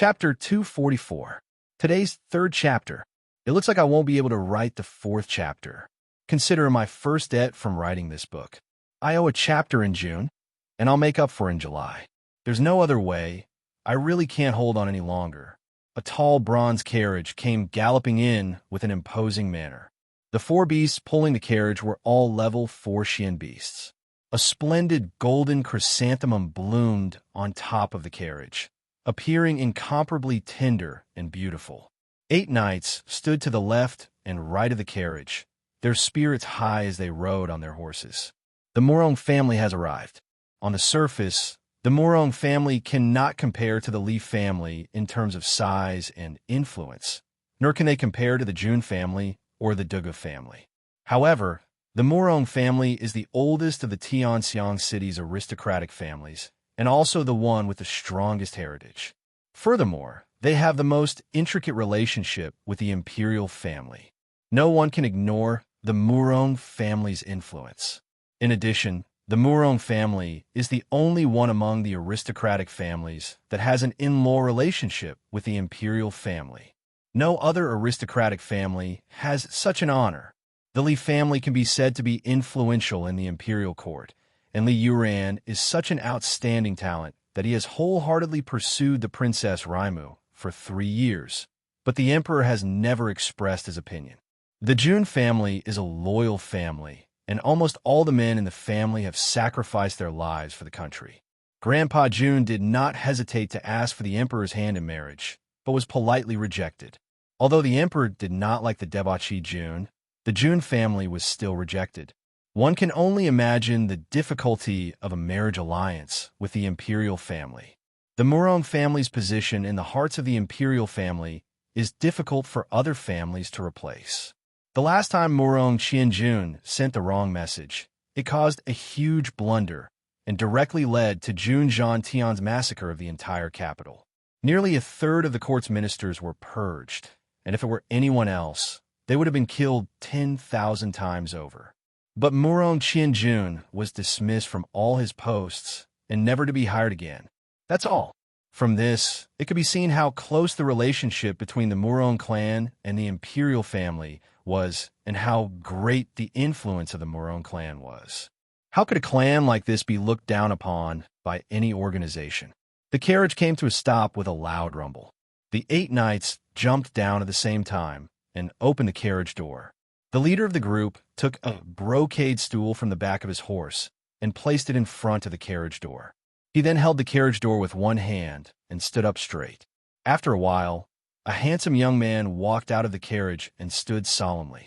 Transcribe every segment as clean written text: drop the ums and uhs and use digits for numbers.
Chapter 244. Today's third chapter. It looks like I won't be able to write the fourth chapter. Consider my first debt from writing this book. I owe a chapter in June, and I'll make up for in July. There's no other way. I really can't hold on any longer. A tall bronze carriage came galloping in with an imposing manner. The four beasts pulling the carriage were all level four-shin beasts. A splendid golden chrysanthemum bloomed on top of the carriage, appearing incomparably tender and beautiful. 8 knights stood to the left and right of the carriage, their spirits high as they rode on their horses. The Morong family has arrived. On the surface, the Morong family cannot compare to the Li family in terms of size and influence, nor can they compare to the Jun family or the Duga family. However, the Morong family is the oldest of the Tianxiang city's aristocratic families, and also the one with the strongest heritage. Furthermore, they have the most intricate relationship with the imperial family. No one can ignore the Morong family's influence. In addition, the Morong family is the only one among the aristocratic families that has an in-law relationship with the imperial family. No other aristocratic family has such an honor. The Li family can be said to be influential in the imperial court, and Li Yuran is such an outstanding talent that he has wholeheartedly pursued the Princess Raimu for 3 years, but the emperor has never expressed his opinion. The Jun family is a loyal family, and almost all the men in the family have sacrificed their lives for the country. Grandpa Jun did not hesitate to ask for the emperor's hand in marriage, but was politely rejected. Although the emperor did not like the debauchee Jun, the Jun family was still rejected. One can only imagine the difficulty of a marriage alliance with the imperial family. The Morong family's position in the hearts of the imperial family is difficult for other families to replace. The last time Morong Qianjun sent the wrong message, it caused a huge blunder and directly led to Jun Zhantian's massacre of the entire capital. Nearly a third of the court's ministers were purged, and if it were anyone else, they would have been killed 10,000 times over. But Morong Qianjun was dismissed from all his posts and never to be hired again. That's all. From this, it could be seen how close the relationship between the Morong clan and the imperial family was, and how great the influence of the Morong clan was. How could a clan like this be looked down upon by any organization? The carriage came to a stop with a loud rumble. The 8 knights jumped down at the same time and opened the carriage door. The leader of the group took a brocade stool from the back of his horse and placed it in front of the carriage door. He then held the carriage door with one hand and stood up straight. After a while, a handsome young man walked out of the carriage and stood solemnly.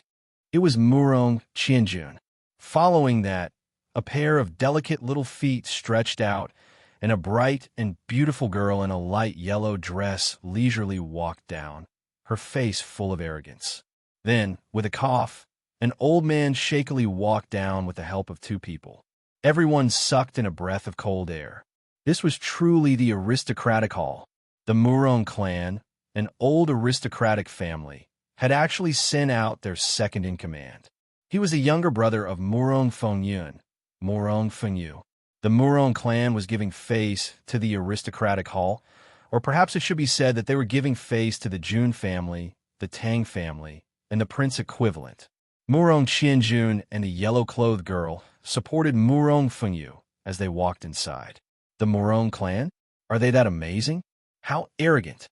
It was Morong Qianjun. Following that, a pair of delicate little feet stretched out, and a bright and beautiful girl in a light yellow dress leisurely walked down, her face full of arrogance. Then, with a cough, an old man shakily walked down with the help of 2 people. Everyone sucked in a breath of cold air. This was truly the aristocratic hall. The Morong clan, an old aristocratic family, had actually sent out their second-in-command. He was the younger brother of Morong Fengyun, Morong Fengyu. The Morong clan was giving face to the aristocratic hall, or perhaps it should be said that they were giving face to the Jun family, the Tang family, and the prince equivalent. Morong Qianjun and the yellow-clothed girl supported Morong Fengyu as they walked inside. The Morong clan? Are they that amazing? How arrogant!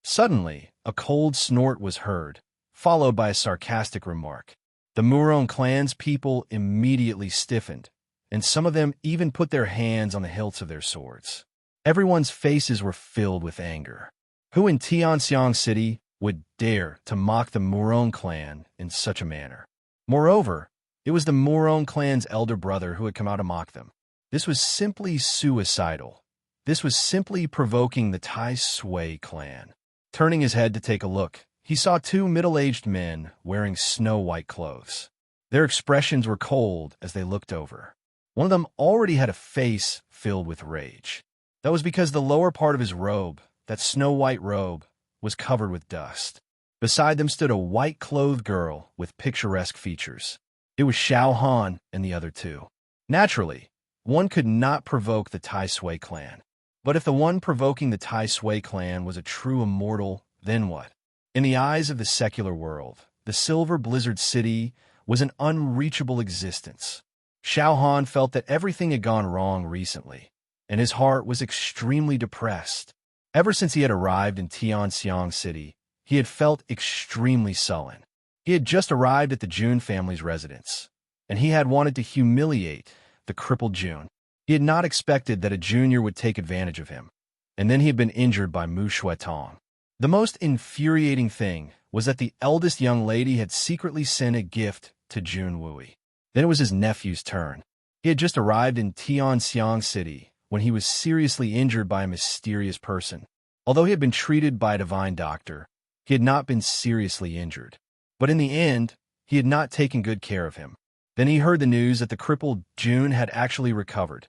Suddenly, a cold snort was heard, followed by a sarcastic remark. The Morong clan's people immediately stiffened, and some of them even put their hands on the hilts of their swords. Everyone's faces were filled with anger. Who in Tianxiang City would dare to mock the Morong clan in such a manner? Moreover, it was the Morong clan's elder brother who had come out to mock them. This was simply suicidal. This was simply provoking the Tai Sui clan. Turning his head to take a look, he saw 2 middle-aged men wearing snow-white clothes. Their expressions were cold as they looked over. One of them already had a face filled with rage. That was because the lower part of his robe, that snow-white robe, was covered with dust. Beside them stood a white-clothed girl with picturesque features. It was Xiao Han and the other 2. Naturally, one could not provoke the Tai Sui clan. But if the one provoking the Tai Sui clan was a true immortal, then what? In the eyes of the secular world, the Silver Blizzard City was an unreachable existence. Xiao Han felt that everything had gone wrong recently, and his heart was extremely depressed. Ever since he had arrived in Tianxiang City, he had felt extremely sullen. He had just arrived at the Jun family's residence, and he had wanted to humiliate the crippled Jun. He had not expected that a junior would take advantage of him, and then he had been injured by Mu Shuetong. The most infuriating thing was that the eldest young lady had secretly sent a gift to Jun Wui. Then it was his nephew's turn. He had just arrived in Tianxiang City when he was seriously injured by a mysterious person. Although he had been treated by a divine doctor, he had not been seriously injured. But in the end, he had not taken good care of him. Then he heard the news that the crippled Jun had actually recovered.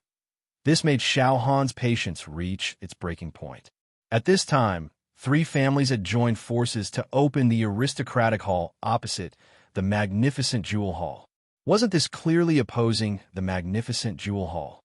This made Xiao Han's patience reach its breaking point. At this time, 3 families had joined forces to open the aristocratic hall opposite the magnificent jewel hall. Wasn't this clearly opposing the magnificent jewel hall?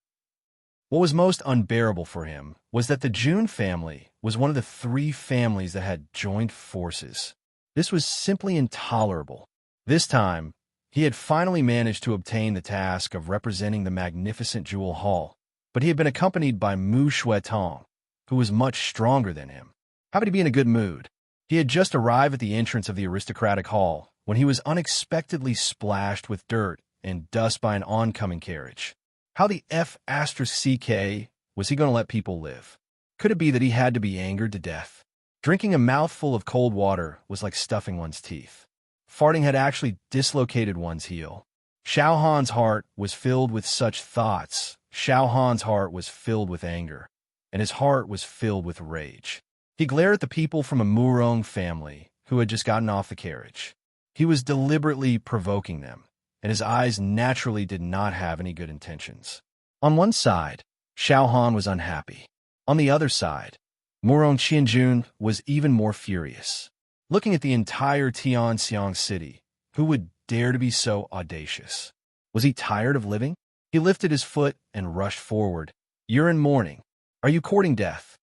What was most unbearable for him was that the Jun family was one of the 3 families that had joined forces. This was simply intolerable. This time, he had finally managed to obtain the task of representing the magnificent jewel hall, but he had been accompanied by Mu Shuetong, who was much stronger than him. How could he be in a good mood? He had just arrived at the entrance of the aristocratic hall when he was unexpectedly splashed with dirt and dust by an oncoming carriage. How the F***CK was he going to let people live? Could it be that he had to be angered to death? Drinking a mouthful of cold water was like stuffing one's teeth. Farting had actually dislocated one's heel. Xiao Han's heart was filled with such thoughts. Xiao Han's heart was filled with anger, and his heart was filled with rage. He glared at the people from a Murong family who had just gotten off the carriage. He was deliberately provoking them, and his eyes naturally did not have any good intentions. On one side, Xiao Han was unhappy. On the other side, Murong Qianjun was even more furious. Looking at the entire Tianxiang city, who would dare to be so audacious? Was he tired of living? He lifted his foot and rushed forward. You're in mourning. Are you courting death?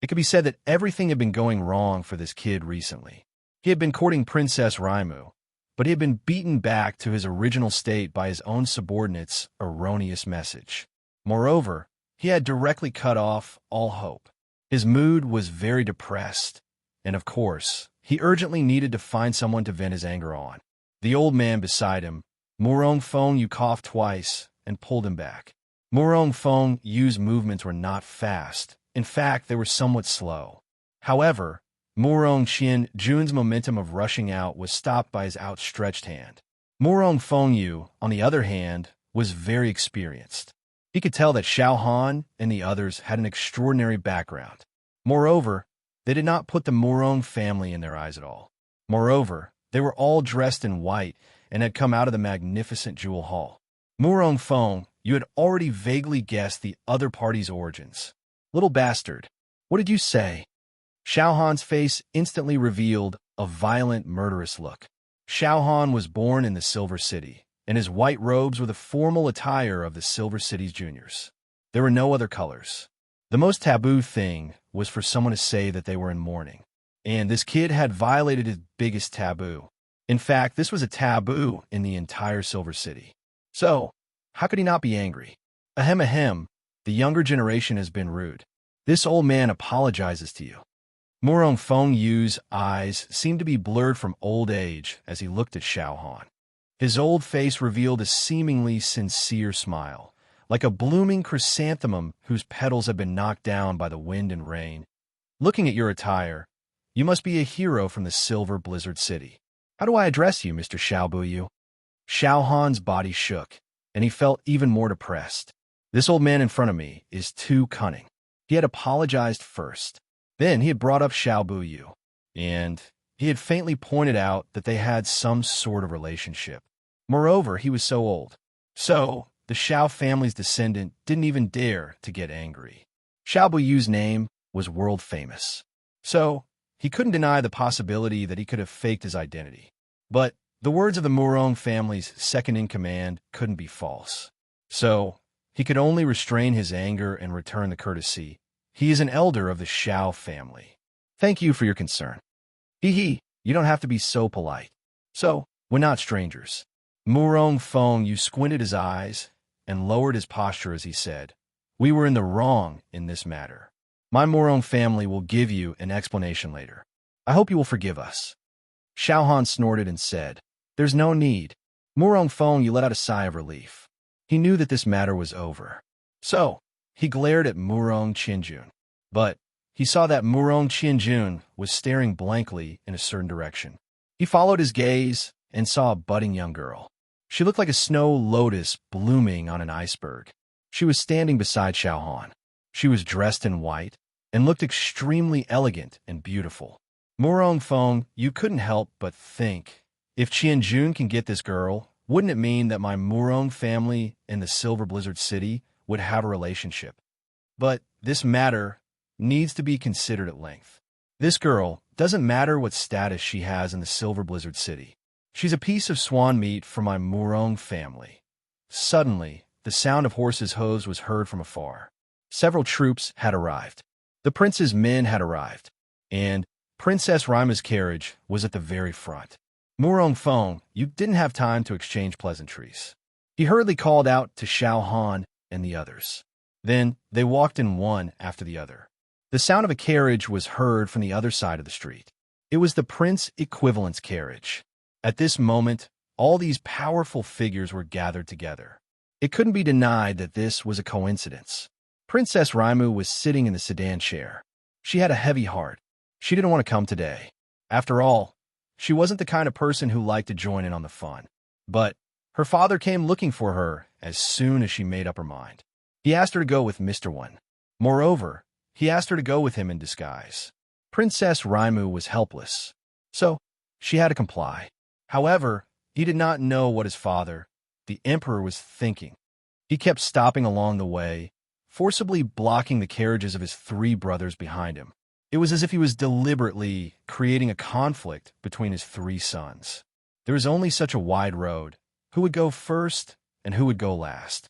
It could be said that everything had been going wrong for this kid recently. He had been courting Princess Raimu, but he had been beaten back to his original state by his own subordinates' erroneous message. Moreover, he had directly cut off all hope. His mood was very depressed, and of course, he urgently needed to find someone to vent his anger on. The old man beside him, Murong Feng Yu, coughed twice and pulled him back. Murong Feng Yu's movements were not fast. In fact, they were somewhat slow. However, Murong Qianjun's momentum of rushing out was stopped by his outstretched hand. Murong Feng Yu, on the other hand, was very experienced. He could tell that Xiao Han and the others had an extraordinary background. Moreover, they did not put the Murong family in their eyes at all. Moreover, they were all dressed in white and had come out of the magnificent jewel hall. Murong Feng, you had already vaguely guessed the other party's origins. Little bastard, what did you say? Xiao Han's face instantly revealed a violent, murderous look. Xiao Han was born in the Silver City, and his white robes were the formal attire of the Silver City's juniors. There were no other colors. The most taboo thing was for someone to say that they were in mourning, and this kid had violated his biggest taboo. In fact, this was a taboo in the entire Silver City. So, how could he not be angry? Ahem ahem, the younger generation has been rude. This old man apologizes to you. Murong Feng Yu's eyes seemed to be blurred from old age as he looked at Xiao Han. His old face revealed a seemingly sincere smile, like a blooming chrysanthemum whose petals had been knocked down by the wind and rain. Looking at your attire, you must be a hero from the Silver Blizzard City. How do I address you, Mr. Xiaobuyu? Xiao Han's body shook, and he felt even more depressed. This old man in front of me is too cunning. He had apologized first. Then he had brought up Xiaobuyu, and he had faintly pointed out that they had some sort of relationship. Moreover, he was so old. So, the Xiao family's descendant didn't even dare to get angry. Xiaobuyu's name was world famous. So, he couldn't deny the possibility that he could have faked his identity. But the words of the Murong family's second-in-command couldn't be false. So, he could only restrain his anger and return the courtesy. He is an elder of the Xiao family. Thank you for your concern. Hee, you don't have to be so polite. So, we're not strangers. Murong Feng Yu squinted his eyes and lowered his posture as he said, we were in the wrong in this matter. My Murong family will give you an explanation later. I hope you will forgive us. Xiaohan snorted and said, there's no need. Murong Feng Yu let out a sigh of relief. He knew that this matter was over. So, he glared at Murong Qinjun. But he saw that Murong Qinjun was staring blankly in a certain direction. He followed his gaze and saw a budding young girl. She looked like a snow lotus blooming on an iceberg. She was standing beside Xiaohan. She was dressed in white and looked extremely elegant and beautiful. Murong Feng, you couldn't help but think, if Qianjun can get this girl, wouldn't it mean that my Murong family in the Silver Blizzard City would have a relationship? But this matter needs to be considered at length. This girl doesn't matter what status she has in the Silver Blizzard City. She's a piece of swan meat for my Murong family. Suddenly, the sound of horses' hooves was heard from afar. Several troops had arrived. The prince's men had arrived, and Princess Rima's carriage was at the very front. Murong Feng, you didn't have time to exchange pleasantries. He hurriedly called out to Xiao Han and the others. Then they walked in one after the other. The sound of a carriage was heard from the other side of the street. It was the Prince Equivalent's carriage. At this moment, all these powerful figures were gathered together. It couldn't be denied that this was a coincidence. Princess Raimu was sitting in the sedan chair. She had a heavy heart. She didn't want to come today. After all, she wasn't the kind of person who liked to join in on the fun. But her father came looking for her as soon as she made up her mind. He asked her to go with Mr. One. Moreover, he asked her to go with him in disguise. Princess Raimu was helpless, so she had to comply. However, he did not know what his father, the emperor, was thinking. He kept stopping along the way, forcibly blocking the carriages of his three brothers behind him. It was as if he was deliberately creating a conflict between his three sons. There was only such a wide road. Who would go first and who would go last?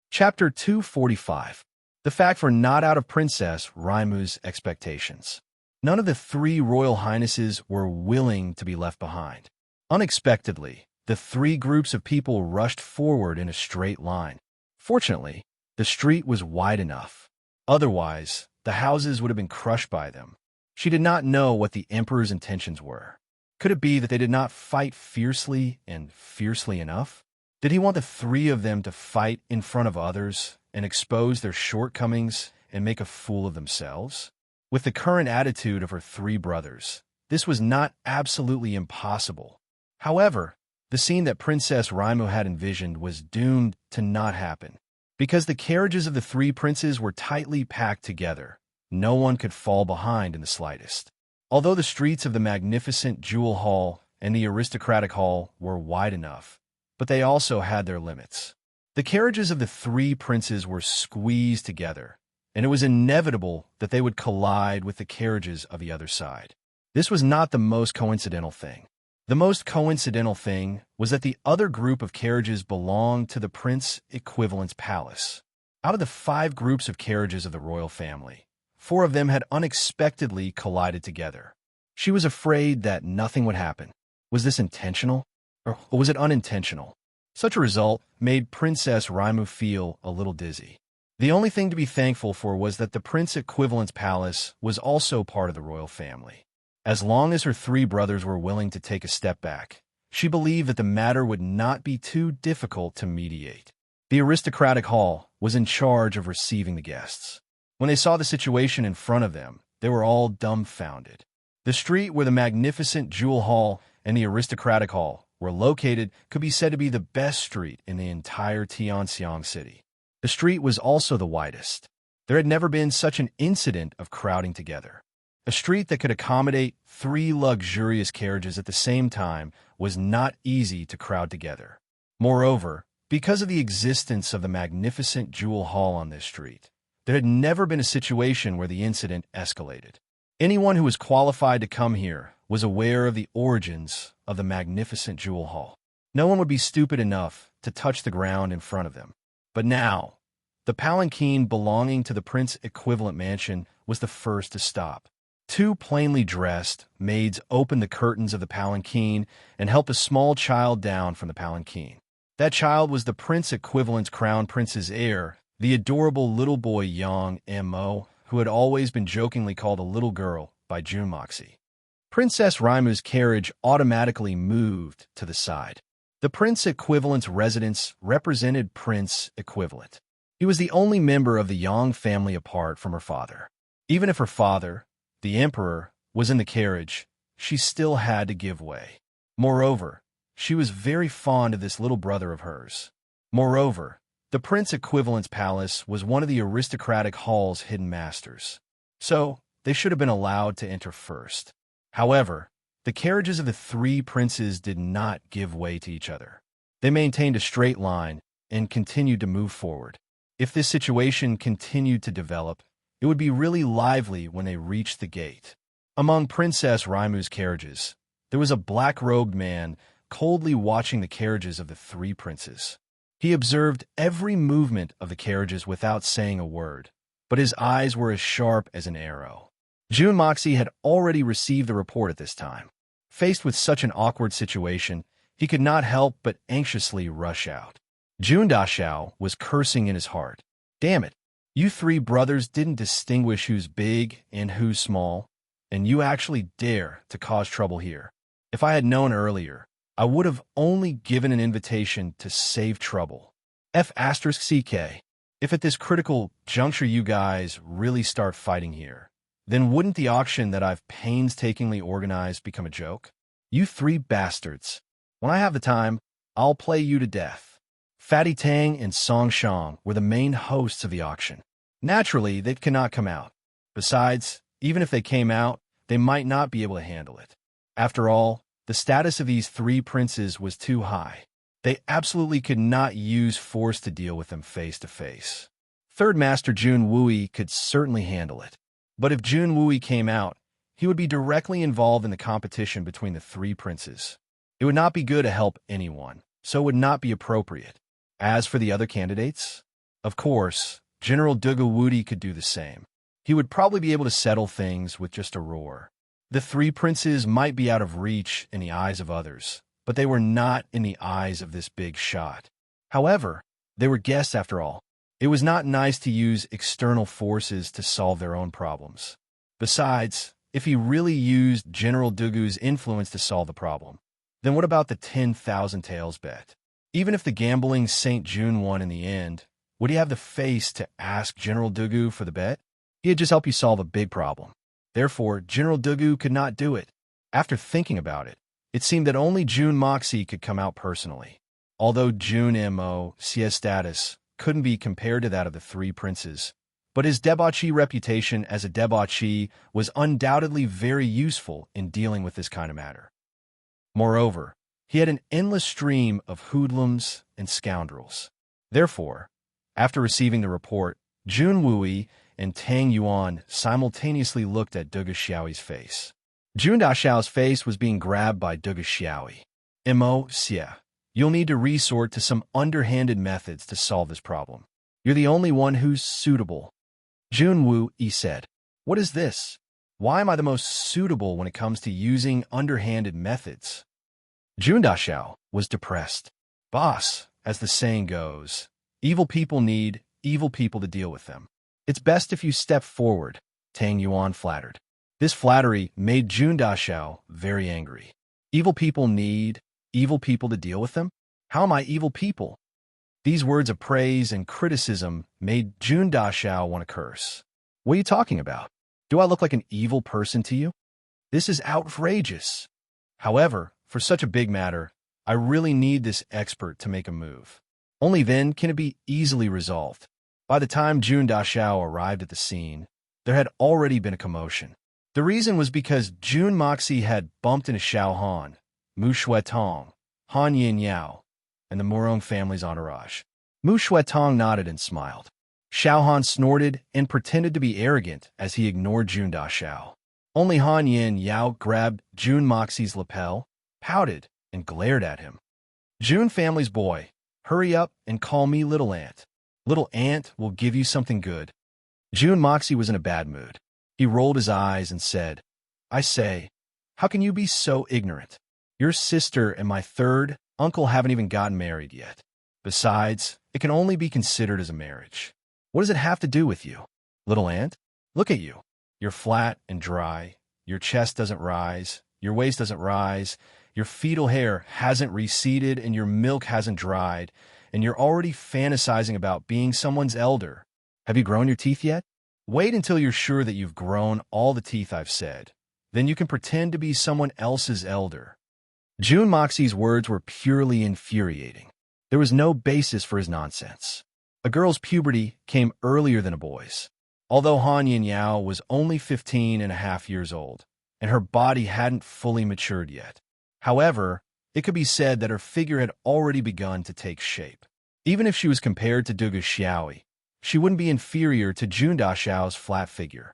Chapter 245. The fact were not out of Princess Raimu's expectations. None of the three royal highnesses were willing to be left behind. Unexpectedly, the three groups of people rushed forward in a straight line. Fortunately, the street was wide enough. Otherwise, the houses would have been crushed by them. She did not know what the emperor's intentions were. Could it be that they did not fight fiercely and fiercely enough? Did he want the three of them to fight in front of others and expose their shortcomings and make a fool of themselves? With the current attitude of her three brothers, this was not absolutely impossible. However, the scene that Princess Raimu had envisioned was doomed to not happen. Because the carriages of the three princes were tightly packed together, no one could fall behind in the slightest. Although the streets of the magnificent Jewel Hall and the aristocratic hall were wide enough, but they also had their limits. The carriages of the three princes were squeezed together, and it was inevitable that they would collide with the carriages of the other side. This was not the most coincidental thing. The most coincidental thing was that the other group of carriages belonged to the Prince Equivalent's palace. Out of the 5 groups of carriages of the royal family, 4 of them had unexpectedly collided together. She was afraid that nothing would happen. Was this intentional, or was it unintentional? Such a result made Princess Raimu feel a little dizzy. The only thing to be thankful for was that the Prince Equivalent's palace was also part of the royal family. As long as her 3 brothers were willing to take a step back, she believed that the matter would not be too difficult to mediate. The aristocratic hall was in charge of receiving the guests. When they saw the situation in front of them, they were all dumbfounded. The street where the magnificent Jewel Hall and the aristocratic hall were located could be said to be the best street in the entire Tianxiang city. The street was also the widest. There had never been such an incident of crowding together. A street that could accommodate 3 luxurious carriages at the same time was not easy to crowd together. Moreover, because of the existence of the magnificent Jewel Hall on this street, there had never been a situation where the incident escalated. Anyone who was qualified to come here was aware of the origins of the magnificent Jewel Hall. No one would be stupid enough to touch the ground in front of them. But now, The palanquin belonging to the prince equivalent mansion was the first to stop. Two plainly dressed maids opened the curtains of the palanquin and helped a small child down from the palanquin. That child was the prince equivalent's crown prince's heir, the adorable little boy Yang Mo, who had always been jokingly called a little girl by June Moxie. Princess Raimu's carriage automatically moved to the side. The prince equivalent's residence represented Prince Equivalent. He was the only member of the Yang family apart from her father. Even if her father, the emperor, was in the carriage, she still had to give way. Moreover, she was very fond of this little brother of hers. Moreover, the prince equivalent's palace was one of the aristocratic hall's hidden masters. So, they should have been allowed to enter first. However, the carriages of the three princes did not give way to each other. They maintained a straight line and continued to move forward. If this situation continued to develop, it would be really lively when they reached the gate. Among Princess Raimu's carriages, there was a black-robed man coldly watching the carriages of the three princes. He observed every movement of the carriages without saying a word, but his eyes were as sharp as an arrow. June Moxie had already received the report at this time. Faced with such an awkward situation, he could not help but anxiously rush out. June Dashao was cursing in his heart. Damn it, you three brothers didn't distinguish who's big and who's small, and you actually dare to cause trouble here. If I had known earlier, I would have only given an invitation to save trouble. F***CK. If at this critical juncture you guys really start fighting here, then wouldn't the auction that I've painstakingly organized become a joke? You three bastards. When I have the time, I'll play you to death. Fatty Tang and Song Shang were the main hosts of the auction. Naturally, they cannot come out. Besides, even if they came out, they might not be able to handle it. After all, the status of these three princes was too high. They absolutely could not use force to deal with them face to face. Third Master Jun Wui could certainly handle it. But if Jun Wui came out, he would be directly involved in the competition between the three princes. It would not be good to help anyone, so it would not be appropriate. As for the other candidates, of course, General Dugu Wudi could do the same. He would probably be able to settle things with just a roar. The three princes might be out of reach in the eyes of others, but they were not in the eyes of this big shot. However, they were guests after all. It was not nice to use external forces to solve their own problems. Besides, if he really used General Dugu's influence to solve the problem, then what about the 10,000 taels bet? Even if the gambling St. June won in the end, would he have the face to ask General Dugu for the bet? He had just helped you solve a big problem. Therefore, General Dugu could not do it. After thinking about it, it seemed that only June Moxie could come out personally. Although June Mo's status couldn't be compared to that of the three princes, but his debauchee reputation as a debauchee was undoubtedly very useful in dealing with this kind of matter. Moreover, he had an endless stream of hoodlums and scoundrels. Therefore, after receiving the report, Jun Wui and Tang Yuan simultaneously looked at Dugu Xiaoyi's face. Jun Dashao's face was being grabbed by Dugu Xiaoyi. Mo, Xia, you'll need to resort to some underhanded methods to solve this problem. You're the only one who's suitable. Jun Wui said, What is this? Why am I the most suitable when it comes to using underhanded methods? Jun Dashao was depressed. Boss, as the saying goes, evil people need evil people to deal with them. It's best if you step forward, Tang Yuan flattered. This flattery made Jun Dashao very angry. Evil people need evil people to deal with them? How am I evil people? These words of praise and criticism made Jun Dashao want to curse. What are you talking about? Do I look like an evil person to you? This is outrageous. However, for such a big matter, I really need this expert to make a move. Only then can it be easily resolved. By the time Jun Dashao arrived at the scene, there had already been a commotion. The reason was because Jun Moxie had bumped into Xiao Han, Mu Shuetong, Han Yin Yao, and the Murong family's entourage. Mu Shuetong nodded and smiled. Xiao Han snorted and pretended to be arrogant as he ignored Jun Dashao. Only Han Yin Yao grabbed Jun Moxie's lapel, pouted, and glared at him. Jun family's boy, hurry up and call me Little Ant. Little ant will give you something good. June Moxie was in a bad mood. He rolled his eyes and said, I say, how can you be so ignorant? Your sister and my third uncle haven't even gotten married yet. Besides, it can only be considered as a marriage. What does it have to do with you? Little ant, look at you. You're flat and dry. Your chest doesn't rise. Your waist doesn't rise. Your fetal hair hasn't receded and your milk hasn't dried. And you're already fantasizing about being someone's elder. Have you grown your teeth yet? Wait until you're sure that you've grown all the teeth I've said. Then you can pretend to be someone else's elder. June Moxie's words were purely infuriating. There was no basis for his nonsense. A girl's puberty came earlier than a boy's. Although Han Yin Yao was only 15 and a half years old, and her body hadn't fully matured yet. However, it could be said that her figure had already begun to take shape. Even if she was compared to Dugu Xiaoi, she wouldn't be inferior to Jun Da Xiao's flat figure.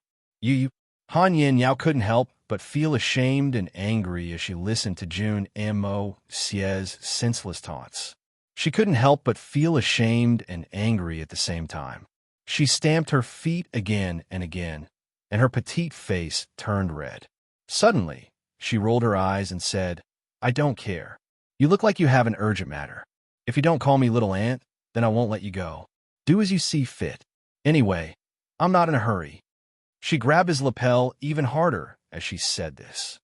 Han Yin Yao couldn't help but feel ashamed and angry as she listened to Jun Mo Xie's senseless taunts. She couldn't help but feel ashamed and angry at the same time. She stamped her feet again and again, and her petite face turned red. Suddenly, she rolled her eyes and said, I don't care. You look like you have an urgent matter. If you don't call me little ant, then I won't let you go. Do as you see fit. Anyway, I'm not in a hurry. She grabbed his lapel even harder as she said this.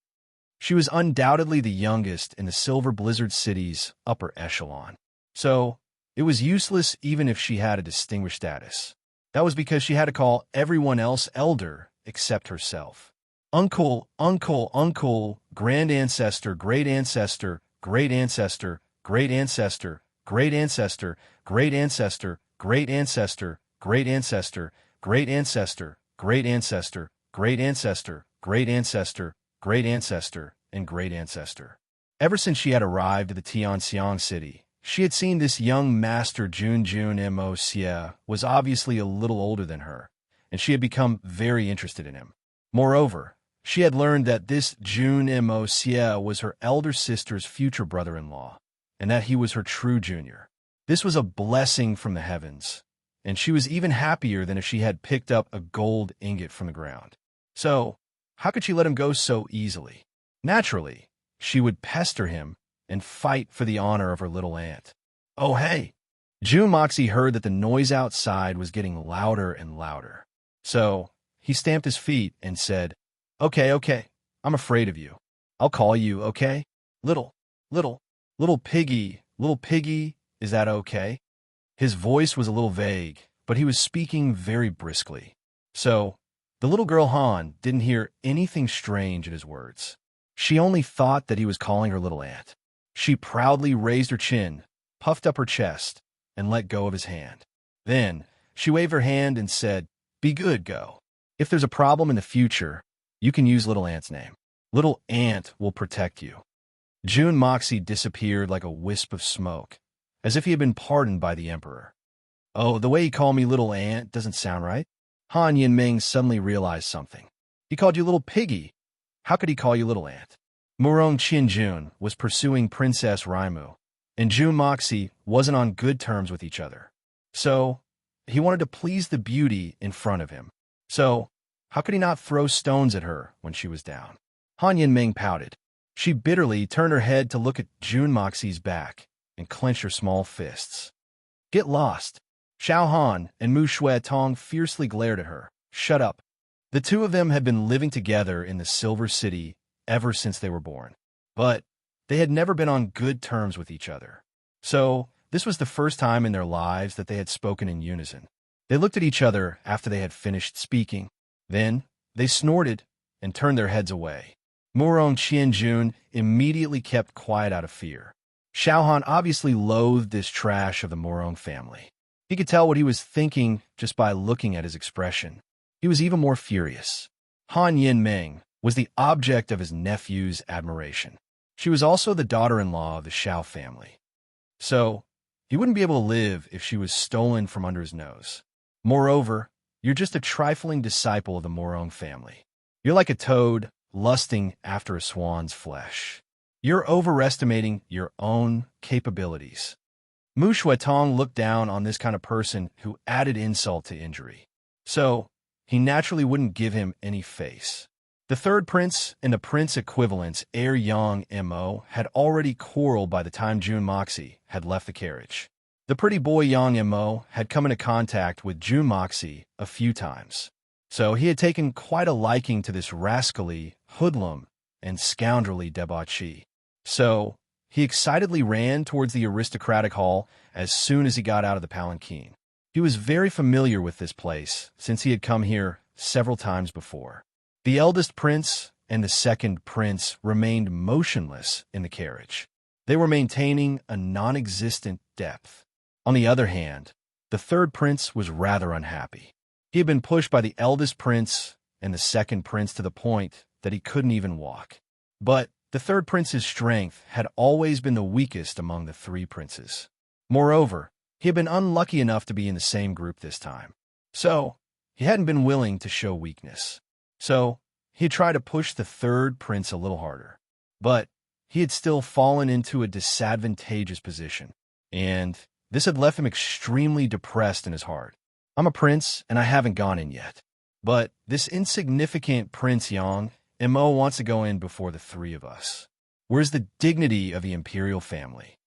She was undoubtedly the youngest in the Silver Blizzard City's upper echelon. So, it was useless even if she had a distinguished status. That was because she had to call everyone else elder except herself. Uncle, uncle, uncle, grand ancestor, great ancestor, great ancestor, great ancestor, great ancestor, great ancestor, great ancestor, great ancestor, great ancestor, great ancestor, great ancestor, great ancestor, great ancestor, and great ancestor. Ever since she had arrived at the Tianxiang city, she had seen this young master Jun Mo Xie was obviously a little older than her, and she had become very interested in him. Moreover, she had learned that this Jun Mo Xie was her elder sister's future brother-in-law, and that he was her true junior. This was a blessing from the heavens, and she was even happier than if she had picked up a gold ingot from the ground. So, how could she let him go so easily? Naturally, she would pester him and fight for the honor of her little ant. Oh, hey! June Moxie heard that the noise outside was getting louder and louder. So, he stamped his feet and said, Okay, I'm afraid of you. I'll call you, okay? Little piggy, is that okay? His voice was a little vague, but he was speaking very briskly. So, the little girl Han didn't hear anything strange in his words. She only thought that he was calling her little ant. She proudly raised her chin, puffed up her chest, and let go of his hand. Then, she waved her hand and said, Be good, go. If there's a problem in the future, you can use Little Ant's name. Little Ant will protect you. June Moxie disappeared like a wisp of smoke, as if he had been pardoned by the emperor. Oh, the way he called me Little Ant doesn't sound right. Han Yinming suddenly realized something. He called you Little Piggy. How could he call you Little Ant? Murong Qinjun was pursuing Princess Raimu, and June Moxie wasn't on good terms with each other. So, he wanted to please the beauty in front of him. So, how could he not throw stones at her when she was down? Han Yinming pouted. She bitterly turned her head to look at June Moxie's back and clenched her small fists. Get lost. Xiao Han and Mu Shui Tong fiercely glared at her. Shut up. The two of them had been living together in the Silver City ever since they were born. But they had never been on good terms with each other. So, this was the first time in their lives that they had spoken in unison. They looked at each other after they had finished speaking. Then, they snorted and turned their heads away. Murong Qianjun immediately kept quiet out of fear. Xiao Han obviously loathed this trash of the Murong family. He could tell what he was thinking just by looking at his expression. He was even more furious. Han Yinming was the object of his nephew's admiration. She was also the daughter-in-law of the Xiao family. So, he wouldn't be able to live if she was stolen from under his nose. Moreover, you're just a trifling disciple of the Murong family. You're like a toad lusting after a swan's flesh. You're overestimating your own capabilities. Mu Shuetong looked down on this kind of person who added insult to injury. So, he naturally wouldn't give him any face. The third prince and the prince equivalents, Heir Yang Mo, had already quarreled by the time Jun Moxie had left the carriage. The pretty boy Yang Mo had come into contact with Jun Moxie a few times. So he had taken quite a liking to this rascally, hoodlum, and scoundrelly debauchee. So, he excitedly ran towards the aristocratic hall as soon as he got out of the palanquin. He was very familiar with this place, since he had come here several times before. The eldest prince and the second prince remained motionless in the carriage. They were maintaining a non-existent depth. On the other hand, the third prince was rather unhappy. He had been pushed by the eldest prince and the second prince to the point that he couldn't even walk. But the third prince's strength had always been the weakest among the three princes. Moreover, he had been unlucky enough to be in the same group this time. So, he hadn't been willing to show weakness. So, he had tried to push the third prince a little harder. But he had still fallen into a disadvantageous position, and this had left him extremely depressed in his heart. I'm a prince, and I haven't gone in yet. But this insignificant Prince Yang Mo wants to go in before the three of us. Where's the dignity of the imperial family?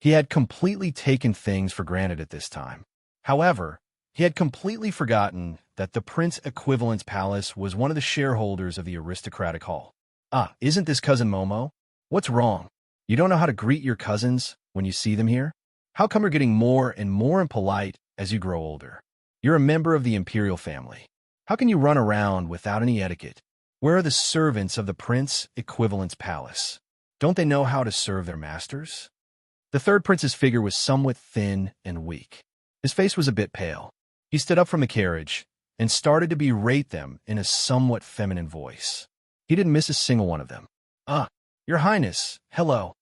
He had completely taken things for granted at this time. However, he had completely forgotten that the Prince Equivalent's palace was one of the shareholders of the aristocratic hall. Ah, isn't this cousin Momo? What's wrong? You don't know how to greet your cousins when you see them here? How come you're getting more and more impolite as you grow older? You're a member of the imperial family. How can you run around without any etiquette? Where are the servants of the Prince Equivalent's palace? Don't they know how to serve their masters? The third prince's figure was somewhat thin and weak. His face was a bit pale. He stood up from the carriage and started to berate them in a somewhat feminine voice. He didn't miss a single one of them. Ah, your highness, hello.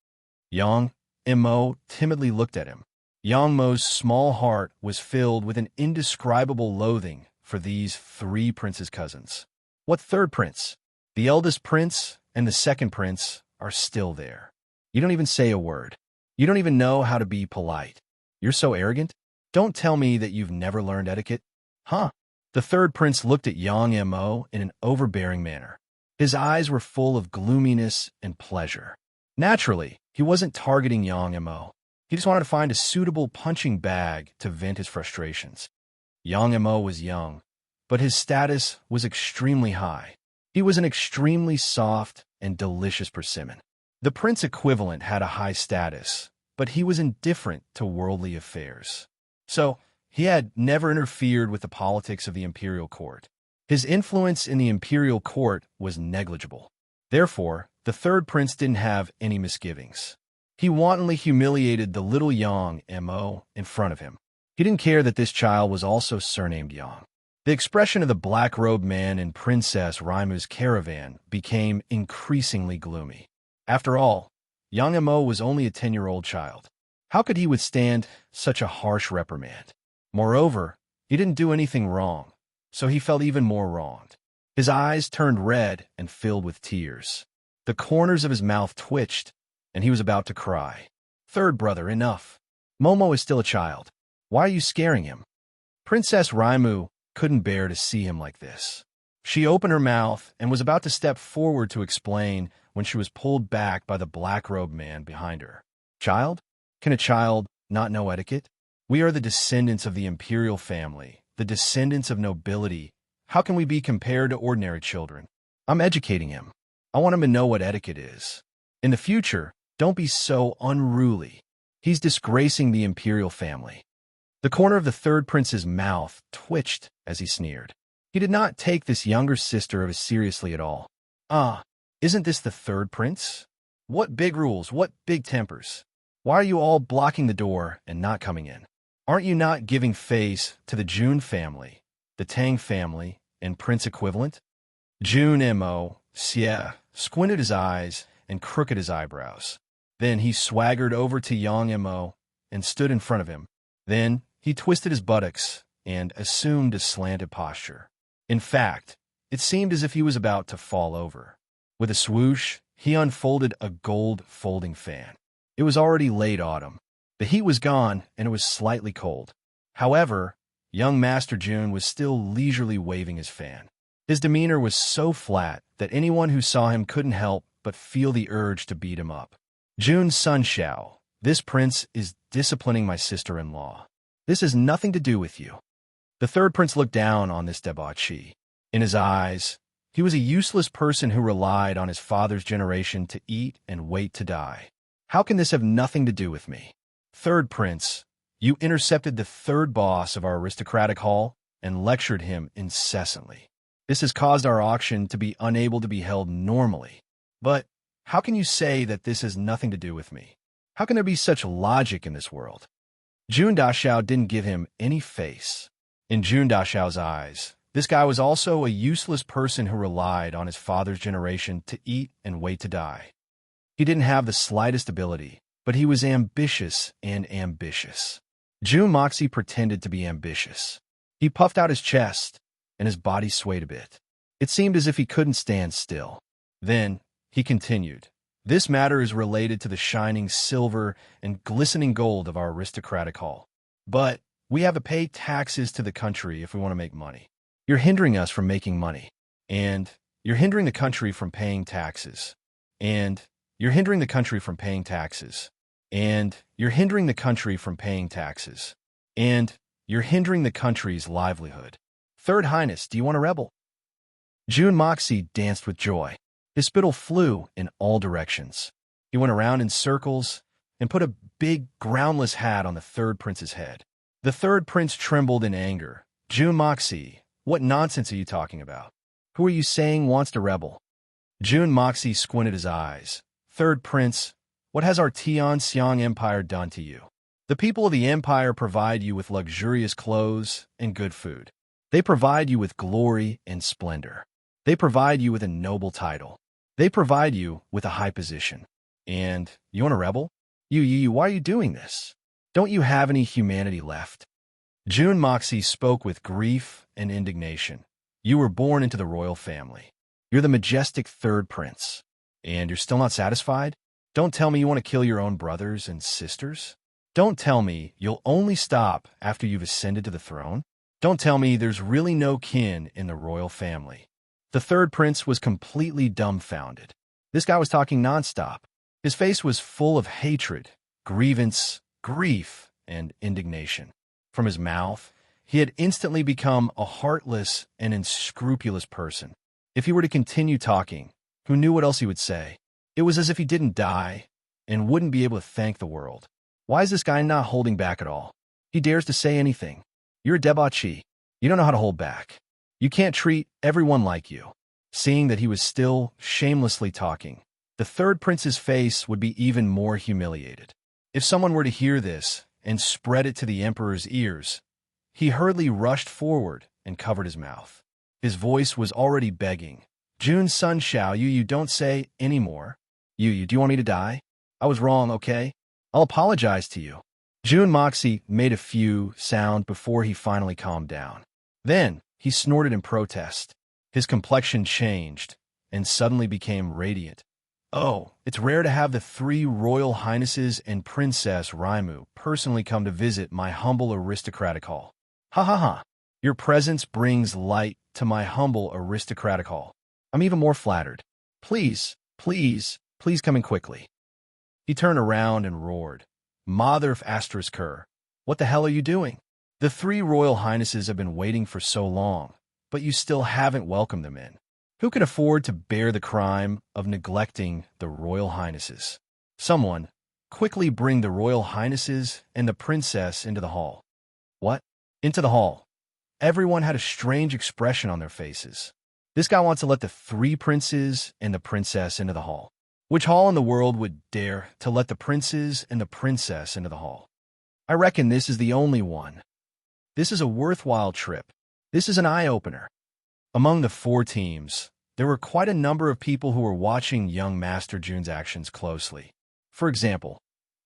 Yang Mo timidly looked at him. Yang Mo's small heart was filled with an indescribable loathing for these three princes' cousins. What third prince? The eldest prince and the second prince are still there. You don't even say a word. You don't even know how to be polite. You're so arrogant? Don't tell me that you've never learned etiquette. Huh? The third prince looked at Yang Mo in an overbearing manner. His eyes were full of gloominess and pleasure. Naturally, he wasn't targeting Yang Mo. He just wanted to find a suitable punching bag to vent his frustrations. Yang Mo was young, but his status was extremely high. He was an extremely soft and delicious persimmon. The prince equivalent had a high status, but he was indifferent to worldly affairs. So, he had never interfered with the politics of the imperial court. His influence in the imperial court was negligible. Therefore, the third prince didn't have any misgivings. He wantonly humiliated the little Yang Mo in front of him. He didn't care that this child was also surnamed Yang. The expression of the black-robed man in Princess Raimu's caravan became increasingly gloomy. After all, Yang Mo was only a 10-year-old child. How could he withstand such a harsh reprimand? Moreover, he didn't do anything wrong, so he felt even more wronged. His eyes turned red and filled with tears. The corners of his mouth twitched, and he was about to cry. Third brother, enough. Momo is still a child. Why are you scaring him? Princess Raimu couldn't bear to see him like this. She opened her mouth and was about to step forward to explain when she was pulled back by the black-robed man behind her. Child? Can a child not know etiquette? We are the descendants of the imperial family, the descendants of nobility. How can we be compared to ordinary children? I'm educating him. I want him to know what etiquette is. In the future, don't be so unruly. He's disgracing the imperial family. The corner of the third prince's mouth twitched as he sneered. He did not take this younger sister of his seriously at all. Ah, isn't this the third prince? What big rules, what big tempers. Why are you all blocking the door and not coming in? Aren't you not giving face to the Jun family, the Tang family, and prince equivalent? Jun Mo, Xie, squinted his eyes and crooked his eyebrows. Then he swaggered over to Yang Mo and stood in front of him. Then he twisted his buttocks and assumed a slanted posture. In fact, it seemed as if he was about to fall over. With a swoosh, he unfolded a gold folding fan. It was already late autumn. The heat was gone, and it was slightly cold. However, young Master June was still leisurely waving his fan. His demeanor was so flat that anyone who saw him couldn't help but feel the urge to beat him up. June's son Xiao, this prince is disciplining my sister-in-law. This has nothing to do with you. The third prince looked down on this debauchee. In his eyes, he was a useless person who relied on his father's generation to eat and wait to die. How can this have nothing to do with me? Third prince, you intercepted the third boss of our aristocratic hall and lectured him incessantly. This has caused our auction to be unable to be held normally. But how can you say that this has nothing to do with me? How can there be such logic in this world? Jun Daxiao didn't give him any face. In Jun Daxiao's eyes, this guy was also a useless person who relied on his father's generation to eat and wait to die. He didn't have the slightest ability, but he was ambitious and ambitious. Jun Moxie pretended to be ambitious. He puffed out his chest, and his body swayed a bit. It seemed as if he couldn't stand still. Then, he continued, this matter is related to the shining silver and glistening gold of our aristocratic hall. But we have to pay taxes to the country if we want to make money. You're hindering us from making money. And you're hindering the country from paying taxes. And you're hindering the country from paying taxes. And you're hindering the country from paying taxes. And you're hindering the country's livelihood. Third Highness, do you want to rebel? Jun Moxie danced with joy. His spittle flew in all directions. He went around in circles and put a big, groundless hat on the third prince's head. The third prince trembled in anger. Jun Moxie, what nonsense are you talking about? Who are you saying wants to rebel? Jun Moxie squinted his eyes. Third prince, what has our Tianxiang Empire done to you? The people of the empire provide you with luxurious clothes and good food. They provide you with glory and splendor. They provide you with a noble title. They provide you with a high position. And you want to rebel? You, why are you doing this? Don't you have any humanity left? Jun Moxie spoke with grief and indignation. You were born into the royal family. You're the majestic third prince. And you're still not satisfied? Don't tell me you want to kill your own brothers and sisters? Don't tell me you'll only stop after you've ascended to the throne? Don't tell me there's really no kin in the royal family. The third prince was completely dumbfounded. This guy was talking nonstop. His face was full of hatred, grievance, grief, and indignation. From his mouth, he had instantly become a heartless and unscrupulous person. If he were to continue talking, who knew what else he would say? It was as if he didn't die and wouldn't be able to thank the world. Why is this guy not holding back at all? He dares to say anything. You're a debauchee. You don't know how to hold back. You can't treat everyone like you. Seeing that he was still shamelessly talking, the third prince's face would be even more humiliated. If someone were to hear this and spread it to the emperor's ears, he hurriedly rushed forward and covered his mouth. His voice was already begging. Jun's son Xiao, you don't say any more. You, do you want me to die? I was wrong, okay? I'll apologize to you. Jun Moxie made a few sound before he finally calmed down. Then, he snorted in protest. His complexion changed and suddenly became radiant. Oh, it's rare to have the three royal highnesses and Princess Raimu personally come to visit my humble aristocratic hall. Ha ha ha. Your presence brings light to my humble aristocratic hall. I'm even more flattered. Please, please, please come in quickly. He turned around and roared. Mother of Asterisker, what the hell are you doing? The three royal highnesses have been waiting for so long, but you still haven't welcomed them in. Who can afford to bear the crime of neglecting the royal highnesses? Someone, quickly bring the royal highnesses and the princess into the hall. What? Into the hall. Everyone had a strange expression on their faces. This guy wants to let the three princes and the princess into the hall. Which hall in the world would dare to let the princes and the princess into the hall? I reckon this is the only one. This is a worthwhile trip. This is an eye-opener. Among the four teams, there were quite a number of people who were watching young Master Jun's actions closely. For example,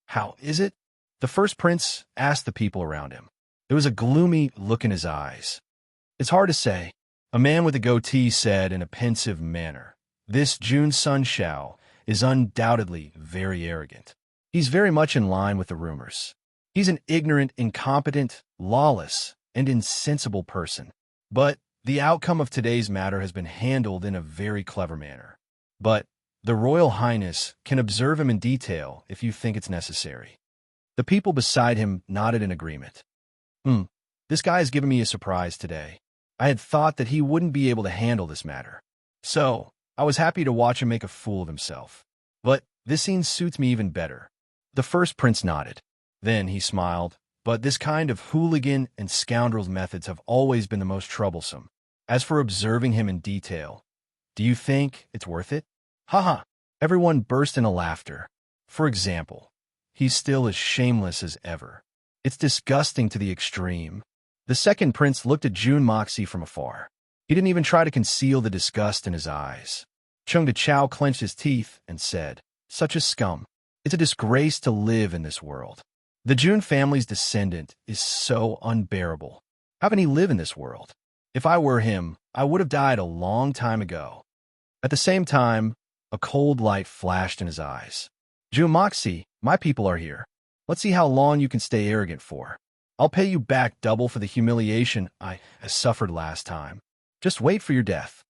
how is it? The first prince asked the people around him. There was a gloomy look in his eyes. It's hard to say. A man with a goatee said in a pensive manner, This Jun's son Xiao is undoubtedly very arrogant. He's very much in line with the rumors. He's an ignorant, incompetent, lawless, and insensible person. But the outcome of today's matter has been handled in a very clever manner. But the Royal Highness can observe him in detail if you think it's necessary. The people beside him nodded in agreement. This guy has given me a surprise today. I had thought that he wouldn't be able to handle this matter. So, I was happy to watch him make a fool of himself. But this scene suits me even better. The first prince nodded. Then he smiled. But this kind of hooligan and scoundrel's methods have always been the most troublesome. As for observing him in detail, do you think it's worth it? Haha! Everyone burst into laughter. For example, he's still as shameless as ever. It's disgusting to the extreme. The second prince looked at June Moxie from afar. He didn't even try to conceal the disgust in his eyes. Chung De Chao clenched his teeth and said, "Such a scum. It's a disgrace to live in this world. The June family's descendant is so unbearable. How can he live in this world? If I were him, I would have died a long time ago." At the same time, a cold light flashed in his eyes. "June Moxie, my people are here. Let's see how long you can stay arrogant for. I'll pay you back double for the humiliation I suffered last time. Just wait for your death."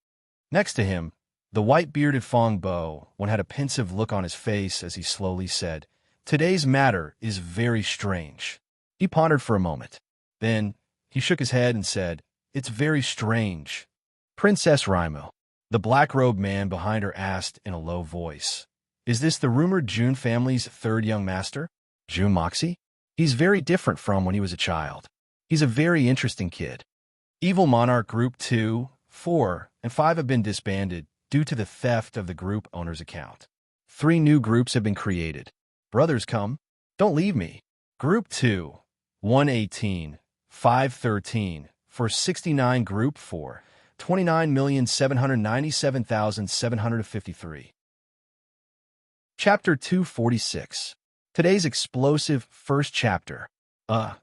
Next to him, the white-bearded Fong Bo one had a pensive look on his face as he slowly said, "Today's matter is very strange." He pondered for a moment. Then he shook his head and said, "It's very strange." Princess Raimu, the black-robed man behind her asked in a low voice, "Is this the rumored June family's third young master? June Moxie? He's very different from when he was a child. He's a very interesting kid." Evil Monarch Group 2, 4, and 5 have been disbanded due to the theft of the group owner's account. 3 new groups have been created. Brothers come. Don't leave me. Group 2, 118, 513, for 69. Group 4, 29,797,753. Chapter 246. Today's explosive first chapter.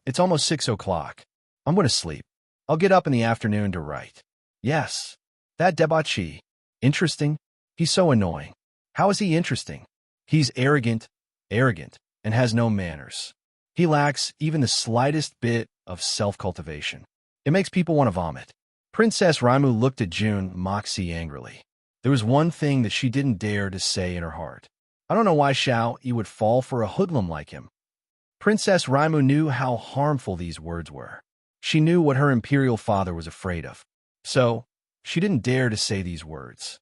It's almost 6 o'clock. I'm going to sleep. I'll get up in the afternoon to write. Yes, that debauchee. Interesting. He's so annoying. How is he interesting? He's arrogant, and has no manners. He lacks even the slightest bit of self-cultivation. It makes people want to vomit. Princess Raimu looked at June Moxie angrily. There was one thing that she didn't dare to say in her heart. I don't know why Xiao Yi would fall for a hoodlum like him. Princess Raimu knew how harmful these words were. She knew what her imperial father was afraid of. So, she didn't dare to say these words.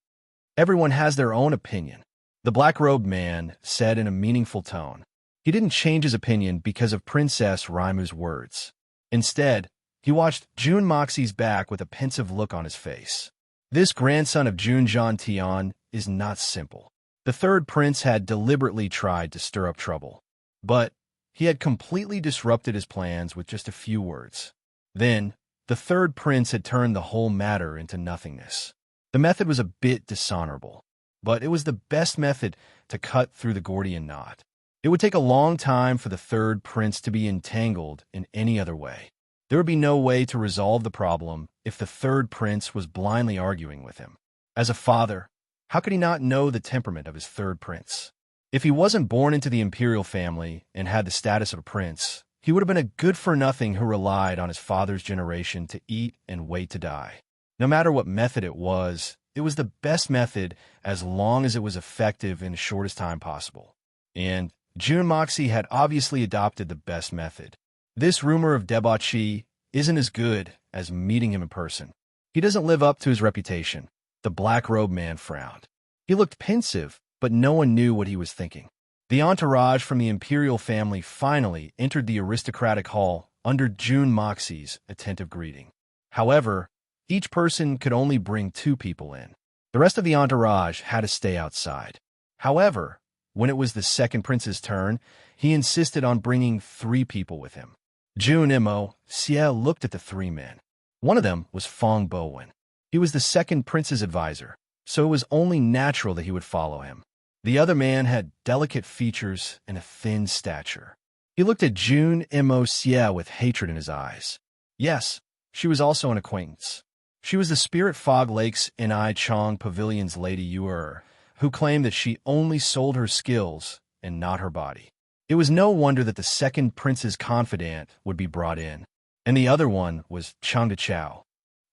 Everyone has their own opinion, the black-robed man said in a meaningful tone. He didn't change his opinion because of Princess Raimu's words. Instead, he watched June Moxie's back with a pensive look on his face. This grandson of June Zhan Tian is not simple. The third prince had deliberately tried to stir up trouble, but he had completely disrupted his plans with just a few words. Then, the third prince had turned the whole matter into nothingness. The method was a bit dishonorable, but it was the best method to cut through the Gordian knot. It would take a long time for the third prince to be entangled in any other way. There would be no way to resolve the problem if the third prince was blindly arguing with him. As a father, how could he not know the temperament of his third prince? If he wasn't born into the imperial family and had the status of a prince, he would have been a good-for-nothing who relied on his father's generation to eat and wait to die. No matter what method it was the best method as long as it was effective in the shortest time possible. And June Moxie had obviously adopted the best method. This rumor of debauchee isn't as good as meeting him in person. He doesn't live up to his reputation. The black-robed man frowned. He looked pensive, but no one knew what he was thinking. The entourage from the imperial family finally entered the aristocratic hall under June Moxie's attentive greeting. However, each person could only bring 2 people in. The rest of the entourage had to stay outside. However, when it was the second prince's turn, he insisted on bringing 3 people with him. June Mo Xie looked at the 3 men. One of them was Fong Bowen. He was the second prince's advisor, so it was only natural that he would follow him. The other man had delicate features and a thin stature. He looked at June Mo Xie with hatred in his eyes. Yes, she was also an acquaintance. She was the Spirit Fog Lakes Ni Chong Pavilion's Lady Yuer, who claimed that she only sold her skills and not her body. It was no wonder that the second prince's confidant would be brought in, and the other one was Chang Chao.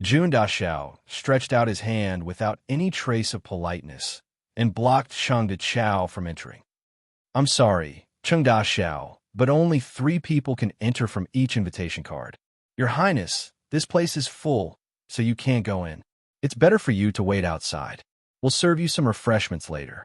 Jun Da Xiao stretched out his hand without any trace of politeness and blocked Chang Chao from entering. I'm sorry, Chang Da Xiao, but only 3 people can enter from each invitation card. Your Highness, this place is full, so you can't go in. It's better for you to wait outside. We'll serve you some refreshments later.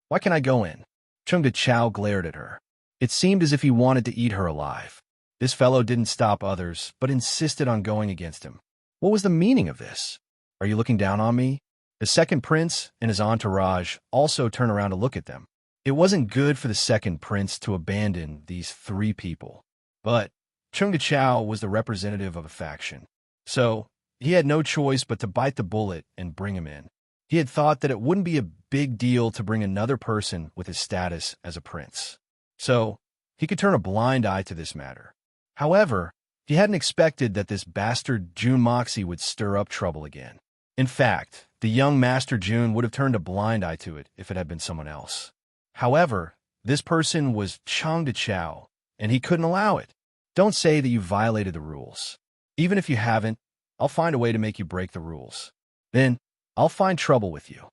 Why can't I go in? Chang Chao glared at her. It seemed as if he wanted to eat her alive. This fellow didn't stop others, but insisted on going against him. What was the meaning of this? Are you looking down on me? The second prince and his entourage also turned around to look at them. It wasn't good for the second prince to abandon these 3 people. But Chang Chao was the representative of a faction. So he had no choice but to bite the bullet and bring him in. He had thought that it wouldn't be a big deal to bring another person with his status as a prince. So he could turn a blind eye to this matter. However, he hadn't expected that this bastard Jun Moxie would stir up trouble again. In fact, the young Master Jun would have turned a blind eye to it if it had been someone else. However, this person was Chang Chao, and he couldn't allow it. Don't say that you violated the rules. Even if you haven't, I'll find a way to make you break the rules. Then, I'll find trouble with you.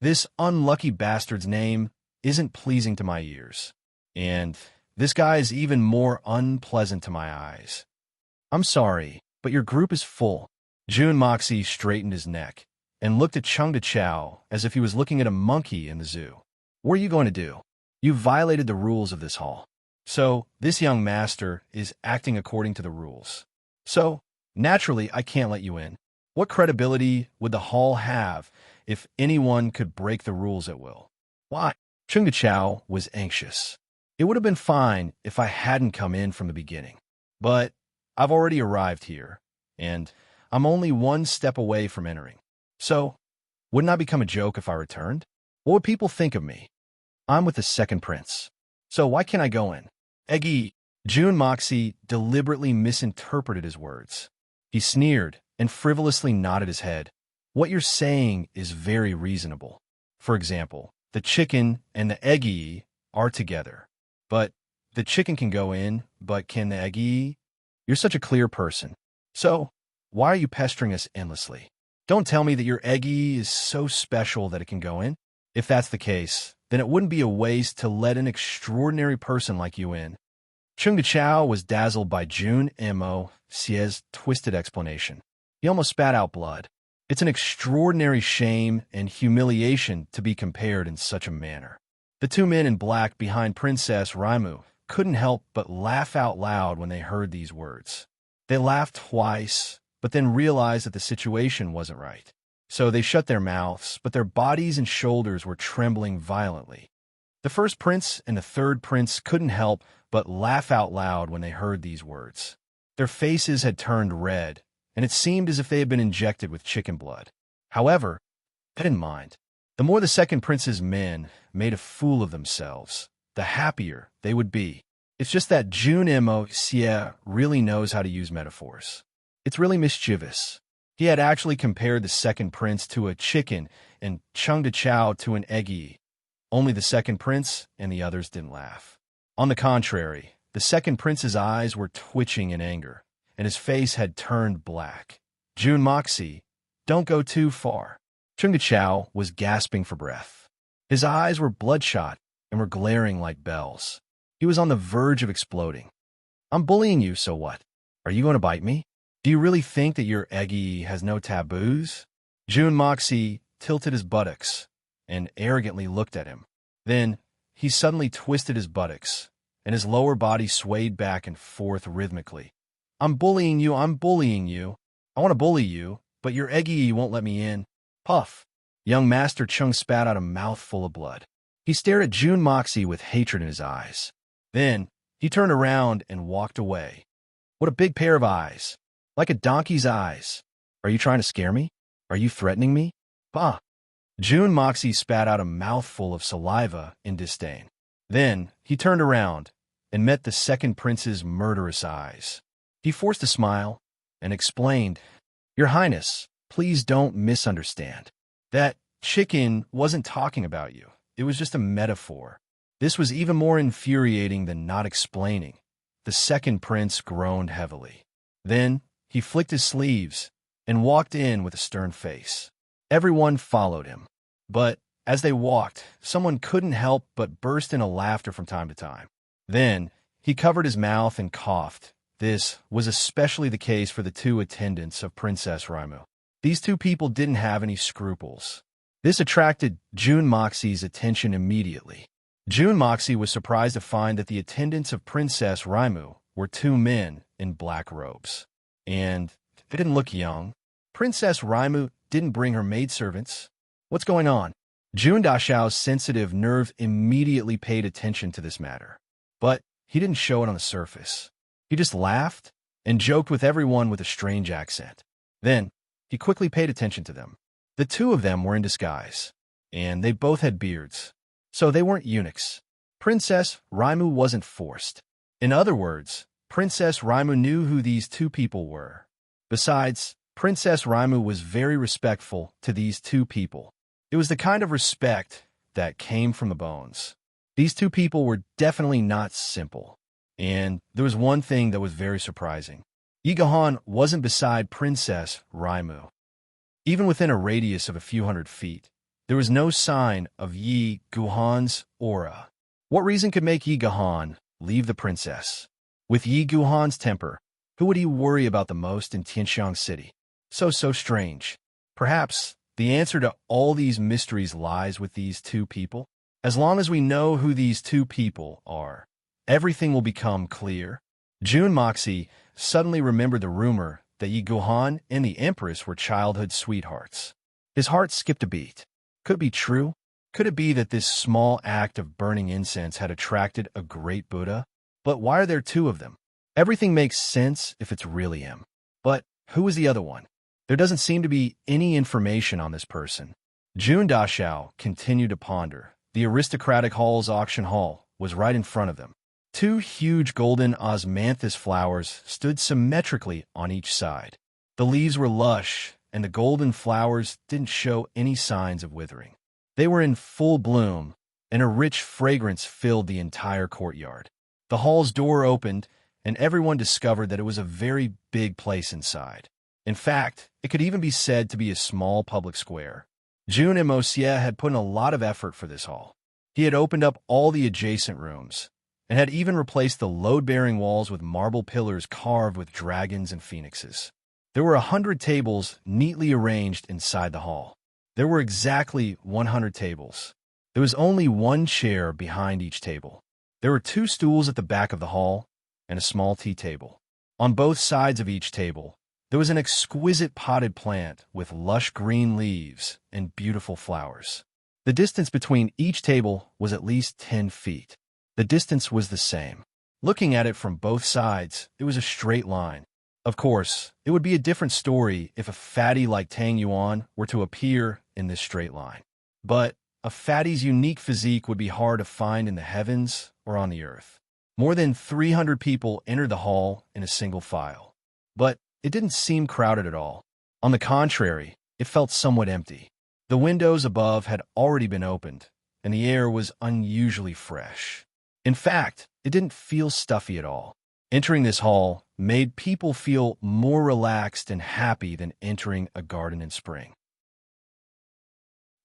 This unlucky bastard's name isn't pleasing to my ears. And this guy is even more unpleasant to my eyes. I'm sorry, but your group is full. Jun Moxie straightened his neck and looked at Chang Chao as if he was looking at a monkey in the zoo. What are you going to do? You violated the rules of this hall. So, this young master is acting according to the rules. So, naturally, I can't let you in. What credibility would the hall have if anyone could break the rules at will? Why? Chang Chao was anxious. It would have been fine if I hadn't come in from the beginning. But I've already arrived here, and I'm only 1 step away from entering. So, wouldn't I become a joke if I returned? What would people think of me? I'm with the second prince. So why can't I go in? Eggy. Jun Moxie deliberately misinterpreted his words. He sneered and frivolously nodded his head. What you're saying is very reasonable. For example, the chicken and the eggy are together. But the chicken can go in, but can the eggy? You're such a clear person. So, why are you pestering us endlessly? Don't tell me that your eggy is so special that it can go in. If that's the case, then it wouldn't be a waste to let an extraordinary person like you in. Chang Chao was dazzled by Jun Moxie's twisted explanation. He almost spat out blood. It's an extraordinary shame and humiliation to be compared in such a manner. The 2 men in black behind Princess Raimu couldn't help but laugh out loud when they heard these words. They laughed twice, but then realized that the situation wasn't right. So they shut their mouths, but their bodies and shoulders were trembling violently. The first prince and the third prince couldn't help but laugh out loud when they heard these words. Their faces had turned red, and it seemed as if they had been injected with chicken blood. However, they didn't mind. The more the second prince's men made a fool of themselves, the happier they would be. It's just that Jun Moxie really knows how to use metaphors. It's really mischievous. He had actually compared the second prince to a chicken and Chang Chao to an eggy. Only the second prince and the others didn't laugh. On the contrary, the second prince's eyes were twitching in anger, and his face had turned black. Jun Moxie, don't go too far. Chang Chao was gasping for breath. His eyes were bloodshot and were glaring like bells. He was on the verge of exploding. I'm bullying you, so what? Are you going to bite me? Do you really think that your eggy has no taboos? Jun Moxie tilted his buttocks and arrogantly looked at him. Then he suddenly twisted his buttocks, and his lower body swayed back and forth rhythmically. I'm bullying you, I'm bullying you. I want to bully you, but your eggy won't let me in. Puff. Young Master Chung spat out a mouthful of blood. He stared at Jun Moxie with hatred in his eyes. Then he turned around and walked away. What a big pair of eyes. Like a donkey's eyes. Are you trying to scare me? Are you threatening me? Bah! Jun Moxie spat out a mouthful of saliva in disdain. Then he turned around and met the second prince's murderous eyes. He forced a smile and explained, Your Highness, please don't misunderstand. That chicken wasn't talking about you. It was just a metaphor. This was even more infuriating than not explaining. The second prince groaned heavily. Then he flicked his sleeves and walked in with a stern face. Everyone followed him. But as they walked, someone couldn't help but burst into laughter from time to time. Then he covered his mouth and coughed. This was especially the case for the two attendants of Princess Raimu. These two people didn't have any scruples. This attracted June Moxie's attention immediately. June Moxie was surprised to find that the attendants of Princess Raimu were two men in black robes. And they didn't look young. Princess Raimu didn't bring her maidservants. What's going on? June Dashao's sensitive nerve immediately paid attention to this matter. But he didn't show it on the surface. He just laughed and joked with everyone with a strange accent. Then he quickly paid attention to them. The two of them were in disguise, and they both had beards. So they weren't eunuchs. Princess Raimu wasn't forced. In other words, Princess Raimu knew who these two people were. Besides, Princess Raimu was very respectful to these two people. It was the kind of respect that came from the bones. These two people were definitely not simple. And there was one thing that was very surprising. Yi Guhan wasn't beside Princess Raimu. Even within a radius of a few hundred feet, there was no sign of Yi Guhan's aura. What reason could make Yi Guhan leave the princess? With Yi Guhan's temper, who would he worry about the most in Tianxiang City? So strange. Perhaps the answer to all these mysteries lies with these two people? As long as we know who these two people are, everything will become clear. June Moxie suddenly remembered the rumor that Yi Guhan and the Empress were childhood sweethearts. His heart skipped a beat. Could it be true? Could it be that this small act of burning incense had attracted a great Buddha? But why are there two of them? Everything makes sense if it's really him. But who is the other one? There doesn't seem to be any information on this person. June Dashao continued to ponder. The aristocratic hall's auction hall was right in front of them. Two huge golden osmanthus flowers stood symmetrically on each side. The leaves were lush, and the golden flowers didn't show any signs of withering. They were in full bloom, and a rich fragrance filled the entire courtyard. The hall's door opened, and everyone discovered that it was a very big place inside. In fact, it could even be said to be a small public square. June and Monsieur had put in a lot of effort for this hall. He had opened up all the adjacent rooms, and had even replaced the load-bearing walls with marble pillars carved with dragons and phoenixes. There were 100 tables neatly arranged inside the hall. There were exactly 100 tables. There was only one chair behind each table. There were 2 stools at the back of the hall and a small tea table. On both sides of each table, there was an exquisite potted plant with lush green leaves and beautiful flowers. The distance between each table was at least 10 feet. The distance was the same. Looking at it from both sides, it was a straight line. Of course, it would be a different story if a fatty like Tang Yuan were to appear in this straight line. But a fatty's unique physique would be hard to find in the heavens or on the earth. More than 300 people entered the hall in a single file. But it didn't seem crowded at all. On the contrary, it felt somewhat empty. The windows above had already been opened, and the air was unusually fresh. In fact, it didn't feel stuffy at all. Entering this hall made people feel more relaxed and happy than entering a garden in spring.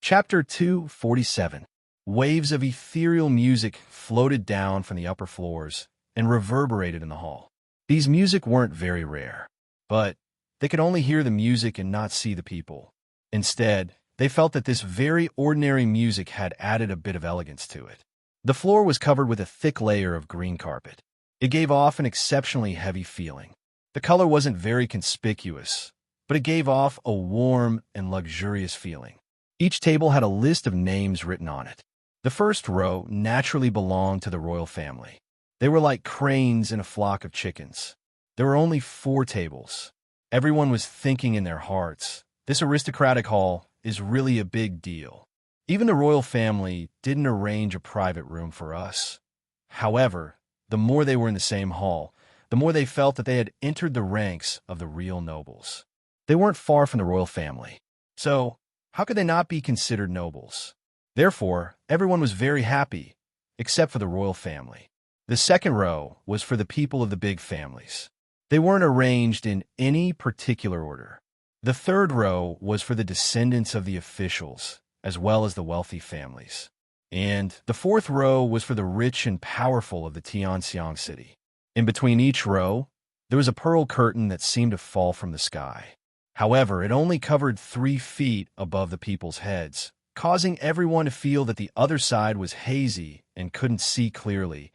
Chapter 247. Waves of ethereal music floated down from the upper floors and reverberated in the hall. These music weren't very rare, but they could only hear the music and not see the people. Instead, they felt that this very ordinary music had added a bit of elegance to it. The floor was covered with a thick layer of green carpet. It gave off an exceptionally heavy feeling. The color wasn't very conspicuous, but it gave off a warm and luxurious feeling. Each table had a list of names written on it. The first row naturally belonged to the royal family. They were like cranes in a flock of chickens. There were only 4 tables. Everyone was thinking in their hearts, this aristocratic hall is really a big deal. Even the royal family didn't arrange a private room for us. However, the more they were in the same hall, the more they felt that they had entered the ranks of the real nobles. They weren't far from the royal family, so how could they not be considered nobles? Therefore, everyone was very happy, except for the royal family. The second row was for the people of the big families. They weren't arranged in any particular order. The third row was for the descendants of the officials, as well as the wealthy families. And the fourth row was for the rich and powerful of the Tianxiang city. In between each row, there was a pearl curtain that seemed to fall from the sky. However, it only covered 3 feet above the people's heads, causing everyone to feel that the other side was hazy and couldn't see clearly.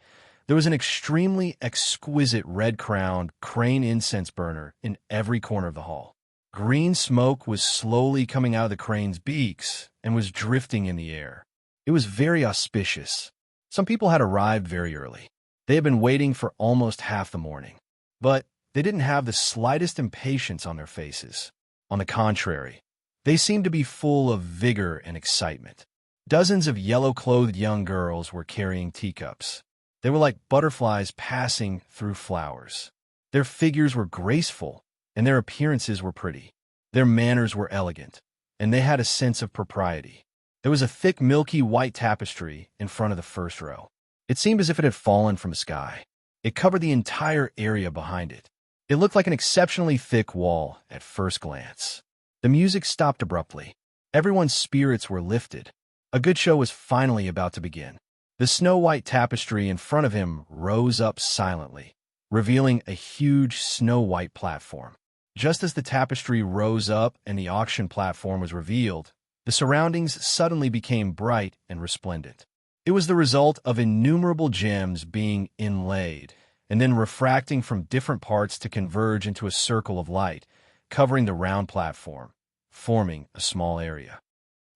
There was an extremely exquisite red-crowned crane incense burner in every corner of the hall. Green smoke was slowly coming out of the crane's beaks and was drifting in the air. It was very auspicious. Some people had arrived very early. They had been waiting for almost half the morning. But they didn't have the slightest impatience on their faces. On the contrary, they seemed to be full of vigor and excitement. Dozens of yellow-clothed young girls were carrying teacups. They were like butterflies passing through flowers. Their figures were graceful, and their appearances were pretty. Their manners were elegant, and they had a sense of propriety. There was a thick, milky white tapestry in front of the first row. It seemed as if it had fallen from the sky. It covered the entire area behind it. It looked like an exceptionally thick wall at first glance. The music stopped abruptly. Everyone's spirits were lifted. A good show was finally about to begin. The snow-white tapestry in front of him rose up silently, revealing a huge snow-white platform. Just as the tapestry rose up and the auction platform was revealed, the surroundings suddenly became bright and resplendent. It was the result of innumerable gems being inlaid and then refracting from different parts to converge into a circle of light, covering the round platform, forming a small area.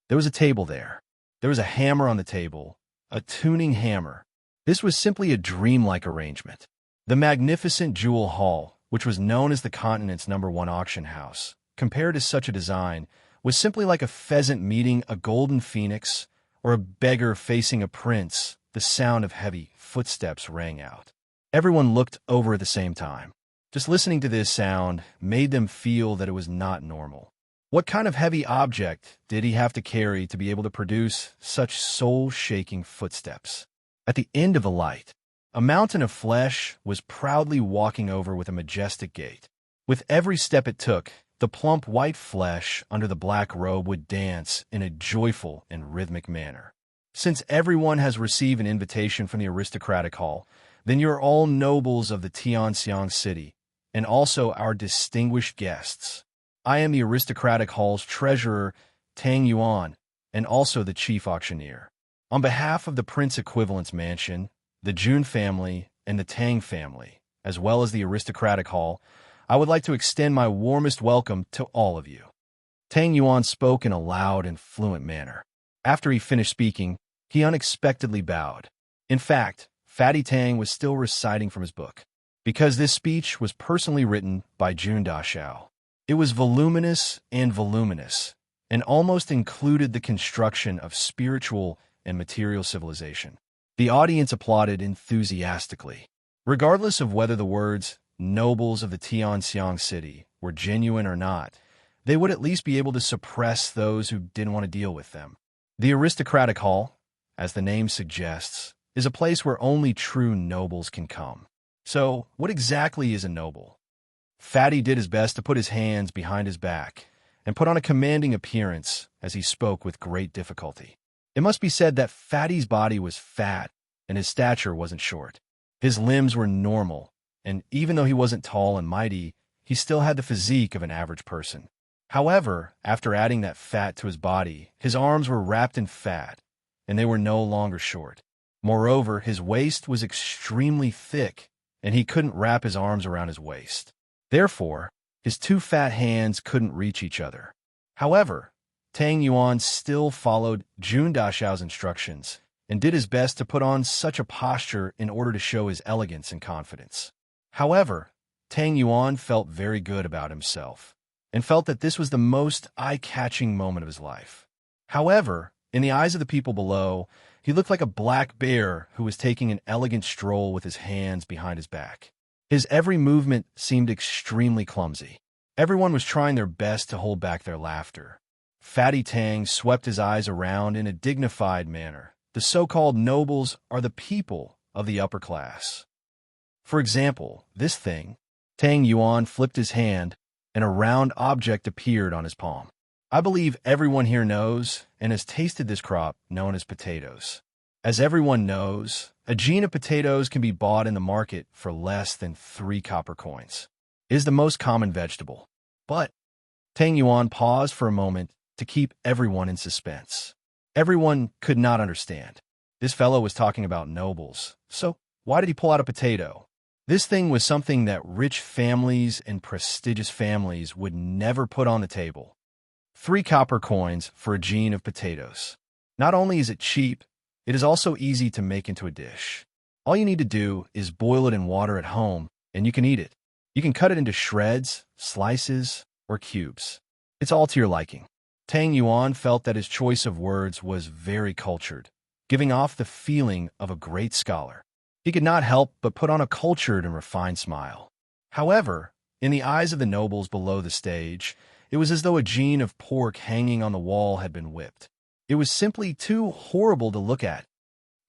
There was a table there. There was a hammer on the table, a tuning hammer. This was simply a dreamlike arrangement. The magnificent jewel hall, which was known as the continent's #1 auction house, compared to such a design, was simply like a pheasant meeting a golden phoenix or a beggar facing a prince. The sound of heavy footsteps rang out. Everyone looked over at the same time. Just listening to this sound made them feel that it was not normal. What kind of heavy object did he have to carry to be able to produce such soul-shaking footsteps? At the end of the light, a mountain of flesh was proudly walking over with a majestic gait. With every step it took, the plump white flesh under the black robe would dance in a joyful and rhythmic manner. Since everyone has received an invitation from the aristocratic hall, then you're all nobles of the Tianxiang city, and also our distinguished guests. I am the aristocratic hall's treasurer, Tang Yuan, and also the chief auctioneer. On behalf of the Prince Equivalence Mansion, the Jun family, and the Tang family, as well as the aristocratic hall, I would like to extend my warmest welcome to all of you. Tang Yuan spoke in a loud and fluent manner. After he finished speaking, he unexpectedly bowed. In fact, Fatty Tang was still reciting from his book, because this speech was personally written by Jun Dashao. It was voluminous, and almost included the construction of spiritual and material civilization. The audience applauded enthusiastically. Regardless of whether the words "nobles of the Tianxiang city" were genuine or not, they would at least be able to suppress those who didn't want to deal with them. The aristocratic hall, as the name suggests, is a place where only true nobles can come. So, what exactly is a noble? Fatty did his best to put his hands behind his back and put on a commanding appearance as he spoke with great difficulty. It must be said that Fatty's body was fat and his stature wasn't short. His limbs were normal, and even though he wasn't tall and mighty, he still had the physique of an average person. However, after adding that fat to his body, his arms were wrapped in fat, and they were no longer short. Moreover, his waist was extremely thick, and he couldn't wrap his arms around his waist. Therefore, his 2 fat hands couldn't reach each other. However, Tang Yuan still followed Jun Dashao's instructions and did his best to put on such a posture in order to show his elegance and confidence. However, Tang Yuan felt very good about himself and felt that this was the most eye-catching moment of his life. However, in the eyes of the people below, he looked like a black bear who was taking an elegant stroll with his hands behind his back. His every movement seemed extremely clumsy. Everyone was trying their best to hold back their laughter. Fatty Tang swept his eyes around in a dignified manner, the so-called nobles are the people of the upper class. For example, this thing. Tang Yuan flipped his hand, and a round object appeared on his palm. I believe everyone here knows and has tasted this crop known as potatoes. As everyone knows, a gene of potatoes can be bought in the market for less than 3 copper coins. It is the most common vegetable. But Tang Yuan paused for a moment to keep everyone in suspense. Everyone could not understand. This fellow was talking about nobles, so why did he pull out a potato? This thing was something that rich families and prestigious families would never put on the table. 3 copper coins for a gene of potatoes. Not only is it cheap, it is also easy to make into a dish. All you need to do is boil it in water at home, and you can eat it. You can cut it into shreds, slices, or cubes. It's all to your liking. Tang Yuan felt that his choice of words was very cultured, giving off the feeling of a great scholar. He could not help but put on a cultured and refined smile. However, in the eyes of the nobles below the stage, it was as though a gene of pork hanging on the wall had been whipped. It was simply too horrible to look at.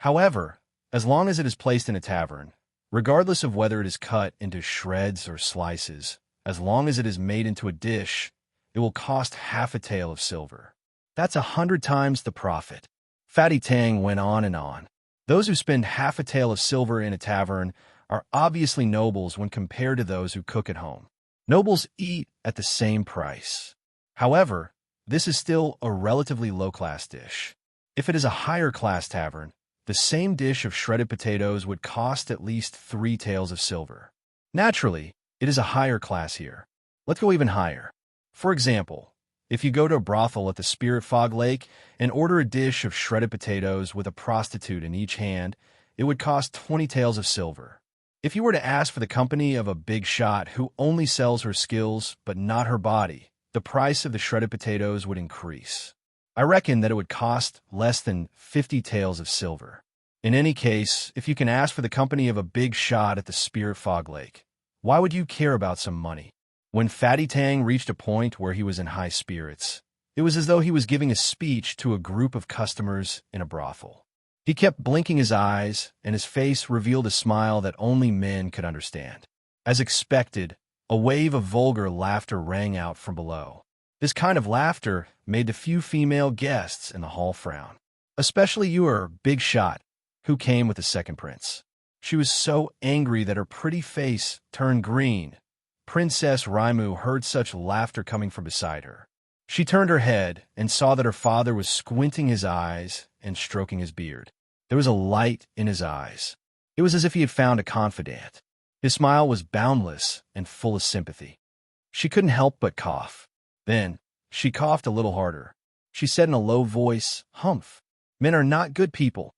However, as long as it is placed in a tavern, regardless of whether it is cut into shreds or slices, as long as it is made into a dish, it will cost half a tael of silver. That's 100 times the profit. Fatty Tang went on and on. Those who spend half a tael of silver in a tavern are obviously nobles when compared to those who cook at home. Nobles eat at the same price. However, this is still a relatively low-class dish. If it is a higher-class tavern, the same dish of shredded potatoes would cost at least 3 taels of silver. Naturally, it is a higher class here. Let's go even higher. For example, if you go to a brothel at the Spirit Fog Lake and order a dish of shredded potatoes with a prostitute in each hand, it would cost 20 taels of silver. If you were to ask for the company of a big shot who only sells her skills but not her body, the price of the shredded potatoes would increase. I reckon that it would cost less than 50 taels of silver. In any case, if you can ask for the company of a big shot at the Spirit Fog Lake, why would you care about some money? When Fatty Tang reached a point where he was in high spirits, it was as though he was giving a speech to a group of customers in a brothel. He kept blinking his eyes, and his face revealed a smile that only men could understand. As expected, a wave of vulgar laughter rang out from below. This kind of laughter made the few female guests in the hall frown. Especially your big shot, who came with the second prince. She was so angry that her pretty face turned green. Princess Raimu heard such laughter coming from beside her. She turned her head and saw that her father was squinting his eyes and stroking his beard. There was a light in his eyes. It was as if he had found a confidant. His smile was boundless and full of sympathy. She couldn't help but cough. Then, she coughed a little harder. She said in a low voice, "Humph. Men are not good people."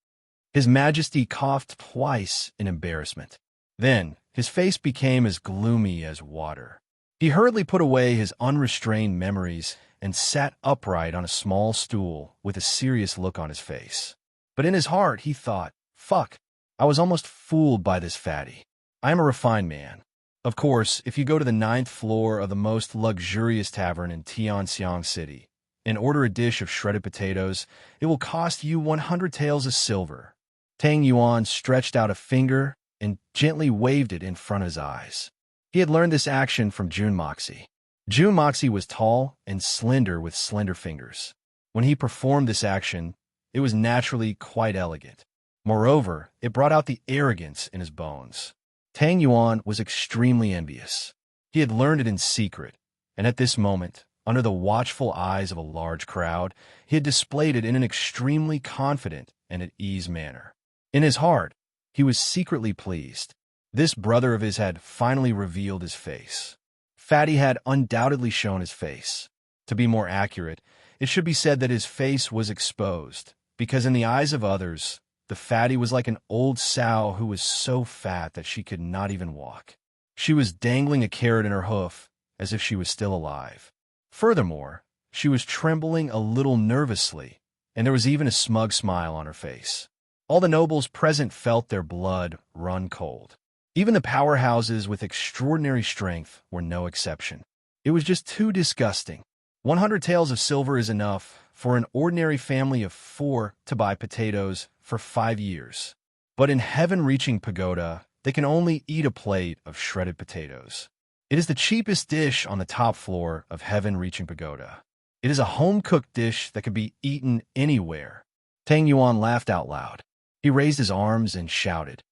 His Majesty coughed twice in embarrassment. Then, his face became as gloomy as water. He hurriedly put away his unrestrained memories and sat upright on a small stool with a serious look on his face. But in his heart, he thought, "Fuck, I was almost fooled by this fatty. I am a refined man." Of course, if you go to the 9th floor of the most luxurious tavern in Tianxiang City and order a dish of shredded potatoes, it will cost you 100 taels of silver. Tang Yuan stretched out a finger and gently waved it in front of his eyes. He had learned this action from Jun Moxie. Jun Moxie was tall and slender with slender fingers. When he performed this action, it was naturally quite elegant. Moreover, it brought out the arrogance in his bones. Tang Yuan was extremely envious. He had learned it in secret, and at this moment, under the watchful eyes of a large crowd, he had displayed it in an extremely confident and at ease manner. In his heart, he was secretly pleased. This brother of his had finally revealed his face. Fatty had undoubtedly shown his face. To be more accurate, it should be said that his face was exposed, because in the eyes of others, the fatty was like an old sow who was so fat that she could not even walk. She was dangling a carrot in her hoof, as if she was still alive. Furthermore, she was trembling a little nervously, and there was even a smug smile on her face. All the nobles present felt their blood run cold. Even the powerhouses with extraordinary strength were no exception. It was just too disgusting. 100 taels of silver is enough for an ordinary family of 4 to buy potatoes for 5 years. But in heaven-reaching pagoda, they can only eat a plate of shredded potatoes. It is the cheapest dish on the top floor of heaven-reaching pagoda. It is a home-cooked dish that can be eaten anywhere. Tang Yuan laughed out loud. He raised his arms and shouted,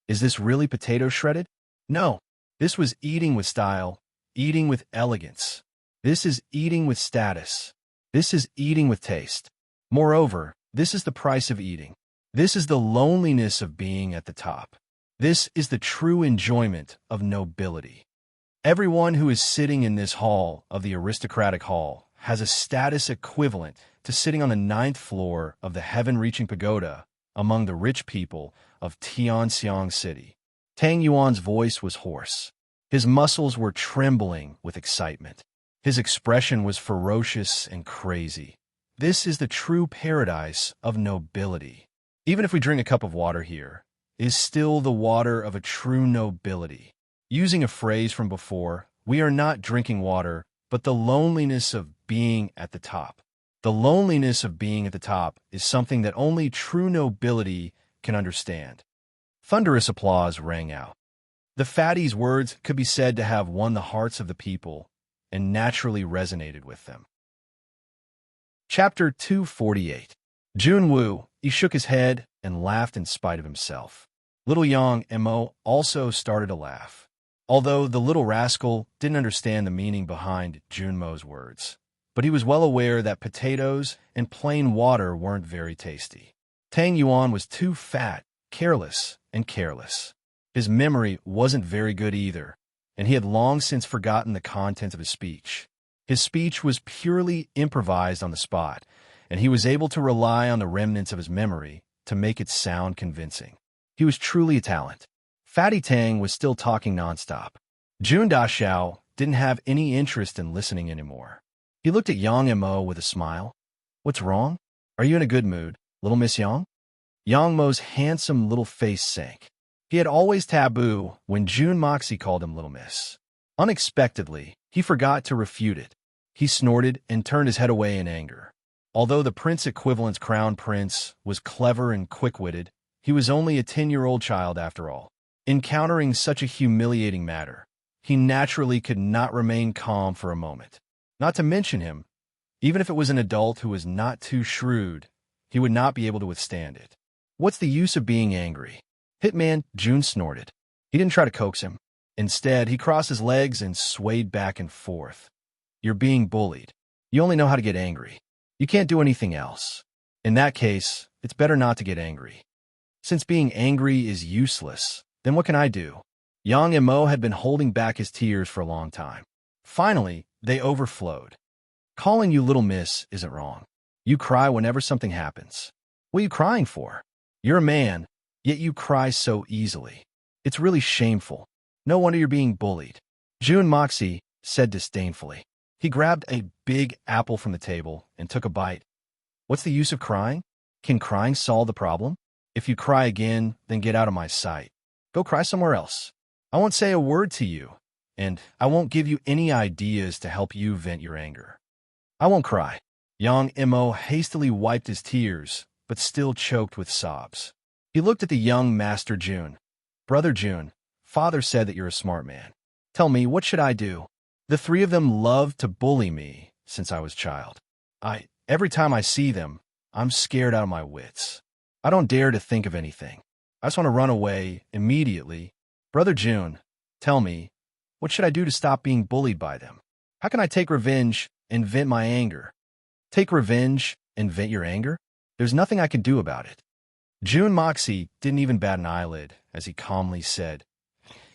"Is this really potato shredded? No, this was eating with style, eating with elegance. This is eating with status. This is eating with taste. Moreover, this is the price of eating. This is the loneliness of being at the top. This is the true enjoyment of nobility. Everyone who is sitting in this hall of the aristocratic hall has a status equivalent to sitting on the 9th floor of the heaven-reaching pagoda among the rich people of Tianxiang City." Tang Yuan's voice was hoarse. His muscles were trembling with excitement. His expression was ferocious and crazy. This is the true paradise of nobility. Even if we drink a cup of water here, it is still the water of a true nobility. Using a phrase from before, we are not drinking water, but the loneliness of being at the top. The loneliness of being at the top is something that only true nobility can understand. Thunderous applause rang out. The fatty's words could be said to have won the hearts of the people and naturally resonated with them. Chapter 248. Junwoo, he shook his head and laughed in spite of himself. Little Yang Mo also started to laugh, although the little rascal didn't understand the meaning behind Junmo's words. But he was well aware that potatoes and plain water weren't very tasty. Tang Yuan was too fat, careless, and careless. His memory wasn't very good either, and he had long since forgotten the content of his speech. His speech was purely improvised on the spot, and he was able to rely on the remnants of his memory to make it sound convincing. He was truly a talent. Fatty Tang was still talking nonstop. Jun Daxiao didn't have any interest in listening anymore. He looked at Yang Mo with a smile. "What's wrong? Are you in a good mood, little Miss Yang?" Yang Mo's handsome little face sank. He had always taboo when Jun Moxie called him Little Miss. Unexpectedly, he forgot to refute it. He snorted and turned his head away in anger. Although the Prince Equivalent's crown prince was clever and quick-witted, he was only a 10-year-old child after all. Encountering such a humiliating matter, he naturally could not remain calm for a moment. Not to mention him, even if it was an adult who was not too shrewd, he would not be able to withstand it. What's the use of being angry? Hitman Jun snorted. He didn't try to coax him. Instead, he crossed his legs and swayed back and forth. "You're being bullied. You only know how to get angry. You can't do anything else. In that case, it's better not to get angry. Since being angry is useless, then what can I do?" Yang Mo had been holding back his tears for a long time. Finally, they overflowed. "Calling you Little Miss isn't wrong. You cry whenever something happens. What are you crying for? You're a man, yet you cry so easily. It's really shameful. No wonder you're being bullied." Jun Moxie said disdainfully. He grabbed a big apple from the table and took a bite. "What's the use of crying? Can crying solve the problem? If you cry again, then get out of my sight. Go cry somewhere else. I won't say a word to you, and I won't give you any ideas to help you vent your anger. I won't cry." Yang Mo hastily wiped his tears, but still choked with sobs. He looked at the young Master Jun. "Brother Jun, father said that you're a smart man. Tell me, what should I do? The three of them loved to bully me since I was a child. Every time I see them, I'm scared out of my wits. I don't dare to think of anything. I just want to run away immediately. Brother Jun, tell me, what should I do to stop being bullied by them? How can I take revenge and vent my anger?" "Take revenge and vent your anger? There's nothing I can do about it." Jun Moxie didn't even bat an eyelid as he calmly said,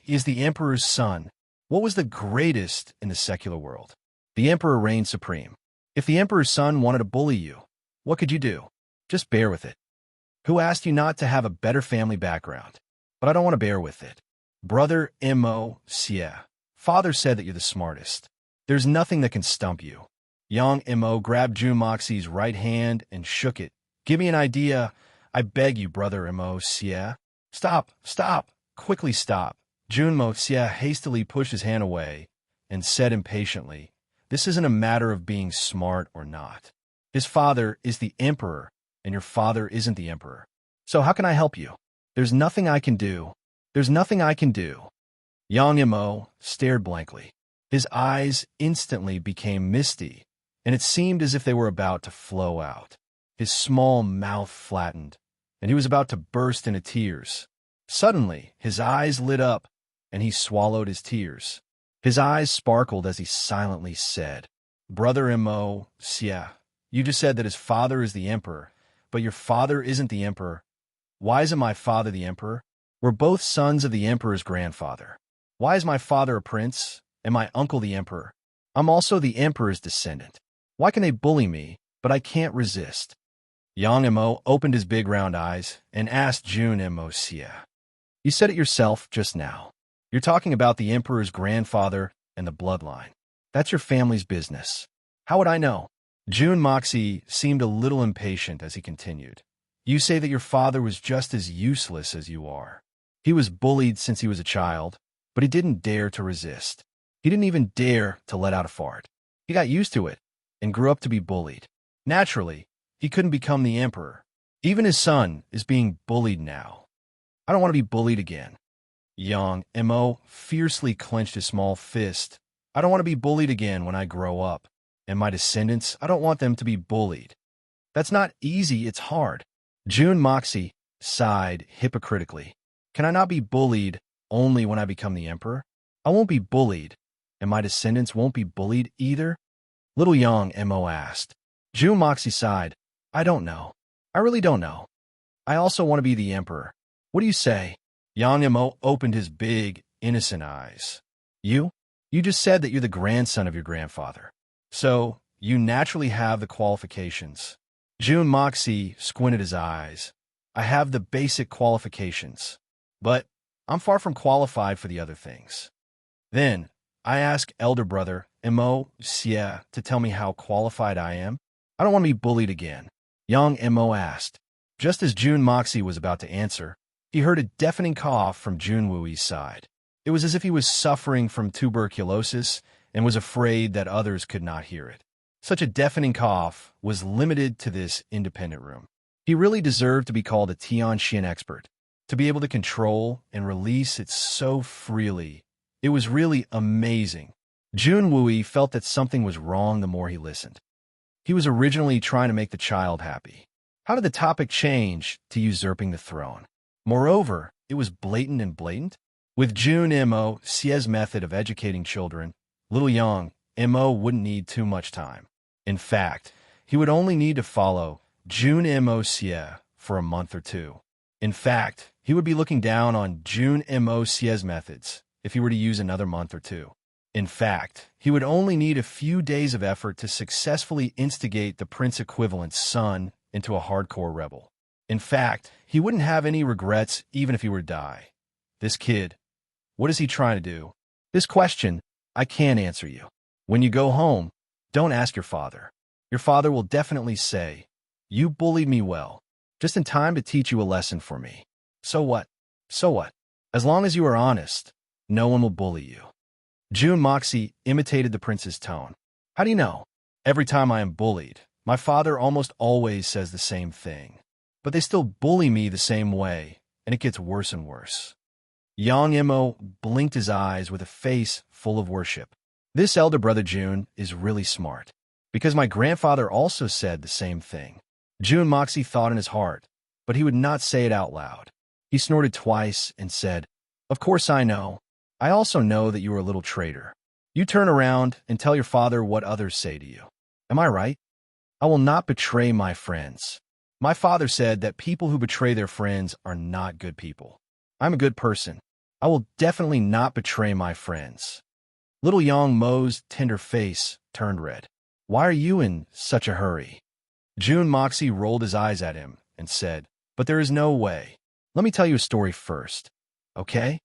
"He is the Emperor's son. What was the greatest in the secular world? The Emperor reigned supreme. If the Emperor's son wanted to bully you, what could you do? Just bear with it. Who asked you not to have a better family background? But I don't want to bear with it. Brother Mo Xie, father said that you're the smartest. There's nothing that can stump you." Yang Mo grabbed Jun Moxie's right hand and shook it. "Give me an idea. I beg you, Brother Mo Xie." Stop, quickly stop." Jun Mo Xie hastily pushed his hand away and said impatiently, "This isn't a matter of being smart or not. His father is the Emperor, and your father isn't the Emperor. So how can I help you? There's nothing I can do. There's nothing I can do. Yang Mo stared blankly. His eyes instantly became misty, and it seemed as if they were about to flow out. His small mouth flattened, and he was about to burst into tears. Suddenly, his eyes lit up, and he swallowed his tears. His eyes sparkled as he silently said, Brother Mo, Xia, you just said that his father is the emperor, but your father isn't the emperor. Why isn't my father the emperor? We're both sons of the emperor's grandfather. Why is my father a prince, and my uncle the emperor? I'm also the emperor's descendant. Why can they bully me, but I can't resist? Yang Mo opened his big round eyes and asked Jun Mo Xia. You said it yourself just now. You're talking about the emperor's grandfather and the bloodline. That's your family's business. How would I know? Jun Moxie seemed a little impatient as he continued. You say that your father was just as useless as you are. He was bullied since he was a child, but he didn't dare to resist. He didn't even dare to let out a fart. He got used to it and grew up to be bullied. Naturally, he couldn't become the emperor. Even his son is being bullied now. I don't want to be bullied again. Yang Mo fiercely clenched his small fist. I don't want to be bullied again when I grow up. And my descendants, I don't want them to be bullied. That's not easy, it's hard. Jun Moxie sighed hypocritically. Can I not be bullied only when I become the emperor? I won't be bullied, and my descendants won't be bullied either? Little Yang Mo asked. Jun Moxie sighed. I don't know. I really don't know. I also want to be the emperor. What do you say? Yang Mo opened his big, innocent eyes. You? You just said that you're the grandson of your grandfather. So, you naturally have the qualifications. Jun Moxie squinted his eyes. I have the basic qualifications, but I'm far from qualified for the other things. Then, I asked elder brother Mo Xia to tell me how qualified I am. I don't want to be bullied again. Yang Mo asked. Just as Jun Moxie was about to answer, he heard a deafening cough from Jun Wui's side. It was as if he was suffering from tuberculosis and was afraid that others could not hear it. Such a deafening cough was limited to this independent room. He really deserved to be called a Tianxian expert, to be able to control and release it so freely. It was really amazing. Jun Wui felt that something was wrong the more he listened. He was originally trying to make the child happy. How did the topic change to usurping the throne? Moreover, it was blatant and blatant. With Jun Mo Xia's method of educating children, little Yang Mo wouldn't need too much time. In fact, he would only need to follow Jun Mo Xia for a month or two. In fact, he would be looking down on Jun Mo Xia's methods if he were to use another month or two. In fact, he would only need a few days of effort to successfully instigate the prince equivalent's son into a hardcore rebel. In fact, he wouldn't have any regrets even if he were to die. This kid, what is he trying to do? This question, I can't answer you. When you go home, don't ask your father. Your father will definitely say, you bullied me well, just in time to teach you a lesson for me. So what? So what? As long as you are honest, no one will bully you. Jun Moxie imitated the prince's tone. How do you know? Every time I am bullied, my father almost always says the same thing. But they still bully me the same way, and it gets worse and worse. Yang Mo blinked his eyes with a face full of worship. This elder brother Jun is really smart, because my grandfather also said the same thing. Jun Moxie thought in his heart, but he would not say it out loud. He snorted twice and said, Of course I know. I also know that you are a little traitor. You turn around and tell your father what others say to you. Am I right? I will not betray my friends. My father said that people who betray their friends are not good people. I'm a good person. I will definitely not betray my friends. Little Yang Mo's tender face turned red. Why are you in such a hurry? Jun Moxie rolled his eyes at him and said, But there is no way. Let me tell you a story first, okay?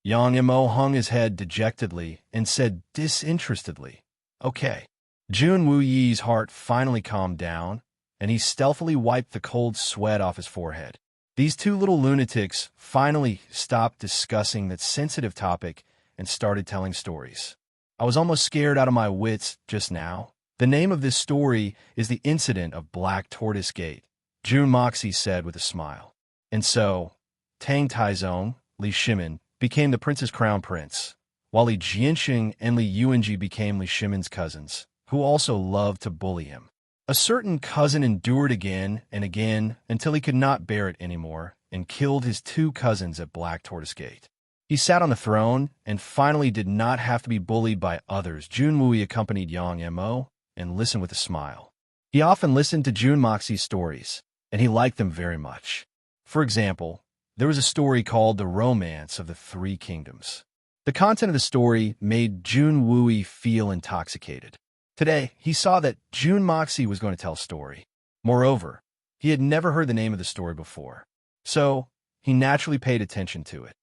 Yang Mo hung his head dejectedly and said disinterestedly, Okay. Jun Wuyi's heart finally calmed down, and he stealthily wiped the cold sweat off his forehead. These two little lunatics finally stopped discussing that sensitive topic and started telling stories. I was almost scared out of my wits just now. The name of this story is The Incident of Black Tortoise Gate, Jun Moxie said with a smile. And so, Tang Taizong, Li Shimin, became the prince's crown prince, while Li Jianxing and Li Yuanji became Li Shimin's cousins, who also loved to bully him. A certain cousin endured again and again until he could not bear it anymore and killed his two cousins at Black Tortoise Gate. He sat on the throne and finally did not have to be bullied by others. Jun Wui accompanied Yang Mo and listened with a smile. He often listened to Jun Moxie's stories, and he liked them very much. For example, there was a story called The Romance of the Three Kingdoms. The content of the story made Jun Wui feel intoxicated. Today, he saw that Jun Moxie was going to tell a story. Moreover, he had never heard the name of the story before, so he naturally paid attention to it.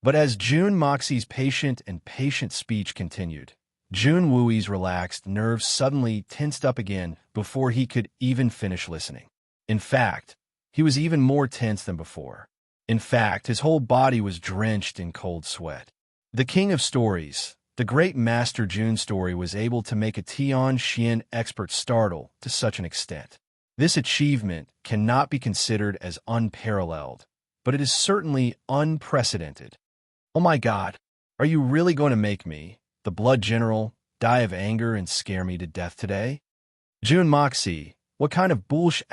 But as Jun Moxie's patient speech continued, Jun Wui's relaxed nerves suddenly tensed up again before he could even finish listening. In fact, he was even more tense than before. In fact, his whole body was drenched in cold sweat. The king of stories, the great master Jun Story, was able to make a Tianxian expert startle to such an extent. This achievement cannot be considered as unparalleled, but it is certainly unprecedented. Oh my God, are you really going to make me, the blood general, die of anger and scare me to death today? Jun Moxie, what kind of bullshit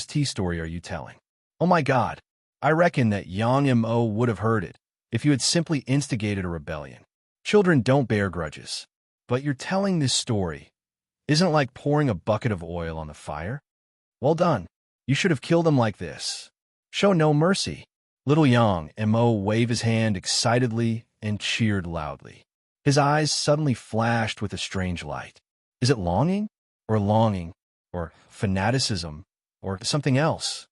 *T story are you telling? Oh my God, I reckon that Yang Mo would have heard it if you had simply instigated a rebellion. Children don't bear grudges, but you're telling this story. Isn't it like pouring a bucket of oil on the fire? Well done. You should have killed him like this. Show no mercy. Little Yang Mo waved his hand excitedly and cheered loudly. His eyes suddenly flashed with a strange light. Is it longing, or fanaticism, or something else?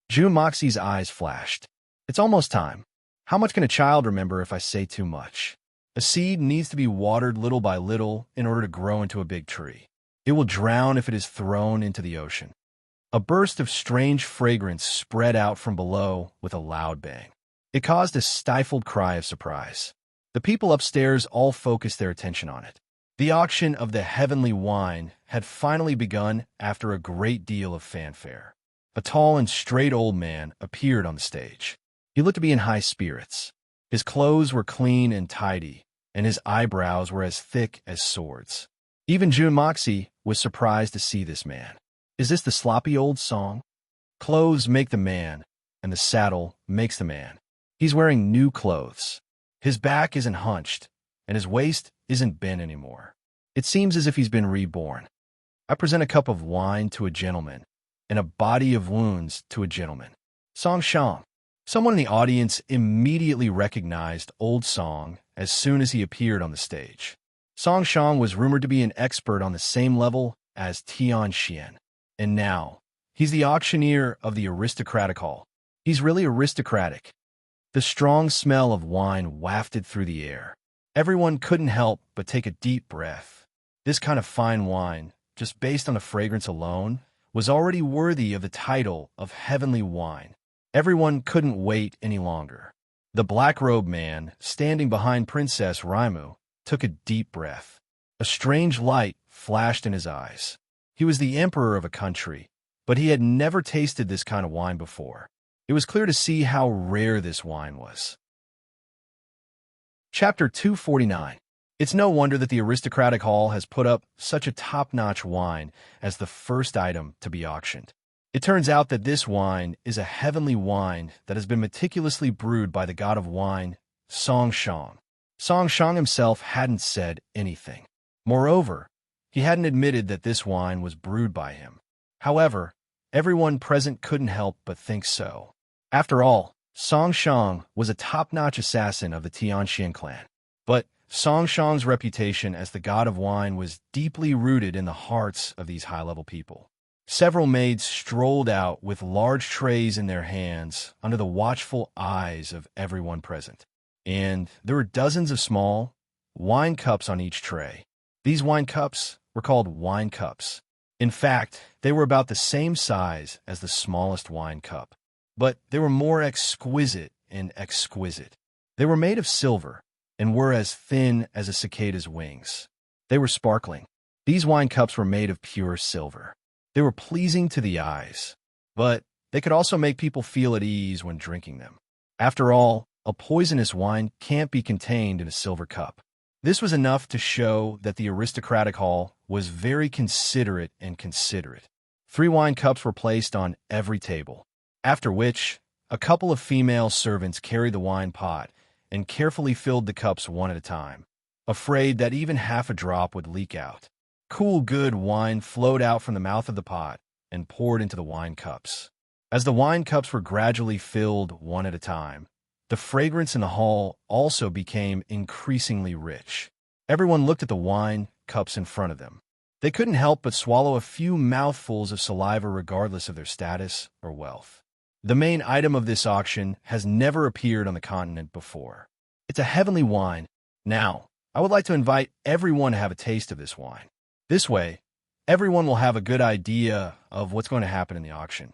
Jun Moxie's eyes flashed. It's almost time. How much can a child remember if I say too much? A seed needs to be watered little by little in order to grow into a big tree. It will drown if it is thrown into the ocean. A burst of strange fragrance spread out from below with a loud bang. It caused a stifled cry of surprise. The people upstairs all focused their attention on it. The auction of the heavenly wine had finally begun after a great deal of fanfare. A tall and straight old man appeared on the stage. He looked to be in high spirits. His clothes were clean and tidy, and his eyebrows were as thick as swords. Even Jun Moxie was surprised to see this man. Is this the sloppy old song? Clothes make the man, and the saddle makes the man. He's wearing new clothes. His back isn't hunched, and his waist isn't bent anymore. It seems as if he's been reborn. I present a cup of wine to a gentleman, and a body of wounds to a gentleman. Song Shang. Someone in the audience immediately recognized Old Song as soon as he appeared on the stage. Song Shang was rumored to be an expert on the same level as Tian Xian. And now, he's the auctioneer of the aristocratic hall. He's really aristocratic. The strong smell of wine wafted through the air. Everyone couldn't help but take a deep breath. This kind of fine wine, just based on the fragrance alone, was already worthy of the title of heavenly wine. Everyone couldn't wait any longer. The black-robed man, standing behind Princess Raimu, took a deep breath. A strange light flashed in his eyes. He was the emperor of a country, but he had never tasted this kind of wine before. It was clear to see how rare this wine was. Chapter 249. It's no wonder that the aristocratic hall has put up such a top-notch wine as the first item to be auctioned. It turns out that this wine is a heavenly wine that has been meticulously brewed by the god of wine, Song Shang. Song Shang himself hadn't said anything. Moreover, he hadn't admitted that this wine was brewed by him. However, everyone present couldn't help but think so. After all, Song Shang was a top-notch assassin of the Tianxian clan. But Song Shang's reputation as the god of wine was deeply rooted in the hearts of these high-level people. Several maids strolled out with large trays in their hands under the watchful eyes of everyone present. And there were dozens of small wine cups on each tray. These wine cups were called wine cups. In fact, they were about the same size as the smallest wine cup. But they were more exquisite and exquisite. They were made of silver and were as thin as a cicada's wings. They were sparkling. These wine cups were made of pure silver. They were pleasing to the eyes, but They could also make people feel at ease when drinking them. After all, a poisonous wine can't be contained in a silver cup. This was enough to show that the aristocratic hall was very considerate and considerate. 3 wine cups were placed on every table, after which a couple of female servants carried the wine pot and carefully filled the cups one at a time, afraid that even half a drop would leak out. Cool, good wine flowed out from the mouth of the pot and poured into the wine cups. As the wine cups were gradually filled one at a time, the fragrance in the hall also became increasingly rich. Everyone looked at the wine cups in front of them. They couldn't help but swallow a few mouthfuls of saliva regardless of their status or wealth. The main item of this auction has never appeared on the continent before. It's a heavenly wine. Now, I would like to invite everyone to have a taste of this wine. This way, everyone will have a good idea of what's going to happen in the auction.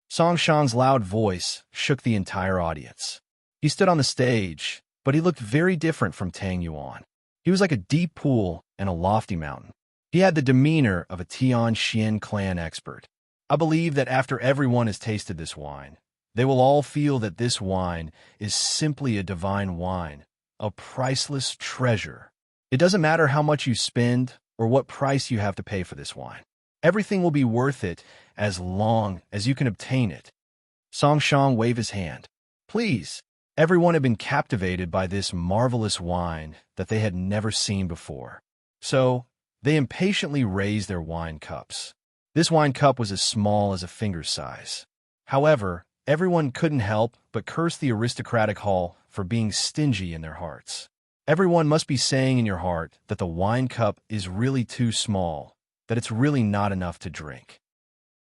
Song Shan's loud voice shook the entire audience. He stood on the stage, but he looked very different from Tang Yuan. He was like a deep pool and a lofty mountain. He had the demeanor of a Tian Xian clan expert. I believe that after everyone has tasted this wine, they will all feel that this wine is simply a divine wine, a priceless treasure. It doesn't matter how much you spend or what price you have to pay for this wine. Everything will be worth it as long as you can obtain it. Song Shan waved his hand. Please. Everyone had been captivated by this marvelous wine that they had never seen before. So, they impatiently raised their wine cups. This wine cup was as small as a finger size. However, everyone couldn't help but curse the aristocratic hall for being stingy in their hearts. Everyone must be saying in your heart that the wine cup is really too small, that it's really not enough to drink.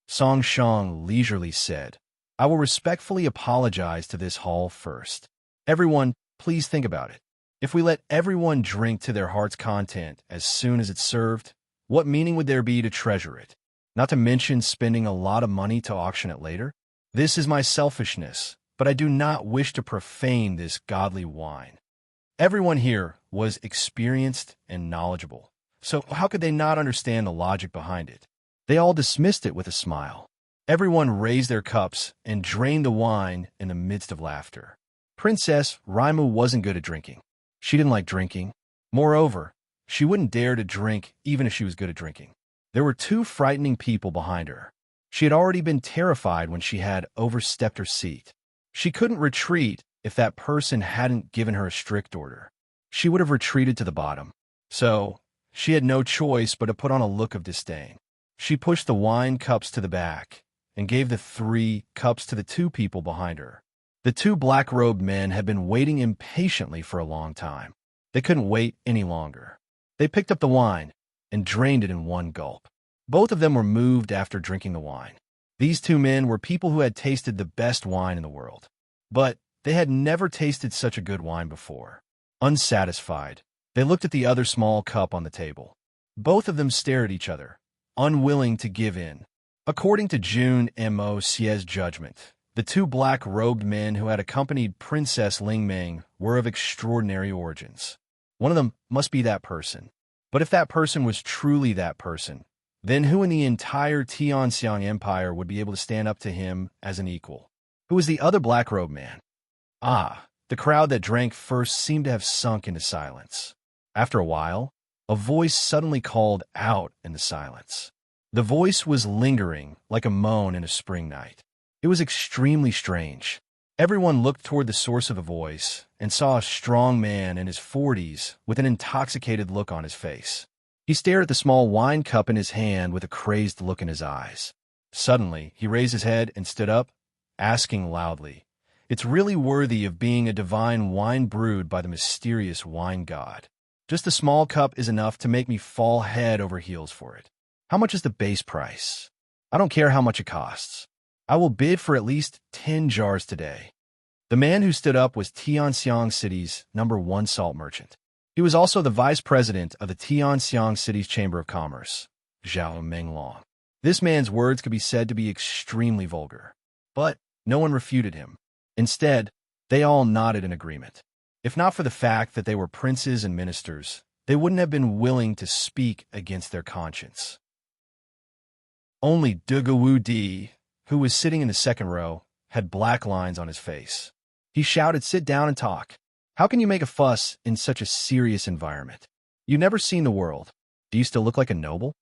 Song Shan leisurely said, I will respectfully apologize to this hall first. Everyone, please think about it. If we let everyone drink to their heart's content as soon as it's served, what meaning would there be to treasure it? Not to mention spending a lot of money to auction it later? This is my selfishness, but I do not wish to profane this godly wine. Everyone here was experienced and knowledgeable, so how could they not understand the logic behind it? They all dismissed it with a smile. Everyone raised their cups and drained the wine in the midst of laughter. Princess Raimu wasn't good at drinking. She didn't like drinking. Moreover, she wouldn't dare to drink even if she was good at drinking. There were 2 frightening people behind her. She had already been terrified when she had overstepped her seat. She couldn't retreat if that person hadn't given her a strict order. She would have retreated to the bottom. So, she had no choice but to put on a look of disdain. She pushed the wine cups to the back and gave the 3 cups to the 2 people behind her. The 2 black-robed men had been waiting impatiently for a long time. They couldn't wait any longer. They picked up the wine and drained it in one gulp. Both of them were moved after drinking the wine. These 2 men were people who had tasted the best wine in the world. But they had never tasted such a good wine before. Unsatisfied, they looked at the other small cup on the table. Both of them stared at each other, unwilling to give in. According to Jun Mo Xie's judgment, the 2 black-robed men who had accompanied Princess Ling Ming were of extraordinary origins. One of them must be that person. But if that person was truly that person, then who in the entire Tianxiang Empire would be able to stand up to him as an equal? Who was the other black-robed man? The crowd that drank first seemed to have sunk into silence. After a while, a voice suddenly called out in the silence. The voice was lingering like a moan in a spring night. It was extremely strange. Everyone looked toward the source of the voice and saw a strong man in his 40s with an intoxicated look on his face. He stared at the small wine cup in his hand with a crazed look in his eyes. Suddenly, he raised his head and stood up, asking loudly, "It's really worthy of being a divine wine brewed by the mysterious wine god. Just a small cup is enough to make me fall head over heels for it. How much is the base price? I don't care how much it costs. I will bid for at least 10 jars today." The man who stood up was Tianxiang City's #1 salt merchant. He was also the vice president of the Tianxiang City's Chamber of Commerce, Zhao Menglong. This man's words could be said to be extremely vulgar, but no one refuted him. Instead, they all nodded in agreement. If not for the fact that they were princes and ministers, they wouldn't have been willing to speak against their conscience. Only Dugawu Di, who was sitting in the second row, had black lines on his face. He shouted, "Sit down and talk. How can you make a fuss in such a serious environment? You've never seen the world. Do you still look like a noble?"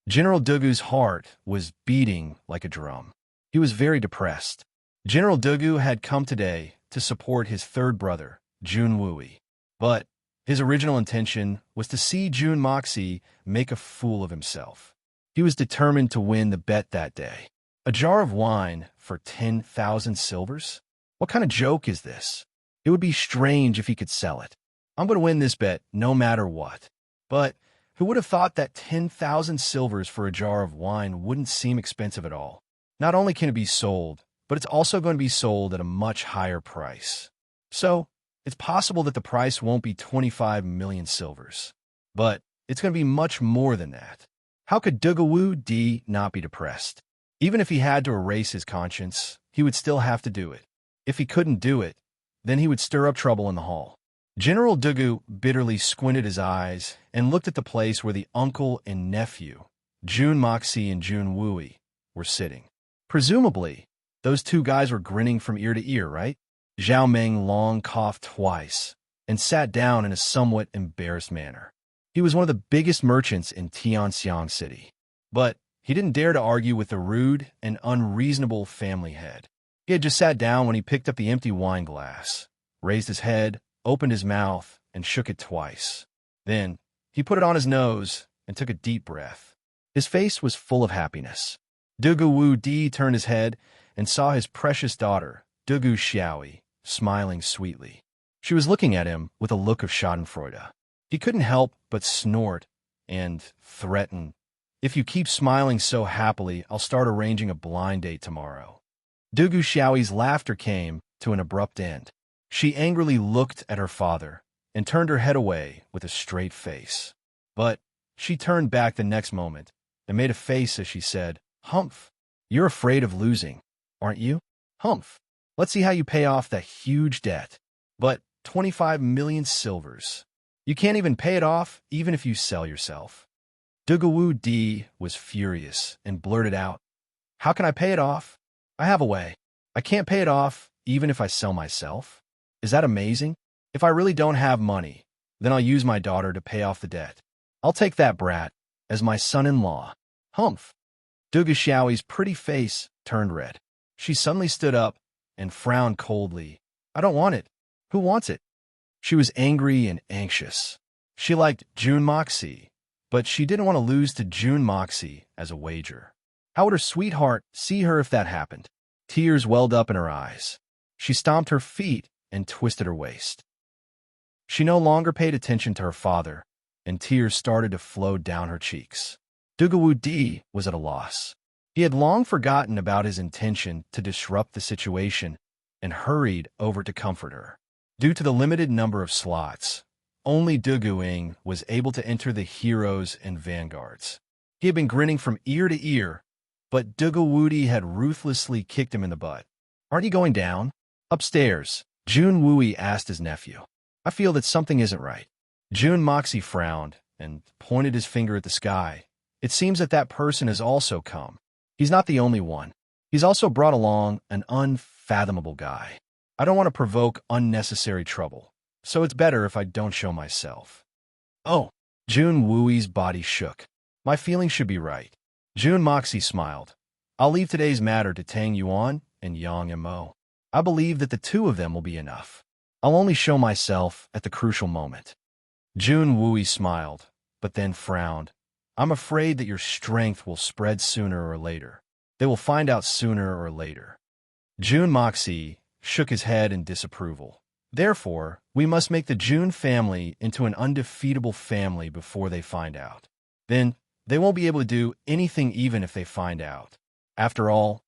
General Dugu's heart was beating like a drum. He was very depressed. General Dugu had come today to support his third brother, Jun Wooey. But his original intention was to see Jun Moxie make a fool of himself. He was determined to win the bet that day. A jar of wine for 10,000 silvers? What kind of joke is this? It would be strange if he could sell it. I'm going to win this bet no matter what. But who would have thought that 10,000 silvers for a jar of wine wouldn't seem expensive at all? Not only can it be sold, but it's also going to be sold at a much higher price. So, it's possible that the price won't be 25 million silvers. But it's going to be much more than that. How could Dugawu D not be depressed? Even if he had to erase his conscience, he would still have to do it. If he couldn't do it, then he would stir up trouble in the hall. General Dugu bitterly squinted his eyes and looked at the place where the uncle and nephew, Jun Moxie and Jun Wooey, were sitting. Presumably, those two guys were grinning from ear to ear, right? Zhao Meng long coughed twice and sat down in a somewhat embarrassed manner. He was one of the biggest merchants in Tianxiang City, but he didn't dare to argue with the rude and unreasonable family head. He had just sat down when he picked up the empty wine glass, raised his head, opened his mouth, and shook it twice. Then, he put it on his nose and took a deep breath. His face was full of happiness. Dugu Wu Di turned his head and saw his precious daughter, Dugu Xiaoyi, smiling sweetly. She was looking at him with a look of schadenfreude. He couldn't help but snort and threaten, "If you keep smiling so happily, I'll start arranging a blind date tomorrow." Dugu Xiaoyi's laughter came to an abrupt end. She angrily looked at her father and turned her head away with a straight face. But she turned back the next moment and made a face as she said, "Humph, you're afraid of losing, aren't you? Humph, let's see how you pay off that huge debt. But 25 million silvers. You can't even pay it off even if you sell yourself." Dugawu Di was furious and blurted out, "How can I pay it off? I have a way. I can't pay it off even if I sell myself. Is that amazing? If I really don't have money, then I'll use my daughter to pay off the debt. I'll take that brat as my son-in-law." Humph. Dugu Xiaoyi's pretty face turned red. She suddenly stood up and frowned coldly. "I don't want it. Who wants it?" She was angry and anxious. She liked Jun Moxie, but she didn't want to lose to Jun Moxie as a wager. How would her sweetheart see her if that happened? Tears welled up in her eyes. She stomped her feet and twisted her waist. She no longer paid attention to her father, and tears started to flow down her cheeks. Dugawu Di was at a loss. He had long forgotten about his intention to disrupt the situation and hurried over to comfort her. Due to the limited number of slots, only Duguing was able to enter the heroes and vanguards. He had been grinning from ear to ear, but Dugawudi had ruthlessly kicked him in the butt. "Aren't you going down?" "Upstairs," Jun Wooey asked his nephew. "I feel that something isn't right." Jun Moxie frowned and pointed his finger at the sky. "It seems that that person has also come. He's not the only one. He's also brought along an unfathomable guy. I don't want to provoke unnecessary trouble, so it's better if I don't show myself." "Oh," Jun Wooey's body shook. "My feelings should be right." Jun Moxie smiled. "I'll leave today's matter to Tang Yuan and Yang Mo. I believe that the two of them will be enough. I'll only show myself at the crucial moment." Jun Wooey smiled, but then frowned. "I'm afraid that your strength will spread sooner or later. They will find out sooner or later." Jun Moxie shook his head in disapproval. "Therefore, we must make the Jun family into an undefeatable family before they find out. Then, they won't be able to do anything even if they find out. After all,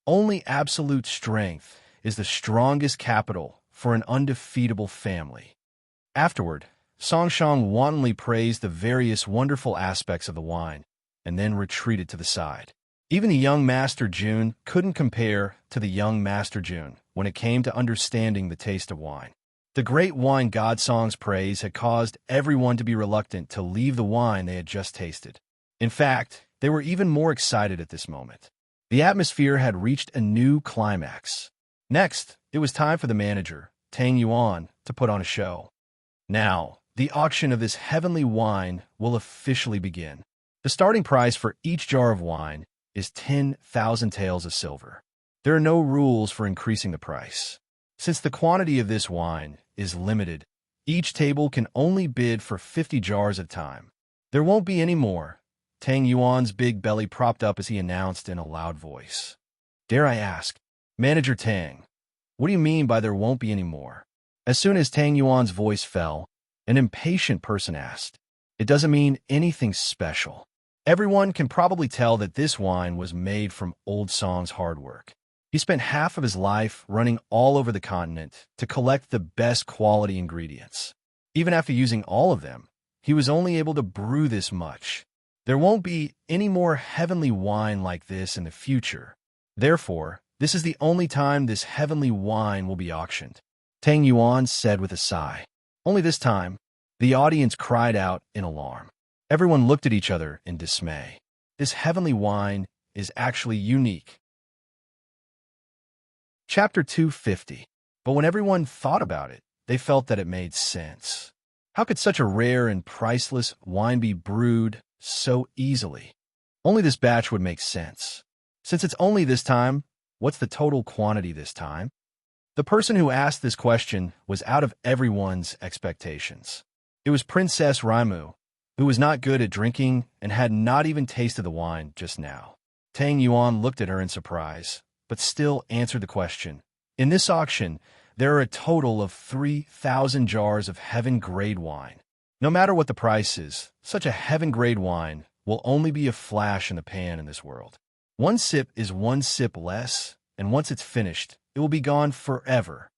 only absolute strength is the strongest capital for an undefeatable family." Afterward, Songshang wantonly praised the various wonderful aspects of the wine, and then retreated to the side. Even the young Master Jun couldn't compare to the young Master Jun when it came to understanding the taste of wine. The great wine god Song's praise had caused everyone to be reluctant to leave the wine they had just tasted. In fact, they were even more excited at this moment. The atmosphere had reached a new climax. Next, it was time for the manager, Tang Yuan, to put on a show. Now, the auction of this heavenly wine will officially begin. The starting price for each jar of wine is 10,000 taels of silver. There are no rules for increasing the price. Since the quantity of this wine is limited, each table can only bid for 50 jars at a time. There won't be any more. Tang Yuan's big belly propped up as he announced in a loud voice. Dare I ask, Manager Tang, what do you mean by there won't be any more? As soon as Tang Yuan's voice fell, an impatient person asked, It doesn't mean anything special. Everyone can probably tell that this wine was made from Old Song's hard work. He spent half of his life running all over the continent to collect the best quality ingredients. Even after using all of them, he was only able to brew this much. There won't be any more heavenly wine like this in the future. Therefore, this is the only time this heavenly wine will be auctioned. Tang Yuan said with a sigh. Only this time, the audience cried out in alarm. Everyone looked at each other in dismay. This heavenly wine is actually unique. Chapter 250. But when everyone thought about it, they felt that it made sense. How could such a rare and priceless wine be brewed so easily? Only this batch would make sense. Since it's only this time, what's the total quantity this time? The person who asked this question was out of everyone's expectations. It was Princess Raimu, who was not good at drinking and had not even tasted the wine just now. Tang Yuan looked at her in surprise, but still answered the question. In this auction, there are a total of 3,000 jars of heaven-grade wine. No matter what the price is, such a heaven-grade wine will only be a flash in the pan in this world. One sip is one sip less, and once it's finished, it will be gone forever.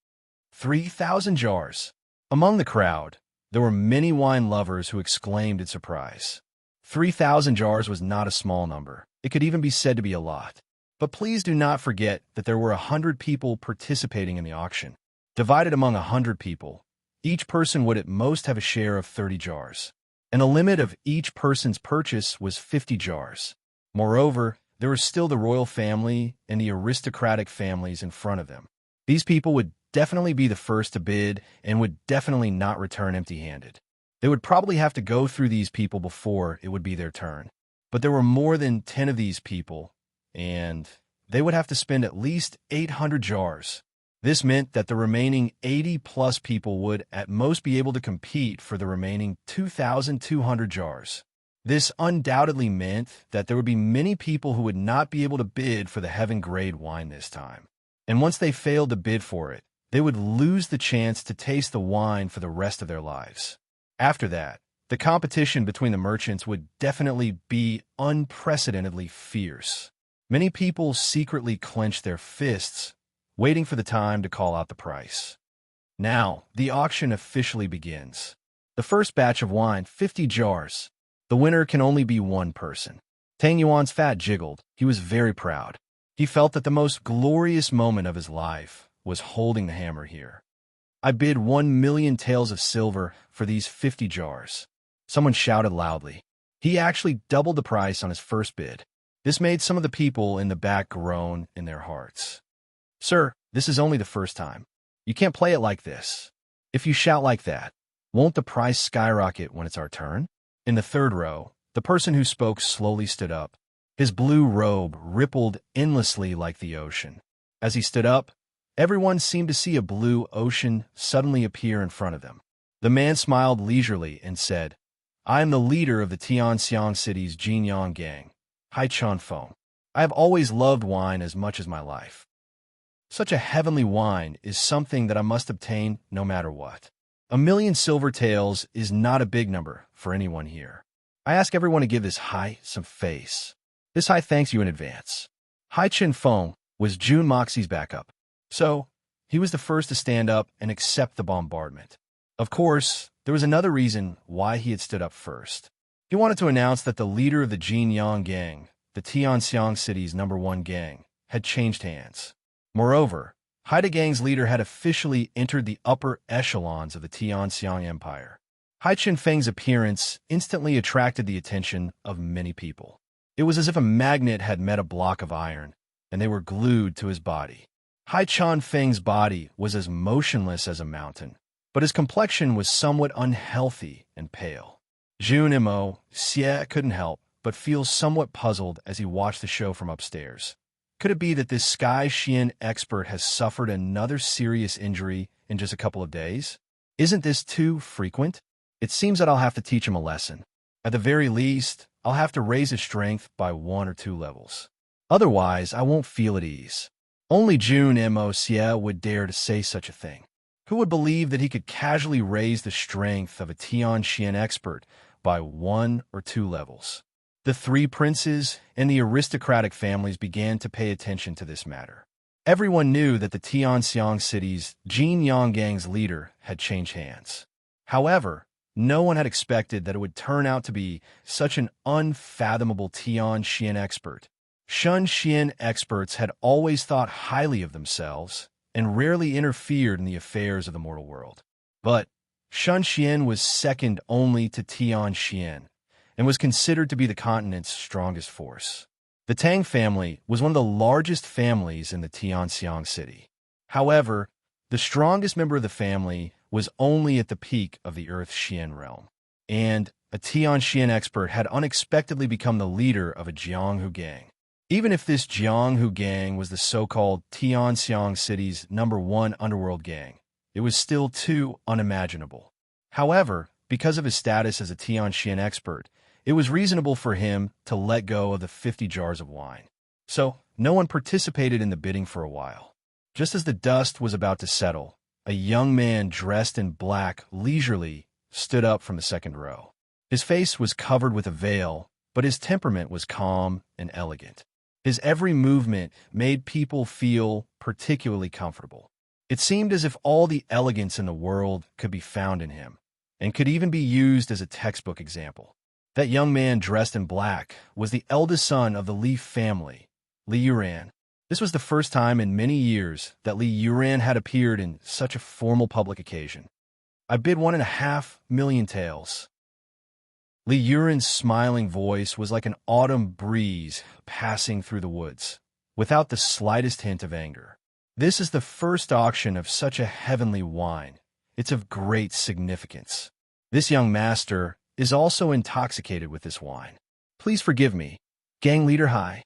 3,000 jars. Among the crowd, there were many wine lovers who exclaimed in surprise. 3,000 jars was not a small number. It could even be said to be a lot. But please do not forget that there were 100 people participating in the auction. Divided among 100 people, each person would at most have a share of 30 jars. And the limit of each person's purchase was 50 jars. Moreover, there was still the royal family and the aristocratic families in front of them. These people would definitely be the first to bid and would definitely not return empty-handed. They would probably have to go through these people before it would be their turn. But there were more than 10 of these people, and they would have to spend at least 800 jars. This meant that the remaining 80-plus people would at most be able to compete for the remaining 2,200 jars. This undoubtedly meant that there would be many people who would not be able to bid for the heaven-grade wine this time. And once they failed to bid for it, they would lose the chance to taste the wine for the rest of their lives. After that, the competition between the merchants would definitely be unprecedentedly fierce. Many people secretly clenched their fists, waiting for the time to call out the price. Now, the auction officially begins. The first batch of wine, 50 jars. The winner can only be one person. Tang Yuan's fat jiggled. He was very proud. He felt that the most glorious moment of his life was holding the hammer here. I bid 1,000,000 taels of silver for these 50 jars. Someone shouted loudly. He actually doubled the price on his first bid. This made some of the people in the back groan in their hearts. Sir, this is only the first time. You can't play it like this. If you shout like that, won't the price skyrocket when it's our turn? In the third row, the person who spoke slowly stood up. His blue robe rippled endlessly like the ocean. As he stood up, everyone seemed to see a blue ocean suddenly appear in front of them. The man smiled leisurely and said, I am the leader of the Tianxiang City's Jinyang gang, Hai Chun Feng. I have always loved wine as much as my life. Such a heavenly wine is something that I must obtain no matter what. 1,000,000 silver taels is not a big number for anyone here. I ask everyone to give this Hai some face. This Hai thanks you in advance. Hai Chun Feng was Jun Moxie's backup, so he was the first to stand up and accept the bombardment. Of course, there was another reason why he had stood up first. He wanted to announce that the leader of the Jinyang gang, the Tianxiang City's #1 gang, had changed hands. Moreover, Haida Gang's leader had officially entered the upper echelons of the Tianxiang Empire. Hai Chun Feng's appearance instantly attracted the attention of many people. It was as if a magnet had met a block of iron, and they were glued to his body. Hai Chan Feng's body was as motionless as a mountain, but his complexion was somewhat unhealthy and pale. Jun Mo Xie couldn't help but feel somewhat puzzled as he watched the show from upstairs. Could it be that this Sky Xian expert has suffered another serious injury in just a couple of days? Isn't this too frequent? It seems that I'll have to teach him a lesson. At the very least, I'll have to raise his strength by 1 or 2 levels. Otherwise, I won't feel at ease. Only Jun Mo Xie would dare to say such a thing. Who would believe that he could casually raise the strength of a Tian Xian expert by 1 or 2 levels? The 3 princes and the aristocratic families began to pay attention to this matter. Everyone knew that the Tianxiang city's Jin Yanggang's leader had changed hands. However, no one had expected that it would turn out to be such an unfathomable Tian Xian expert. Shun Xian experts had always thought highly of themselves and rarely interfered in the affairs of the mortal world. But Shun Xian was second only to Tian Xian, and was considered to be the continent's strongest force. The Tang family was one of the largest families in the Tianxiang city. However, the strongest member of the family was only at the peak of the Earth Xian realm, and a Tian Xian expert had unexpectedly become the leader of a Jianghu gang. Even if this Jianghu gang was the so-called Tianxiang city's #1 underworld gang, it was still too unimaginable. However, because of his status as a Tian Xian expert, it was reasonable for him to let go of the 50 jars of wine. So, no one participated in the bidding for a while. Just as the dust was about to settle, a young man dressed in black leisurely stood up from the second row. His face was covered with a veil, but his temperament was calm and elegant. His every movement made people feel particularly comfortable. It seemed as if all the elegance in the world could be found in him, and could even be used as a textbook example. That young man dressed in black was the eldest son of the Li family, Li Yuran. This was the first time in many years that Li Yuran had appeared in such a formal public occasion. I bid 1.5 million taels. Li Yuran's smiling voice was like an autumn breeze passing through the woods, without the slightest hint of anger. This is the first auction of such a heavenly wine. It's of great significance. This young master is also intoxicated with this wine. Please forgive me, gang leader Hai.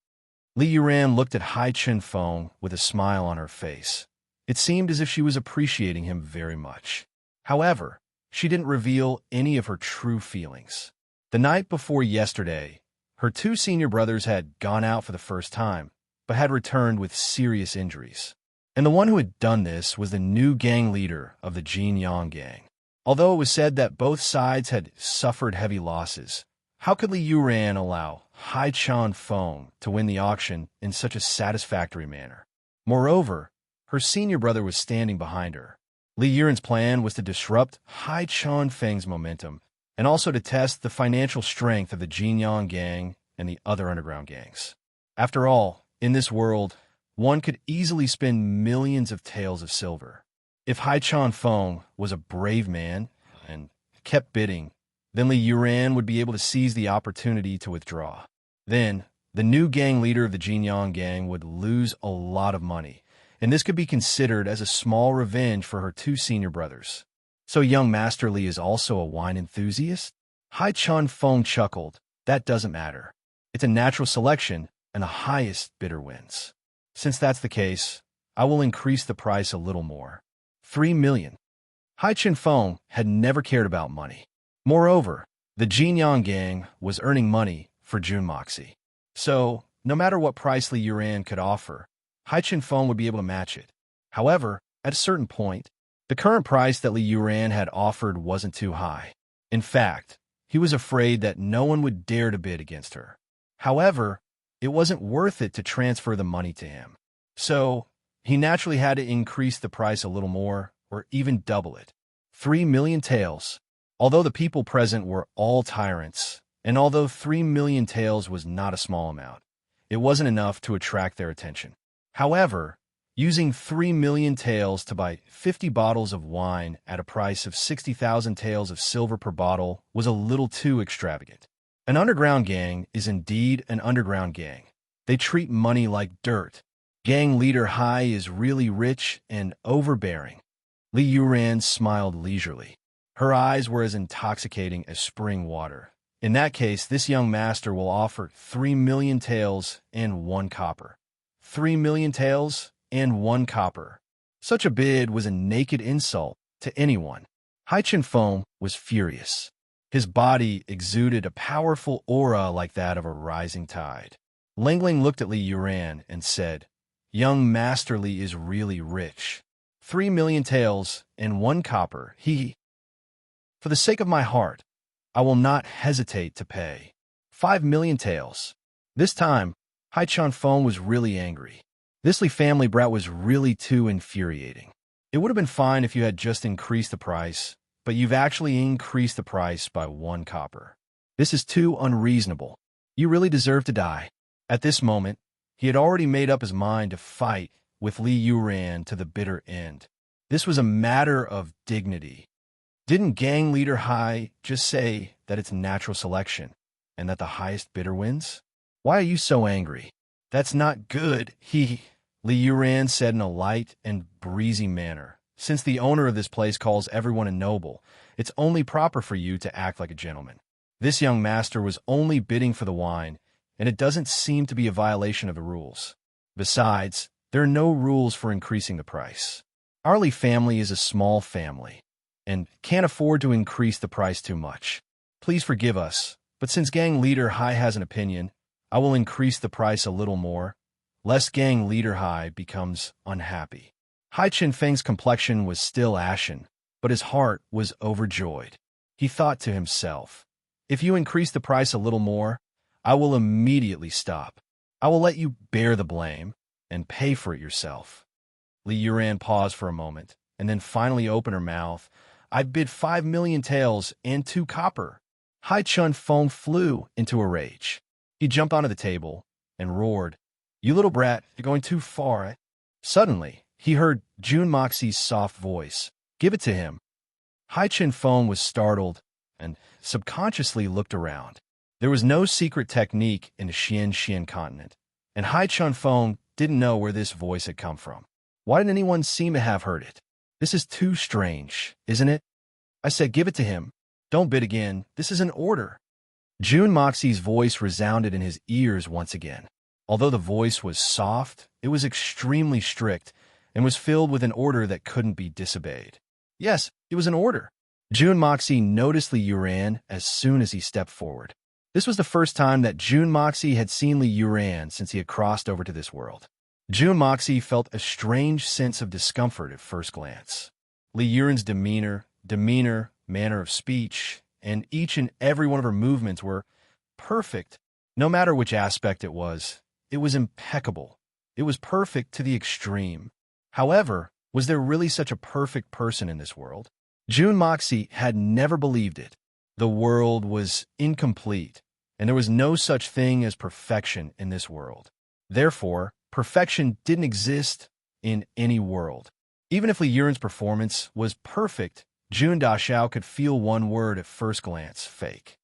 Li Yuran looked at Hai Chen Feng with a smile on her face. It seemed as if she was appreciating him very much. However, she didn't reveal any of her true feelings. The night before yesterday, her 2 senior brothers had gone out for the first time, but had returned with serious injuries. And the one who had done this was the new gang leader of the Jin Yang gang. Although it was said that both sides had suffered heavy losses, how could Li Yuran allow Hai Chan Feng to win the auction in such a satisfactory manner? Moreover, her senior brother was standing behind her. Li Yuran's plan was to disrupt Hai Chan Feng's momentum and also to test the financial strength of the Jin Yang gang and the other underground gangs. After all, in this world, one could easily spend millions of taels of silver. If Hai Chan Feng was a brave man and kept bidding, then Li Yuran would be able to seize the opportunity to withdraw. Then, the new gang leader of the Jinyang gang would lose a lot of money, and this could be considered as a small revenge for her 2 senior brothers. So young Master Li is also a wine enthusiast? Hai Chan Feng chuckled. That doesn't matter. It's a natural selection, and the highest bidder wins. Since that's the case, I will increase the price a little more. 3 million. Hai Chen Feng had never cared about money. Moreover, the Jinyang gang was earning money for Jun Moxie. So, no matter what price Li Yuran could offer, Hai Chen Feng would be able to match it. However, at a certain point, the current price that Li Yuran had offered wasn't too high. In fact, he was afraid that no one would dare to bid against her. However, it wasn't worth it to transfer the money to him. So, he naturally had to increase the price a little more, or even double it. 3 million taels. Although the people present were all tyrants, and although 3 million taels was not a small amount, it wasn't enough to attract their attention. However, using 3 million taels to buy 50 bottles of wine at a price of 60,000 taels of silver per bottle was a little too extravagant. An underground gang is indeed an underground gang. They treat money like dirt, Gang leader Hai is really rich and overbearing. Li Yuran smiled leisurely. Her eyes were as intoxicating as spring water. In that case, this young master will offer 3 million taels and 1 copper. 3 million taels and 1 copper. Such a bid was a naked insult to anyone. Hai Chen-feng was furious. His body exuded a powerful aura like that of a rising tide. Langling looked at Li Yuran and said, "Young Master Li is really rich. 3 million taels and 1 copper, For the sake of my heart, I will not hesitate to pay 5 million taels." This time, Hai Chen-feng was really angry. This Li family brat was really too infuriating. It would have been fine if you had just increased the price, but you've actually increased the price by 1 copper. This is too unreasonable. You really deserve to die. At this moment, he had already made up his mind to fight with Li Yuran to the bitter end. This was a matter of dignity. Didn't gang leader Hai just say that it's natural selection and that the highest bidder wins? Why are you so angry? That's not good, Li Yuran said in a light and breezy manner. Since the owner of this place calls everyone a noble, it's only proper for you to act like a gentleman. This young master was only bidding for the wine, and it doesn't seem to be a violation of the rules. Besides, there are no rules for increasing the price. Our Li family is a small family, and can't afford to increase the price too much. Please forgive us, but since gang leader Hai has an opinion, I will increase the price a little more, lest gang leader Hai becomes unhappy. Hai Chen-feng's complexion was still ashen, but his heart was overjoyed. He thought to himself, "If you increase the price a little more, I will immediately stop. I will let you bear the blame and pay for it yourself." Li Yuran paused for a moment, and then finally opened her mouth. "I bid 5 million taels and 2 copper." Hai Chen-feng flew into a rage. He jumped onto the table and roared, "You little brat, you're going too far." Suddenly, he heard Jun Moxie's soft voice, "Give it to him." Hai Chen-feng was startled and subconsciously looked around. There was no secret technique in the Xian continent, and Hai Chen-feng didn't know where this voice had come from. Why didn't anyone seem to have heard it? This is too strange, isn't it? I said give it to him. Don't bid again. This is an order. Jun Moxie's voice resounded in his ears once again. Although the voice was soft, it was extremely strict and was filled with an order that couldn't be disobeyed. Yes, it was an order. Jun Moxie noticed Li Yuran as soon as he stepped forward. This was the first time that Jun Moxie had seen Li Yuran since he had crossed over to this world. Jun Moxie felt a strange sense of discomfort at first glance. Li Yuran's demeanor, manner of speech, and each and every one of her movements were perfect. No matter which aspect it was impeccable. It was perfect to the extreme. However, was there really such a perfect person in this world? Jun Moxie had never believed it. The world was incomplete, and there was no such thing as perfection in this world. Therefore, perfection didn't exist in any world. Even if Li Yuran's performance was perfect, Jun Dashao could feel one word at first glance: fake.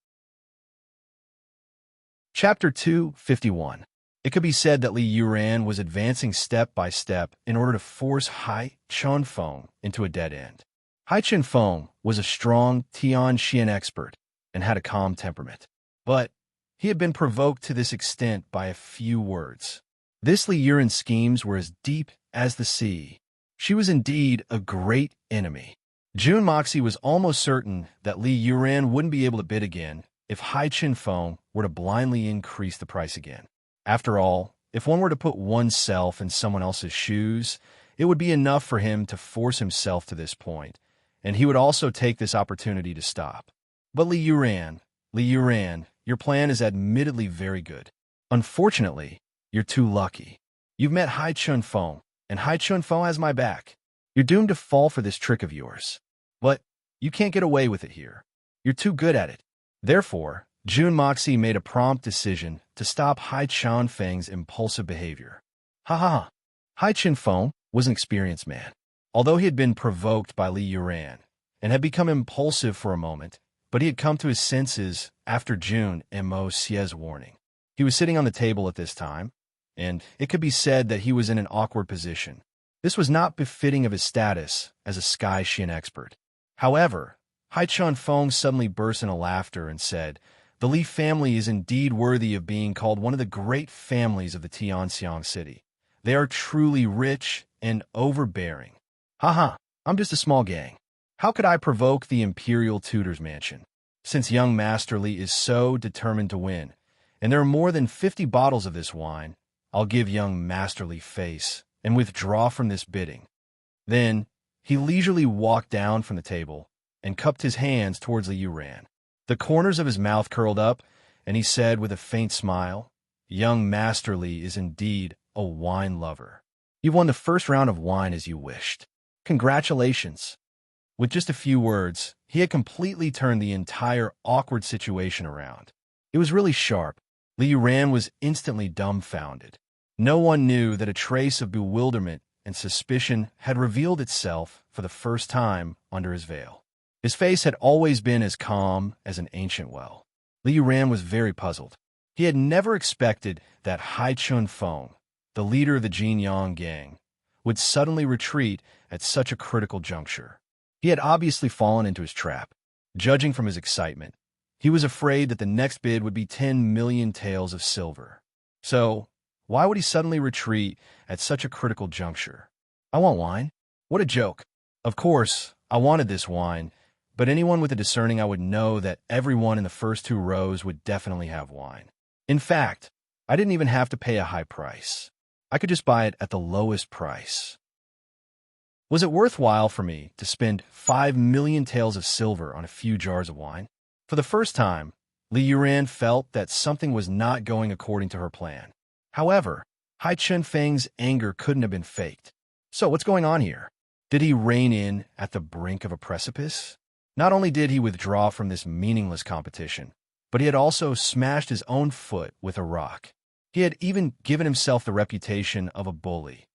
Chapter 251. It could be said that Li Yuran was advancing step by step in order to force Hai Chen-feng into a dead end. Hai Chen-feng was a strong Tianxian expert and had a calm temperament. But he had been provoked to this extent by a few words. This Li Yuran's schemes were as deep as the sea. She was indeed a great enemy. Jun Moxie was almost certain that Li Yuran wouldn't be able to bid again if Hai Chen-feng were to blindly increase the price again. After all, if one were to put oneself in someone else's shoes, it would be enough for him to force himself to this point, and he would also take this opportunity to stop. But Li Yuran, your plan is admittedly very good. Unfortunately, you're too lucky. You've met Hai Chen-feng, and Hai Chen-feng has my back. You're doomed to fall for this trick of yours. But you can't get away with it here. You're too good at it. Therefore, Jun Moxie made a prompt decision to stop Hai Chen-feng's impulsive behavior. Hai Chen-feng was an experienced man. Although he had been provoked by Li Yuran and had become impulsive for a moment, but he had come to his senses after Jun Moxie's warning. He was sitting on the table at this time, and it could be said that he was in an awkward position. This was not befitting of his status as a Sky Xian expert. However, Hai Chun Feng suddenly burst into laughter and said, "The Li family is indeed worthy of being called one of the great families of the Tianxiang city. They are truly rich and overbearing. Haha, I'm just a small gang. How could I provoke the imperial tutor's mansion? Since young Master Li is so determined to win, and there are more than 50 bottles of this wine, I'll give young Master Li face and withdraw from this bidding." Then he leisurely walked down from the table and cupped his hands towards Li Yuran. The corners of his mouth curled up, and he said with a faint smile, "Young Master Li is indeed a wine lover. You've won the first round of wine as you wished. Congratulations." With just a few words, he had completely turned the entire awkward situation around. It was really sharp. Li Yuran was instantly dumbfounded. No one knew that a trace of bewilderment and suspicion had revealed itself for the first time under his veil. His face had always been as calm as an ancient well. Li Yuran was very puzzled. He had never expected that Hai Chun Feng, the leader of the Jinyang gang, would suddenly retreat at such a critical juncture. He had obviously fallen into his trap. Judging from his excitement, he was afraid that the next bid would be 10 million taels of silver. So, why would he suddenly retreat at such a critical juncture? "I want wine." What a joke. Of course, I wanted this wine, but anyone with a discerning eye would know that everyone in the first 2 rows would definitely have wine. In fact, I didn't even have to pay a high price. I could just buy it at the lowest price. Was it worthwhile for me to spend 5 million taels of silver on a few jars of wine? For the first time, Li Yuran felt that something was not going according to her plan. However, Hai Chun Feng's anger couldn't have been faked. So what's going on here? Did he rein in at the brink of a precipice? Not only did he withdraw from this meaningless competition, but he had also smashed his own foot with a rock. He had even given himself the reputation of a bully.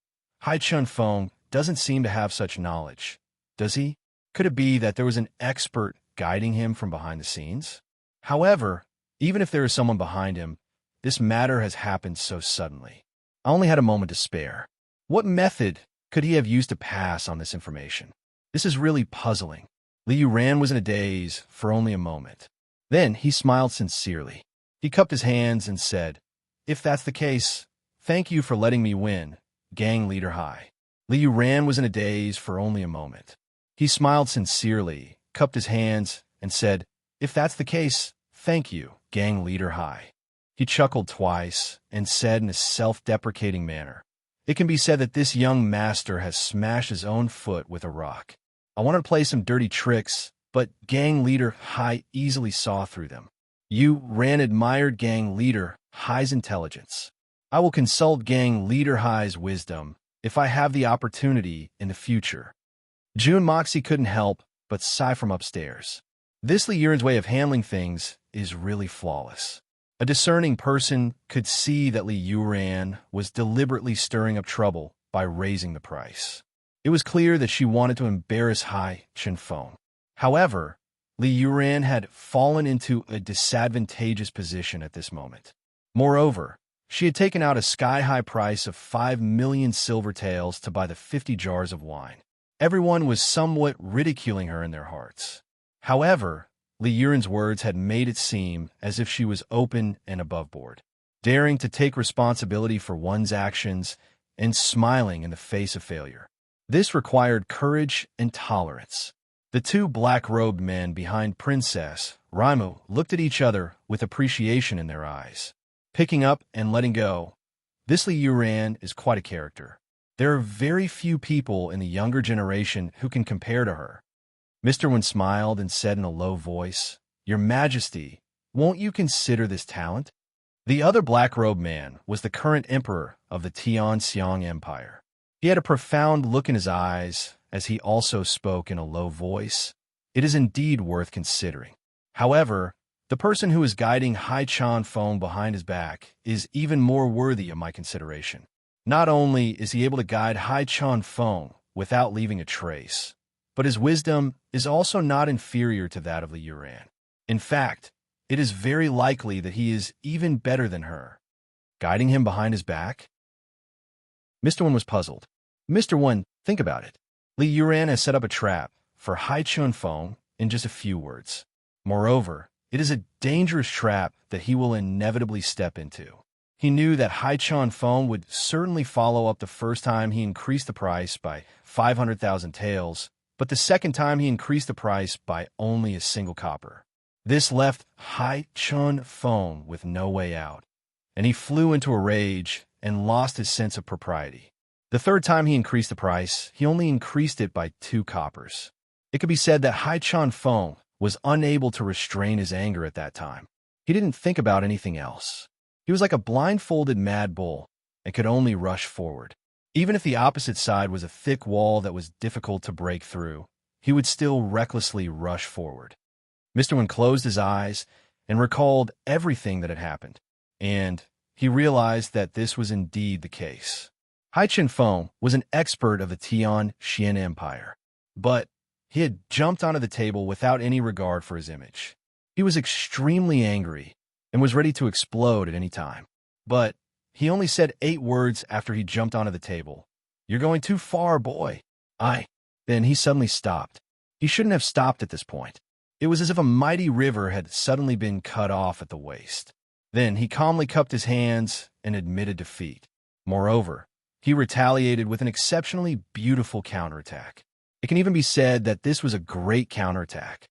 Hai Chun Feng doesn't seem to have such knowledge, does he? Could it be that there was an expert guiding him from behind the scenes? However, even if there is someone behind him, this matter has happened so suddenly. I only had a moment to spare. What method could he have used to pass on this information? This is really puzzling. Li Yuran was in a daze for only a moment. Then he smiled sincerely. He cupped his hands and said, "If that's the case, thank you for letting me win, Gang Leader Hai." Li Yuran was in a daze for only a moment. He smiled sincerely, cupped his hands, and said, "If that's the case, thank you, Gang Leader Hai." He chuckled twice and said in a self-deprecating manner, "It can be said that this young master has smashed his own foot with a rock. I wanted to play some dirty tricks, but Gang Leader Hai easily saw through them. You Ran admired Gang Leader Hai's intelligence. I will consult Gang Leader Hai's wisdom if I have the opportunity in the future." June Moxie couldn't help but sigh from upstairs. This Li Yuran's way of handling things is really flawless. A discerning person could see that Li Yuran was deliberately stirring up trouble by raising the price. It was clear that she wanted to embarrass Hai Chun Feng. However, Li Yuran had fallen into a disadvantageous position at this moment. Moreover, she had taken out a sky-high price of 5 million silver taels to buy the 50 jars of wine. Everyone was somewhat ridiculing her in their hearts. However, Li Yuran's words had made it seem as if she was open and above board, daring to take responsibility for one's actions and smiling in the face of failure. This required courage and tolerance. The 2 black-robed men behind Princess Raimu looked at each other with appreciation in their eyes. Picking up and letting go, this Li Yuran is quite a character. There are very few people in the younger generation who can compare to her. Mr. Wen smiled and said in a low voice, "Your Majesty, won't you consider this talent?" The other black-robed man was the current emperor of the Tianxiang Empire. He had a profound look in his eyes as he also spoke in a low voice. "It is indeed worth considering. However, the person who is guiding Hai Chun Feng behind his back is even more worthy of my consideration. Not only is he able to guide Hai Chun Feng without leaving a trace, but his wisdom is also not inferior to that of Li Yuran. In fact, it is very likely that he is even better than her. Guiding him behind his back? Mr. Wen was puzzled. Mr. Wen, think about it. Li Yuran has set up a trap for Hai Chun Feng in just a few words. Moreover, it is a dangerous trap that he will inevitably step into. He knew that Hai Chun Feng would certainly follow up the first time he increased the price by 500,000 taels, but the second time he increased the price by only a single copper. This left Hai Chun Feng with no way out, and he flew into a rage and lost his sense of propriety. The third time he increased the price, he only increased it by 2 coppers. It could be said that Hai Chun Feng was unable to restrain his anger at that time. He didn't think about anything else. He was like a blindfolded mad bull and could only rush forward. Even if the opposite side was a thick wall that was difficult to break through, he would still recklessly rush forward. Mr. Wen closed his eyes and recalled everything that had happened, and he realized that this was indeed the case. Hai Chun Feng was an expert of the Tian Xian Empire, but he had jumped onto the table without any regard for his image. He was extremely angry and was ready to explode at any time. But he only said 8 words after he jumped onto the table. "You're going too far, boy." Then he suddenly stopped. He shouldn't have stopped at this point. It was as if a mighty river had suddenly been cut off at the waist. Then he calmly cupped his hands and admitted defeat. Moreover, he retaliated with an exceptionally beautiful counterattack. It can even be said that this was a great counterattack.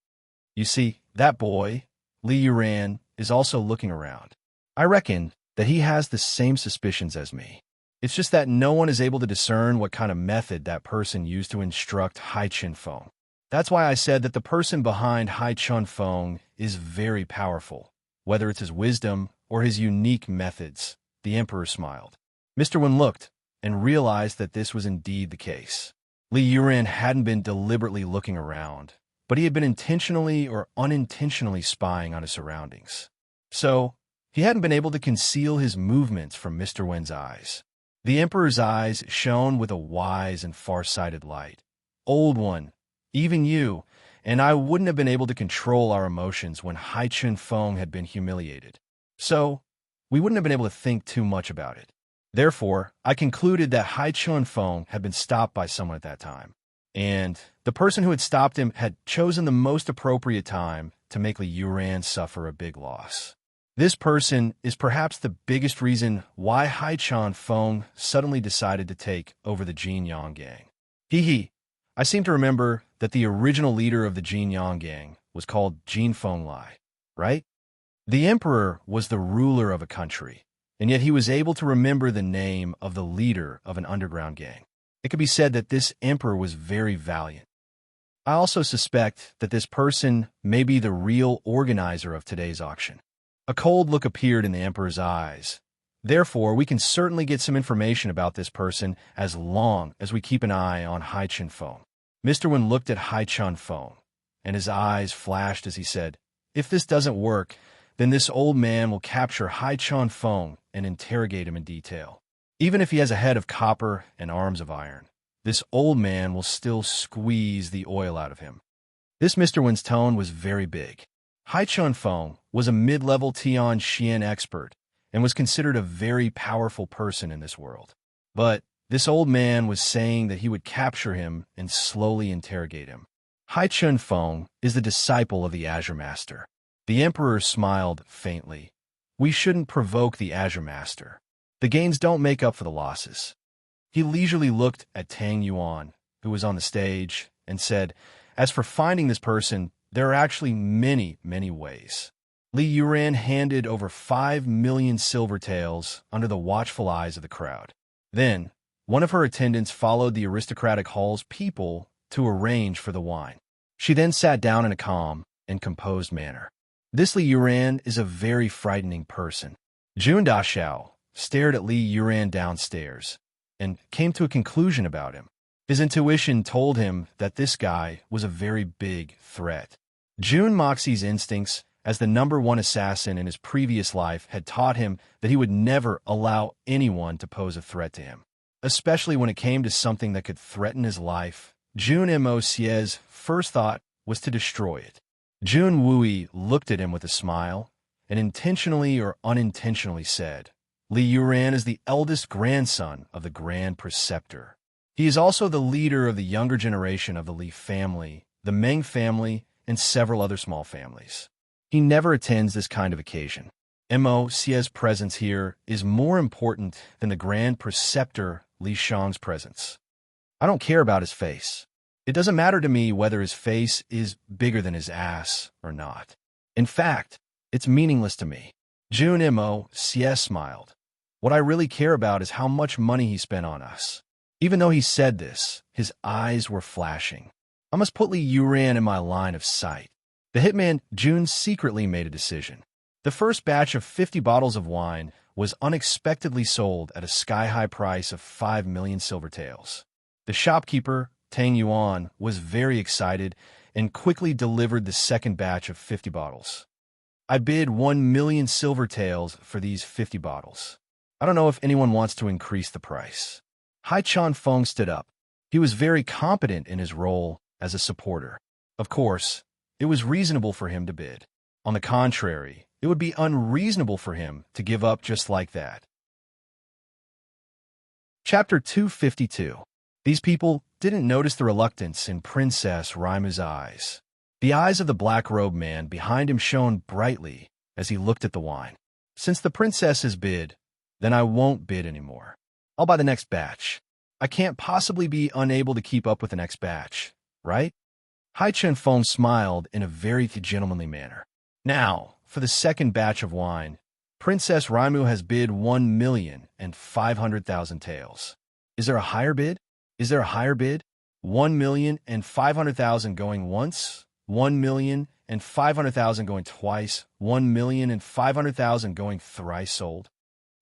You see, that boy, Li Yuran, is also looking around. I reckon that he has the same suspicions as me. It's just that no one is able to discern what kind of method that person used to instruct Hai Chun Feng. That's why I said that the person behind Hai Chun Feng is very powerful, whether it's his wisdom or his unique methods. The emperor smiled. Mr. Wen looked and realized that this was indeed the case. Li Yuran hadn't been deliberately looking around, but he had been intentionally or unintentionally spying on his surroundings. So, he hadn't been able to conceal his movements from Mr. Wen's eyes. The emperor's eyes shone with a wise and far-sighted light. "Old one, even you, and I wouldn't have been able to control our emotions when Hai Chun Feng had been humiliated. So, we wouldn't have been able to think too much about it. Therefore, I concluded that Hai Chun Feng had been stopped by someone at that time, and the person who had stopped him had chosen the most appropriate time to make Li Yuran suffer a big loss. This person is perhaps the biggest reason why Hai Chun Feng suddenly decided to take over the Jin Yang gang. I seem to remember that the original leader of the Jin Yang gang was called Jin Feng Lai, right? The emperor was the ruler of a country, and yet he was able to remember the name of the leader of an underground gang. It could be said that this emperor was very valiant. I also suspect that this person may be the real organizer of today's auction. A cold look appeared in the emperor's eyes. Therefore, we can certainly get some information about this person as long as we keep an eye on Hai Chun Feng. Mr. Wen looked at Hai Chun Feng, and his eyes flashed as he said, "If this doesn't work, then this old man will capture Hai Chun Feng and interrogate him in detail. Even if he has a head of copper and arms of iron, this old man will still squeeze the oil out of him." This Mr. Wen's tone was very big. Hai Chun Feng was a mid-level Tian Xian expert and was considered a very powerful person in this world. But this old man was saying that he would capture him and slowly interrogate him. Hai Chun Feng is the disciple of the Azure Master. The emperor smiled faintly. "We shouldn't provoke the Azure Master. The gains don't make up for the losses." He leisurely looked at Tang Yuan, who was on the stage, and said, "As for finding this person, there are actually many, many ways." Li Yuran handed over 5 million silver taels under the watchful eyes of the crowd. Then, one of her attendants followed the aristocratic hall's people to arrange for the wine. She then sat down in a calm and composed manner. This Li Yuran is a very frightening person. Jun Dashao stared at Li Yuran downstairs and came to a conclusion about him. His intuition told him that this guy was a very big threat. Jun Moxie's instincts as the #1 assassin in his previous life had taught him that he would never allow anyone to pose a threat to him, especially when it came to something that could threaten his life. Jun Moxie's first thought was to destroy it. Jun Wui looked at him with a smile and intentionally or unintentionally said, Li Yuran is the eldest grandson of the Grand Preceptor. He is also the leader of the younger generation of the Li family, the Meng family, and several other small families. He never attends this kind of occasion. Mo.'s presence here is more important than the Grand Preceptor Li Shang's presence. I don't care about his face. It doesn't matter to me whether his face is bigger than his ass or not. In fact, it's meaningless to me. June Mo.'s smiled. What I really care about is how much money he spent on us. Even though he said this, his eyes were flashing. I must put Li Yuran in my line of sight. The hitman June secretly made a decision. The first batch of 50 bottles of wine was unexpectedly sold at a sky-high price of 5 million silver taels. The shopkeeper, Tang Yuan, was very excited and quickly delivered the second batch of 50 bottles. I bid 1 million silver taels for these 50 bottles. I don't know if anyone wants to increase the price. Hai Chun-feng stood up. He was very competent in his role as a supporter. Of course, it was reasonable for him to bid. On the contrary, it would be unreasonable for him to give up just like that. Chapter 252. These people didn't notice the reluctance in Princess Raimu's eyes. The eyes of the black-robed man behind him shone brightly as he looked at the wine. Since the princess has bid, then I won't bid anymore. I'll buy the next batch. I can't possibly be unable to keep up with the next batch, right? Hai Chun-feng smiled in a very gentlemanly manner. Now, for the second batch of wine, Princess Raimu has bid 1,500,000 taels. Is there a higher bid? Is there a higher bid? 1,500,000 going once, 1,500,000 going twice, 1,500,000 going thrice sold.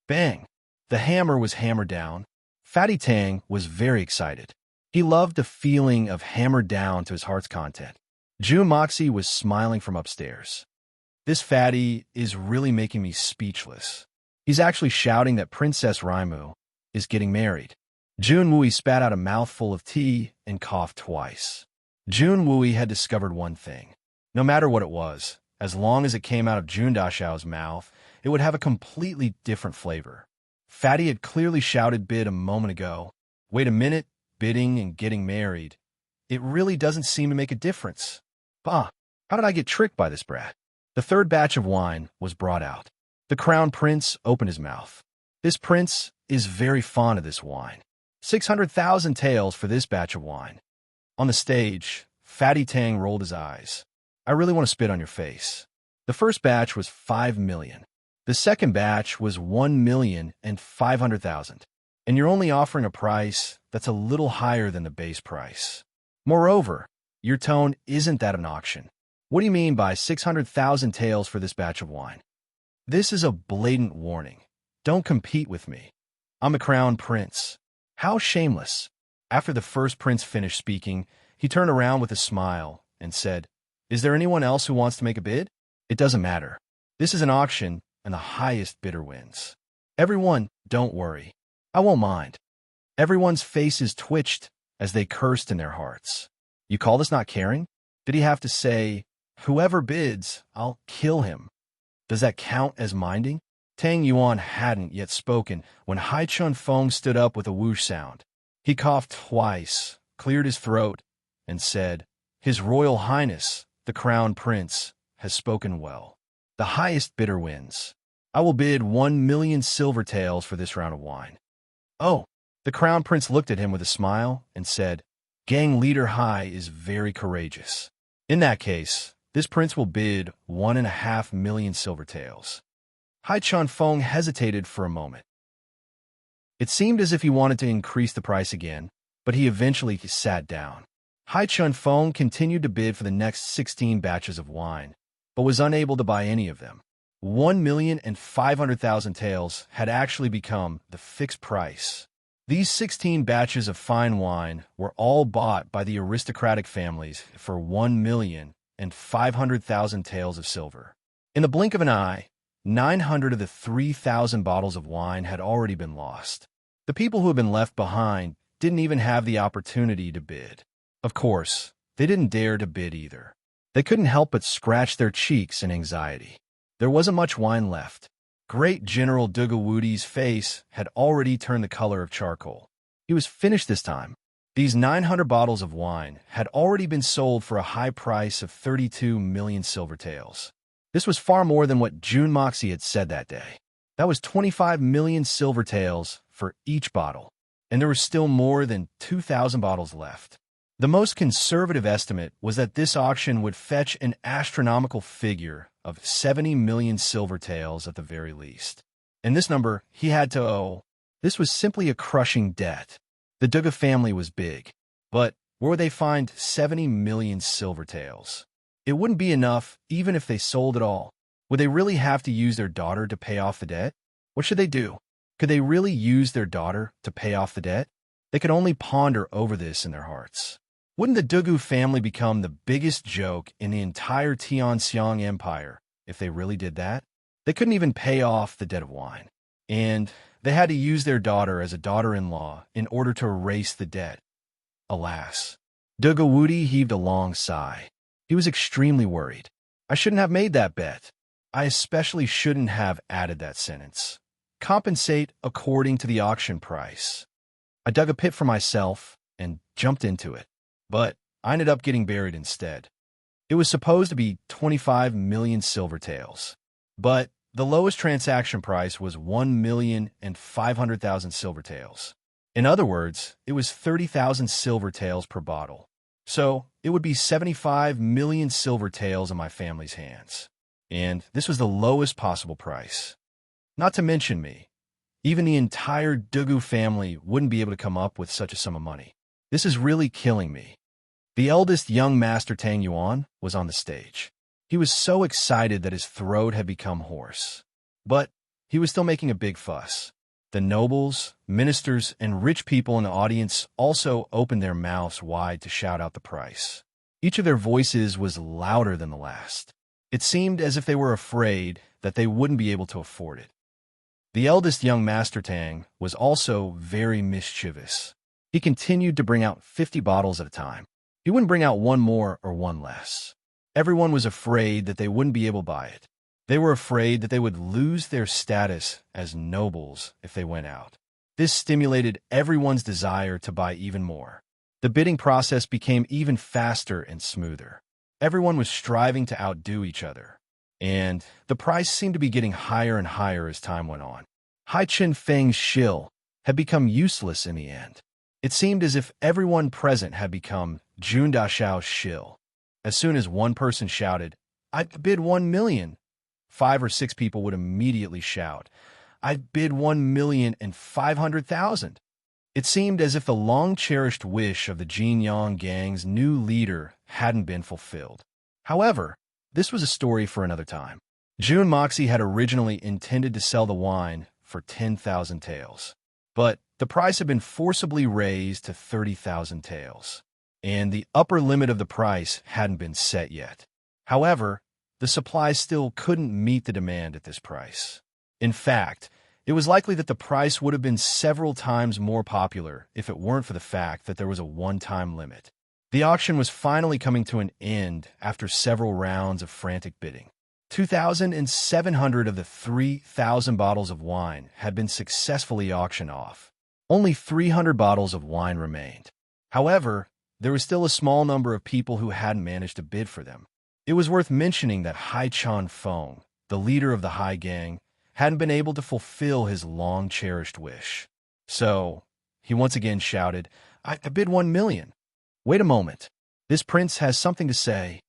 Bang! The hammer was hammered down. Fatty Tang was very excited. He loved the feeling of hammered down to his heart's content. June Moxie was smiling from upstairs. This fatty is really making me speechless. He's actually shouting that Princess Raimu is getting married. Jun Wui spat out a mouthful of tea and coughed twice. Jun Wui had discovered one thing. No matter what it was, as long as it came out of Jun Dashao's mouth, it would have a completely different flavor. Fatty had clearly shouted bid a moment ago. Wait a minute, bidding and getting married. It really doesn't seem to make a difference. Bah, how did I get tricked by this brat? The third batch of wine was brought out. The crown prince opened his mouth. This prince is very fond of this wine. 600,000 taels for this batch of wine. On the stage, Fatty Tang rolled his eyes. I really want to spit on your face. The first batch was 5 million. The second batch was 1,500,000. And you're only offering a price that's a little higher than the base price. Moreover, your tone isn't that of an auction. What do you mean by 600,000 taels for this batch of wine? This is a blatant warning. Don't compete with me. I'm a crown prince. How shameless. After the first prince finished speaking, he turned around with a smile and said, Is there anyone else who wants to make a bid? It doesn't matter. This is an auction, and the highest bidder wins. Everyone, don't worry. I won't mind. Everyone's faces twitched as they cursed in their hearts. You call this not caring? Did he have to say, Whoever bids, I'll kill him? Does that count as minding? Tang Yuan hadn't yet spoken when Hai Chun-feng stood up with a whoosh sound. He coughed twice, cleared his throat, and said, His Royal Highness, the Crown Prince, has spoken well. The highest bidder wins. I will bid 1 million silver taels for this round of wine. Oh, the Crown Prince looked at him with a smile and said, Gang Leader Hai is very courageous. In that case, this prince will bid 1.5 million silver taels. Hai Chun-feng hesitated for a moment. It seemed as if he wanted to increase the price again, but he eventually sat down. Hai Chun-feng continued to bid for the next 16 batches of wine, but was unable to buy any of them. 1,500,000 taels had actually become the fixed price. These 16 batches of fine wine were all bought by the aristocratic families for 1,500,000 taels of silver. In the blink of an eye, 900 of the 3,000 bottles of wine had already been lost. The people who had been left behind didn't even have the opportunity to bid. Of course, they didn't dare to bid either. They couldn't help but scratch their cheeks in anxiety. There wasn't much wine left. Great General Dugawudi's face had already turned the color of charcoal. He was finished this time. These 900 bottles of wine had already been sold for a high price of 32 million silver taels. This was far more than what June Moxie had said that day. That was 25 million silver taels for each bottle, and there were still more than 2,000 bottles left. The most conservative estimate was that this auction would fetch an astronomical figure of 70 million silver taels at the very least. And this number he had to owe. This was simply a crushing debt. The Duga family was big, but where would they find 70 million silver taels? It wouldn't be enough even if they sold it all. Would they really have to use their daughter to pay off the debt? What should they do? Could they really use their daughter to pay off the debt? They could only ponder over this in their hearts. Wouldn't the Dugu family become the biggest joke in the entire Tianxiang Empire if they really did that? They couldn't even pay off the debt of wine. And they had to use their daughter as a daughter-in-law in order to erase the debt. Alas. Dugawudi heaved a long sigh. He was extremely worried. I shouldn't have made that bet. I especially shouldn't have added that sentence. Compensate according to the auction price. I dug a pit for myself and jumped into it. But I ended up getting buried instead. It was supposed to be 25 million silver taels, but the lowest transaction price was 1,500,000 silver taels. In other words, it was 30,000 silver taels per bottle. So it would be 75 million silver taels in my family's hands. And this was the lowest possible price. Not to mention me. Even the entire Dugu family wouldn't be able to come up with such a sum of money. This is really killing me. The eldest young master Tang Yuan was on the stage. He was so excited that his throat had become hoarse. But he was still making a big fuss. The nobles, ministers, and rich people in the audience also opened their mouths wide to shout out the price. Each of their voices was louder than the last. It seemed as if they were afraid that they wouldn't be able to afford it. The eldest young master Tang was also very mischievous. He continued to bring out 50 bottles at a time. He wouldn't bring out one more or one less. Everyone was afraid that they wouldn't be able to buy it. They were afraid that they would lose their status as nobles if they went out. This stimulated everyone's desire to buy even more. The bidding process became even faster and smoother. Everyone was striving to outdo each other, and the price seemed to be getting higher and higher as time went on. Hai Chen Feng's shill had become useless in the end. It seemed as if everyone present had become Jun Dashao's shill. As soon as one person shouted, "I bid 1 million," 5 or 6 people would immediately shout, "I bid 1,500,000." It seemed as if the long-cherished wish of the Jinyang gang's new leader hadn't been fulfilled. However, this was a story for another time. June Moxie had originally intended to sell the wine for 10,000 taels, but the price had been forcibly raised to 30,000 taels, and the upper limit of the price hadn't been set yet. However, the supply still couldn't meet the demand at this price. In fact, it was likely that the price would have been several times more popular if it weren't for the fact that there was a one-time limit. The auction was finally coming to an end after several rounds of frantic bidding. 2,700 of the 3,000 bottles of wine had been successfully auctioned off. Only 300 bottles of wine remained. However, there was still a small number of people who hadn't managed to bid for them. It was worth mentioning that Hai Chan Feng, the leader of the Hai Gang, hadn't been able to fulfill his long-cherished wish. So, he once again shouted, I bid 1 million. Wait a moment. This prince has something to say.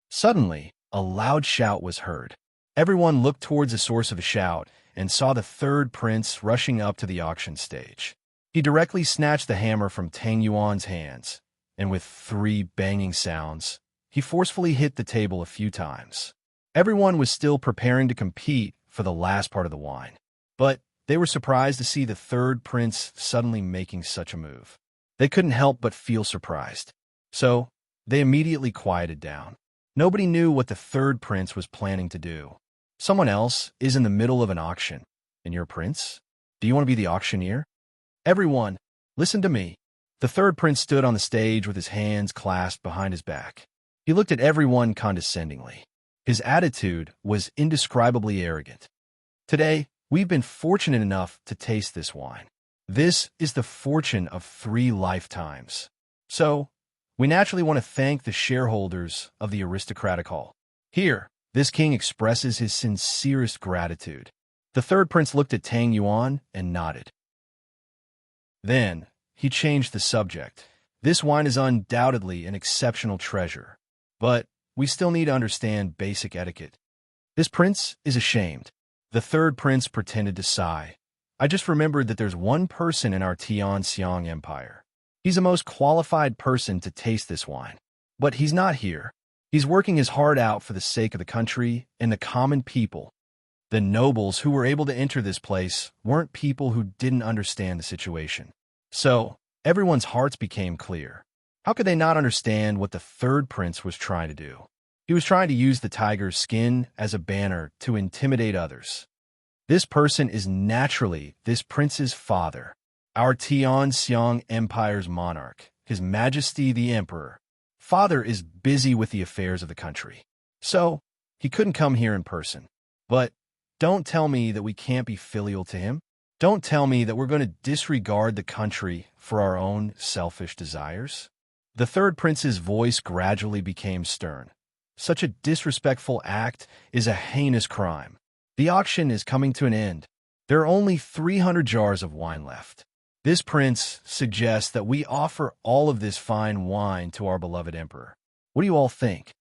Suddenly, a loud shout was heard. Everyone looked towards the source of the shout and saw the third prince rushing up to the auction stage. He directly snatched the hammer from Tang Yuan's hands, and with 3 banging sounds, he forcefully hit the table a few times. Everyone was still preparing to compete for the last part of the wine, but they were surprised to see the third prince suddenly making such a move. They couldn't help but feel surprised, so they immediately quieted down. Nobody knew what the third prince was planning to do. Someone else is in the middle of an auction, and you're a prince? Do you want to be the auctioneer? Everyone, listen to me. The third prince stood on the stage with his hands clasped behind his back. He looked at everyone condescendingly. His attitude was indescribably arrogant. Today, we've been fortunate enough to taste this wine. This is the fortune of 3 lifetimes. So, we naturally want to thank the shareholders of the aristocratic hall. Here, this king expresses his sincerest gratitude. The third prince looked at Tang Yuan and nodded. Then, he changed the subject. This wine is undoubtedly an exceptional treasure, but we still need to understand basic etiquette. This prince is ashamed. The third prince pretended to sigh. I just remembered that there's one person in our Tianxiang Empire. He's the most qualified person to taste this wine. But he's not here. He's working his heart out for the sake of the country and the common people. The nobles who were able to enter this place weren't people who didn't understand the situation. So, everyone's hearts became clear. How could they not understand what the third prince was trying to do? He was trying to use the tiger's skin as a banner to intimidate others. This person is naturally this prince's father, our Tianxiang Empire's monarch, His Majesty the Emperor. Father is busy with the affairs of the country, so he couldn't come here in person. But don't tell me that we can't be filial to him. Don't tell me that we're going to disregard the country for our own selfish desires. The third prince's voice gradually became stern. Such a disrespectful act is a heinous crime. The auction is coming to an end. There are only 300 jars of wine left. This prince suggests that we offer all of this fine wine to our beloved emperor. What do you all think?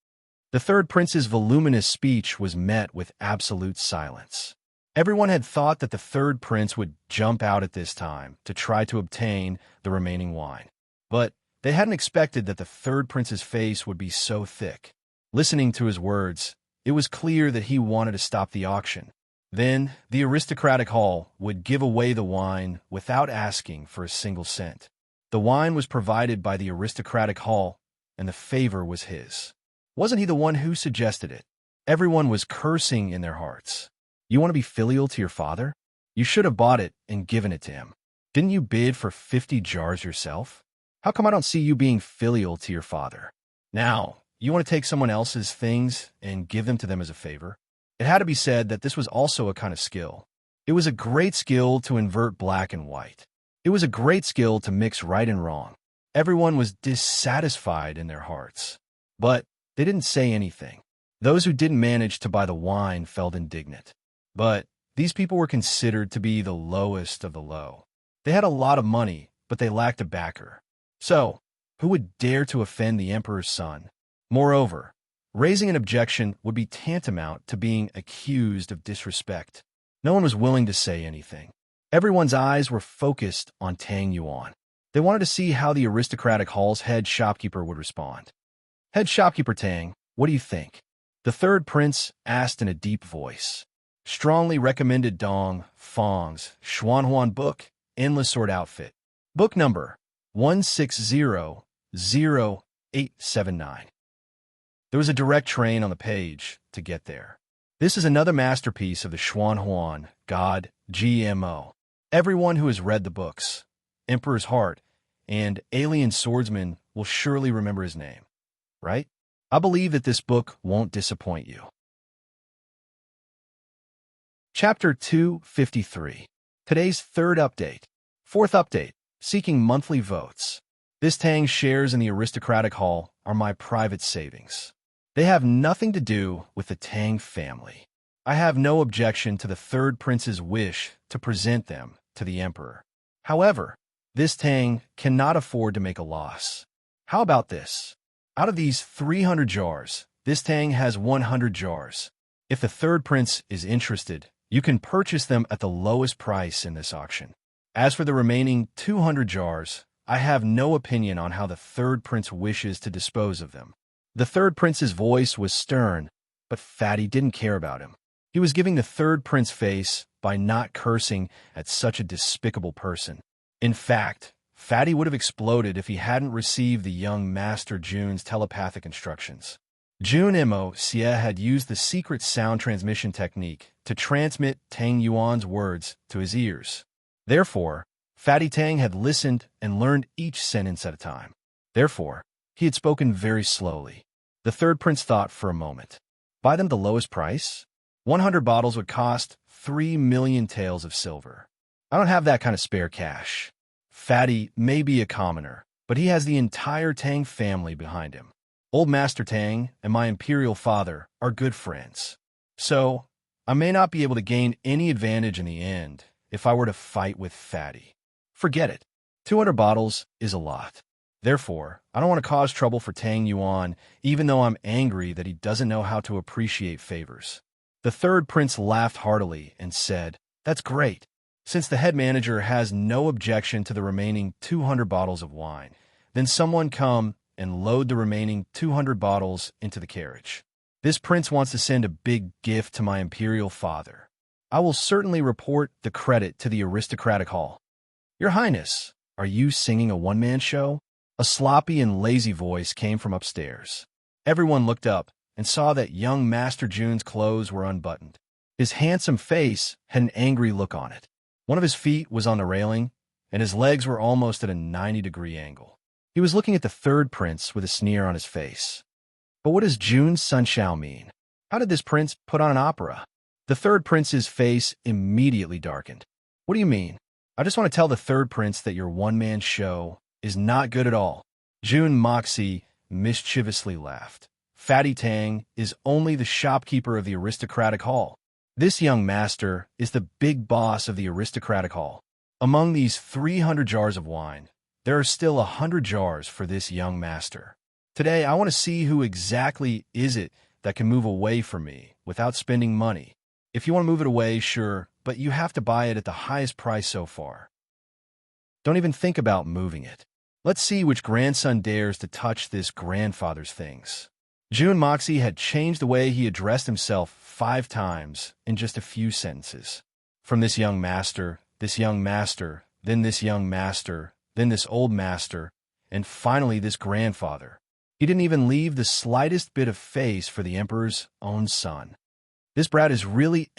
The third prince's voluminous speech was met with absolute silence. Everyone had thought that the third prince would jump out at this time to try to obtain the remaining wine. But they hadn't expected that the third prince's face would be so thick. Listening to his words, it was clear that he wanted to stop the auction. Then, the aristocratic hall would give away the wine without asking for a single cent. The wine was provided by the aristocratic hall, and the favor was his. Wasn't he the one who suggested it? Everyone was cursing in their hearts. You want to be filial to your father? You should have bought it and given it to him. Didn't you bid for 50 jars yourself? How come I don't see you being filial to your father? Now, you want to take someone else's things and give them to them as a favor? It had to be said that this was also a kind of skill. It was a great skill to invert black and white. It was a great skill to mix right and wrong. Everyone was dissatisfied in their hearts. But they didn't say anything. Those who didn't manage to buy the wine felt indignant. But these people were considered to be the lowest of the low. They had a lot of money, but they lacked a backer. So, who would dare to offend the emperor's son? Moreover, raising an objection would be tantamount to being accused of disrespect. No one was willing to say anything. Everyone's eyes were focused on Tang Yuan. They wanted to see how the aristocratic hall's head shopkeeper would respond. Head shopkeeper Tang, what do you think? The third prince asked in a deep voice. Strongly recommended Dong Fong's Xuanhuan book, Endless Sword Outfit. Book number 1600-879. There was a direct train on the page to get there. This is another masterpiece of the Xuanhuan God GMO. Everyone who has read the books, Emperor's Heart, and Alien Swordsman will surely remember his name, right? I believe that this book won't disappoint you. Chapter 253. Today's third update. Fourth update. Seeking monthly votes. This Tang's shares in the aristocratic hall are my private savings. They have nothing to do with the Tang family. I have no objection to the third prince's wish to present them to the emperor. However, this Tang cannot afford to make a loss. How about this? Out of these 300 jars, this Tang has 100 jars. If the third prince is interested, you can purchase them at the lowest price in this auction. As for the remaining 200 jars, I have no opinion on how the third prince wishes to dispose of them. The third prince's voice was stern, but Fatty didn't care about him. He was giving the third prince face by not cursing at such a despicable person. In fact, Fatty would have exploded if he hadn't received the young Master Jun's telepathic instructions. Jun Mo Xie had used the secret sound transmission technique to transmit Tang Yuan's words to his ears. Therefore, Fatty Tang had listened and learned each sentence at a time. Therefore, he had spoken very slowly. The third prince thought for a moment. Buy them the lowest price? 100 bottles would cost 3 million taels of silver. I don't have that kind of spare cash. Fatty may be a commoner, but he has the entire Tang family behind him. Old Master Tang and my imperial father are good friends. So, I may not be able to gain any advantage in the end if I were to fight with Fatty. Forget it. 200 bottles is a lot. Therefore, I don't want to cause trouble for Tang Yuan, even though I'm angry that he doesn't know how to appreciate favors. The third prince laughed heartily and said, "That's great. Since the head manager has no objection to the remaining 200 bottles of wine, then someone come and load the remaining 200 bottles into the carriage. This prince wants to send a big gift to my imperial father. I will certainly report the credit to the aristocratic hall." "Your Highness, are you singing a one-man show?" A sloppy and lazy voice came from upstairs. Everyone looked up and saw that young Master June's clothes were unbuttoned. His handsome face had an angry look on it. One of his feet was on the railing, and his legs were almost at a 90-degree angle. He was looking at the third prince with a sneer on his face. But what does June's Sunshao mean? How did this prince put on an opera? The third prince's face immediately darkened. "What do you mean? I just want to tell the third prince that your one-man show is not good at all." June Moxie mischievously laughed. "Fatty Tang is only the shopkeeper of the aristocratic hall. This young master is the big boss of the aristocratic hall. Among these 300 jars of wine, there are still 100 jars for this young master. Today, I want to see who exactly is it that can move away from me without spending money. If you want to move it away, sure, but you have to buy it at the highest price so far. Don't even think about moving it. Let's see which grandson dares to touch this grandfather's things." June Moxie had changed the way he addressed himself 5 times in just a few sentences. From this young master, then this young master, then this old master, and finally this grandfather. He didn't even leave the slightest bit of face for the emperor's own son. This brat is really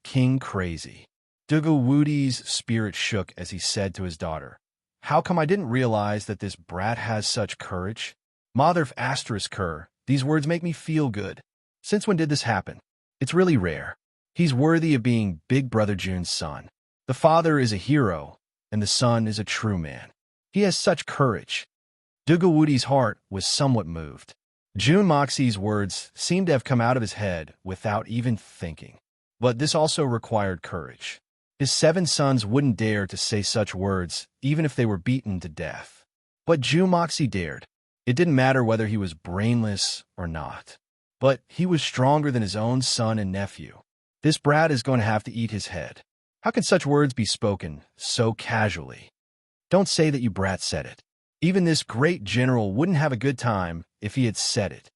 King crazy. Dugu Wudi's spirit shook as he said to his daughter, "How come I didn't realize that this brat has such courage? Mother of Ker, these words make me feel good. Since when did this happen? It's really rare. He's worthy of being Big Brother June's son. The father is a hero, and the son is a true man. He has such courage." Dugu Wudi's heart was somewhat moved. June Moxie's words seemed to have come out of his head without even thinking. But this also required courage. His 7 sons wouldn't dare to say such words, even if they were beaten to death. But June Moxie dared. It didn't matter whether he was brainless or not. But he was stronger than his own son and nephew. This brat is going to have to eat his head. How can such words be spoken so casually? Don't say that you brat said it. Even this great general wouldn't have a good time if he had said it.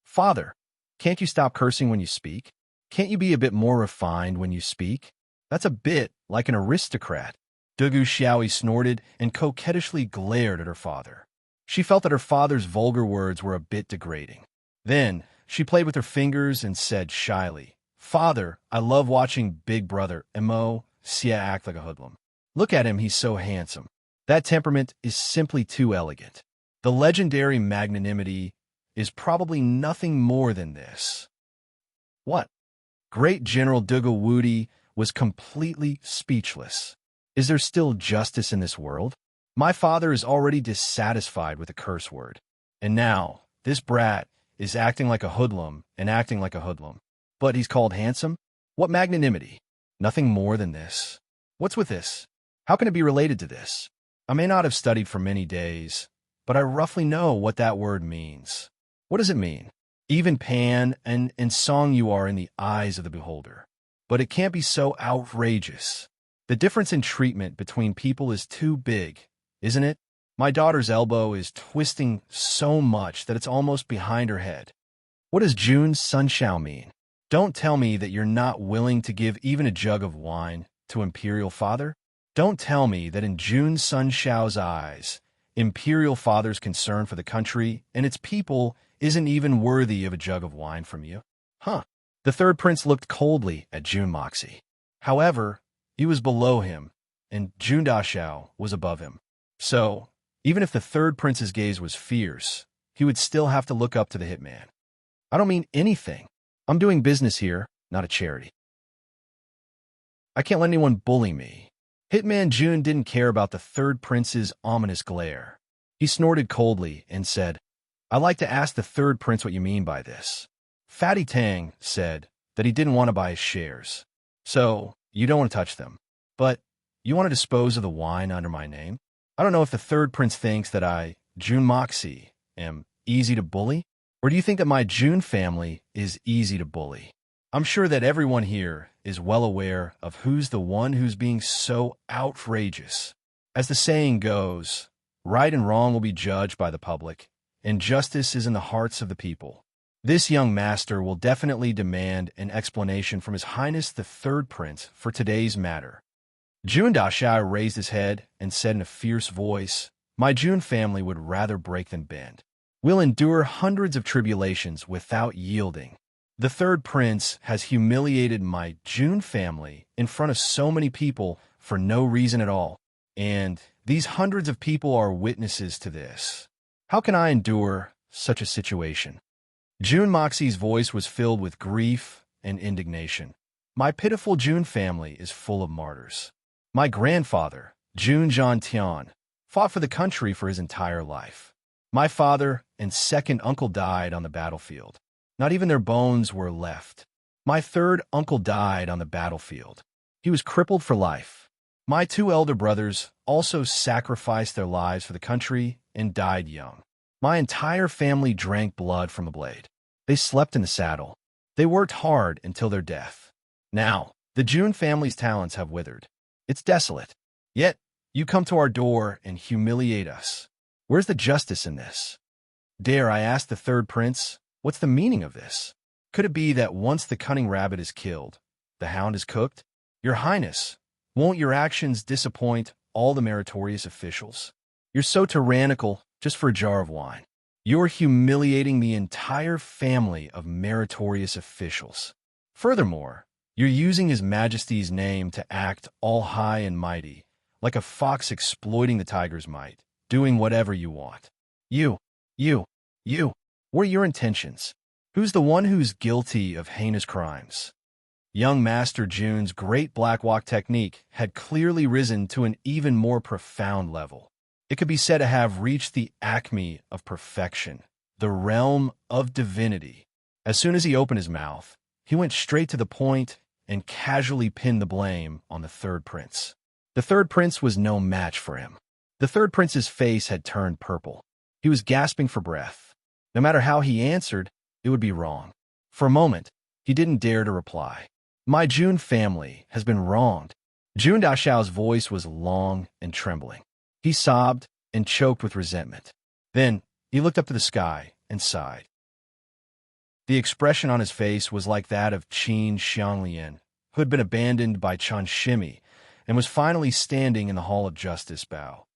"Father, can't you stop cursing when you speak? Can't you be a bit more refined when you speak? That's a bit like an aristocrat." Dugu Xiaoyi snorted and coquettishly glared at her father. She felt that her father's vulgar words were a bit degrading. Then, she played with her fingers and said shyly, "Father, I love watching Big Brother Mo Xia act like a hoodlum. Look at him, he's so handsome. That temperament is simply too elegant. The legendary magnanimity is probably nothing more than this." What? Great General Dugu Wudi was completely speechless. Is there still justice in this world? My father is already dissatisfied with the curse word. And now, this brat is acting like a hoodlum and acting like a hoodlum. But he's called handsome? What magnanimity? Nothing more than this. What's with this? How can it be related to this? I may not have studied for many days, but I roughly know what that word means. What does it mean? Even pan and song you are in the eyes of the beholder. But it can't be so outrageous. The difference in treatment between people is too big, isn't it? My daughter's elbow is twisting so much that it's almost behind her head. What does June's Sunshao mean? Don't tell me that you're not willing to give even a jug of wine to Imperial Father? Don't tell me that in June Sunshao's eyes, Imperial Father's concern for the country and its people isn't even worthy of a jug of wine from you. Huh. The third prince looked coldly at June Moxie. However, he was below him, and June Dashao was above him. So, even if the third prince's gaze was fierce, he would still have to look up to the hitman. I don't mean anything. I'm doing business here, not a charity. I can't let anyone bully me. Hitman June didn't care about the third prince's ominous glare. He snorted coldly and said, "I'd like to ask the third prince what you mean by this." Fatty Tang said that he didn't want to buy his shares. "So, you don't want to touch them. But you want to dispose of the wine under my name? I don't know if the third prince thinks that I, June Moxie, am easy to bully? Or do you think that my June family is easy to bully? I'm sure that everyone here is well aware of who's the one who's being so outrageous. As the saying goes, right and wrong will be judged by the public, and justice is in the hearts of the people. This young master will definitely demand an explanation from His Highness the Third Prince for today's matter." June Dashao raised his head and said in a fierce voice, "My June family would rather break than bend. We'll endure hundreds of tribulations without yielding. The third prince has humiliated my June family in front of so many people for no reason at all, and these hundreds of people are witnesses to this. How can I endure such a situation?" June Moxie's voice was filled with grief and indignation. "My pitiful June family is full of martyrs. My grandfather, June Zhantian, fought for the country for his entire life. My father and second uncle died on the battlefield. Not even their bones were left. My third uncle died on the battlefield. He was crippled for life. My two elder brothers also sacrificed their lives for the country and died young. My entire family drank blood from a blade. They slept in the saddle. They worked hard until their death. Now, the June family's talents have withered. It's desolate. Yet, you come to our door and humiliate us. Where's the justice in this? Dare I ask the third prince, what's the meaning of this? Could it be that once the cunning rabbit is killed, the hound is cooked? Your Highness, won't your actions disappoint all the meritorious officials? You're so tyrannical just for a jar of wine. You're humiliating the entire family of meritorious officials. Furthermore, you're using His Majesty's name to act all high and mighty, like a fox exploiting the tiger's might, doing whatever you want. You, what are your intentions? Who's the one who's guilty of heinous crimes?" Young Master June's great black walk technique had clearly risen to an even more profound level. It could be said to have reached the acme of perfection, the realm of divinity. As soon as he opened his mouth, he went straight to the point and casually pinned the blame on the third prince. The third prince was no match for him. The third prince's face had turned purple. He was gasping for breath. No matter how he answered, it would be wrong. For a moment, he didn't dare to reply. "My June family has been wronged." June Dashao's voice was long and trembling. He sobbed and choked with resentment. Then he looked up to the sky and sighed. The expression on his face was like that of Qin Xianglian, who had been abandoned by Chen Shimi and was finally standing in the Hall of Justice Bao.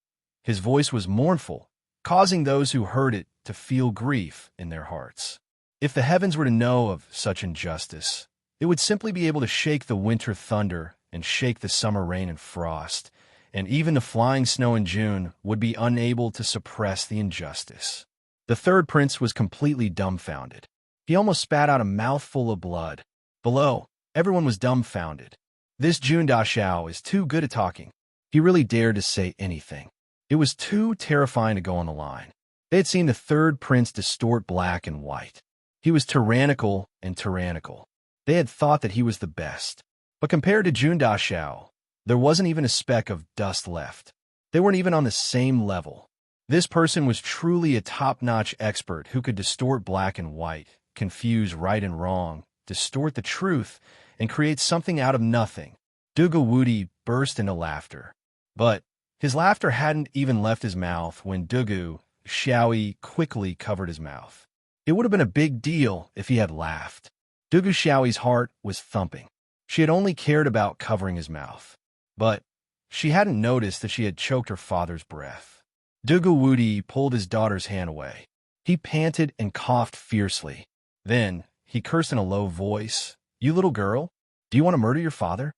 His voice was mournful, causing those who heard it to feel grief in their hearts. If the heavens were to know of such injustice, it would simply be able to shake the winter thunder and shake the summer rain and frost, and even the flying snow in June would be unable to suppress the injustice. The third prince was completely dumbfounded. He almost spat out a mouthful of blood. Below, everyone was dumbfounded. This June Dashao is too good at talking. He really dared to say anything. It was too terrifying to go on the line. They had seen the third prince distort black and white. He was tyrannical and tyrannical. They had thought that he was the best. But compared to June Dashao, there wasn't even a speck of dust left. They weren't even on the same level. This person was truly a top-notch expert who could distort black and white, confuse right and wrong, distort the truth, and create something out of nothing. Dugu Wudi burst into laughter. But his laughter hadn't even left his mouth when Dugu Xiaoyi quickly covered his mouth. It would have been a big deal if he had laughed. Dugu Xiaoyi's heart was thumping. She had only cared about covering his mouth. But she hadn't noticed that she had choked her father's breath. Dugu Wudi pulled his daughter's hand away. He panted and coughed fiercely. Then he cursed in a low voice. "You little girl, do you want to murder your father?"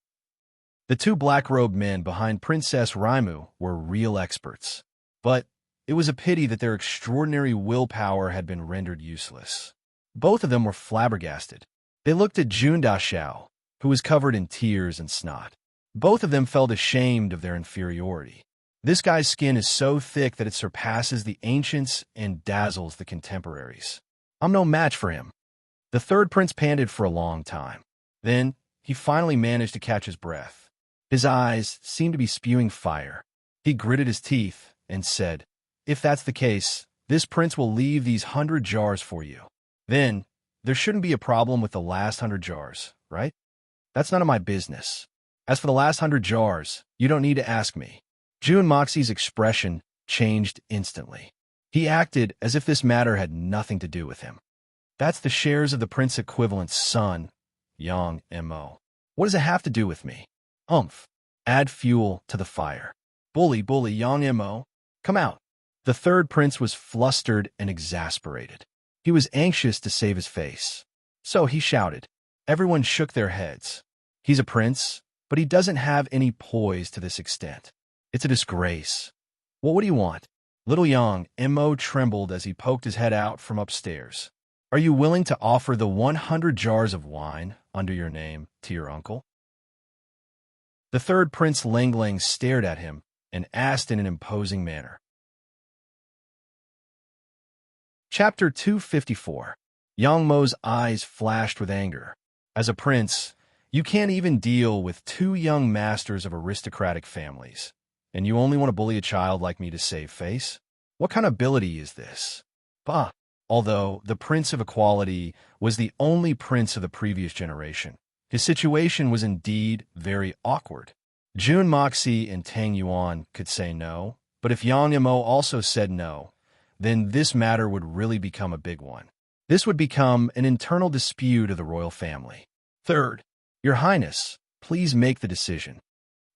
The two black-robed men behind Princess Raimu were real experts. But it was a pity that their extraordinary willpower had been rendered useless. Both of them were flabbergasted. They looked at Jun Dashao, who was covered in tears and snot. Both of them felt ashamed of their inferiority. This guy's skin is so thick that it surpasses the ancients and dazzles the contemporaries. I'm no match for him. The third prince panted for a long time. Then, he finally managed to catch his breath. His eyes seemed to be spewing fire. He gritted his teeth and said, "If that's the case, this prince will leave these 100 jars for you. Then, there shouldn't be a problem with the last 100 jars, right? That's none of my business. As for the last 100 jars, you don't need to ask me." Jun Moxie's expression changed instantly. He acted as if this matter had nothing to do with him. "That's the shares of the prince equivalent's son, Yang Mo. What does it have to do with me? Umph. Add fuel to the fire. Bully, Yang Mo. Come out." The third prince was flustered and exasperated. He was anxious to save his face. So he shouted. Everyone shook their heads. He's a prince, but he doesn't have any poise to this extent. It's a disgrace. Well, what do you want? Little Yang Mo trembled as he poked his head out from upstairs. Are you willing to offer the 100 jars of wine under your name to your uncle? The third prince Lang stared at him and asked in an imposing manner. Chapter 254. Yang Mo's eyes flashed with anger. As a prince, you can't even deal with two young masters of aristocratic families, and you only want to bully a child like me to save face? What kind of ability is this? Bah! Although the Prince of Equality was the only prince of the previous generation, his situation was indeed very awkward. Jun Moxie and Tang Yuan could say no, but if Yang Mo also said no, then this matter would really become a big one. This would become an internal dispute of the royal family. Third, Your Highness, please make the decision.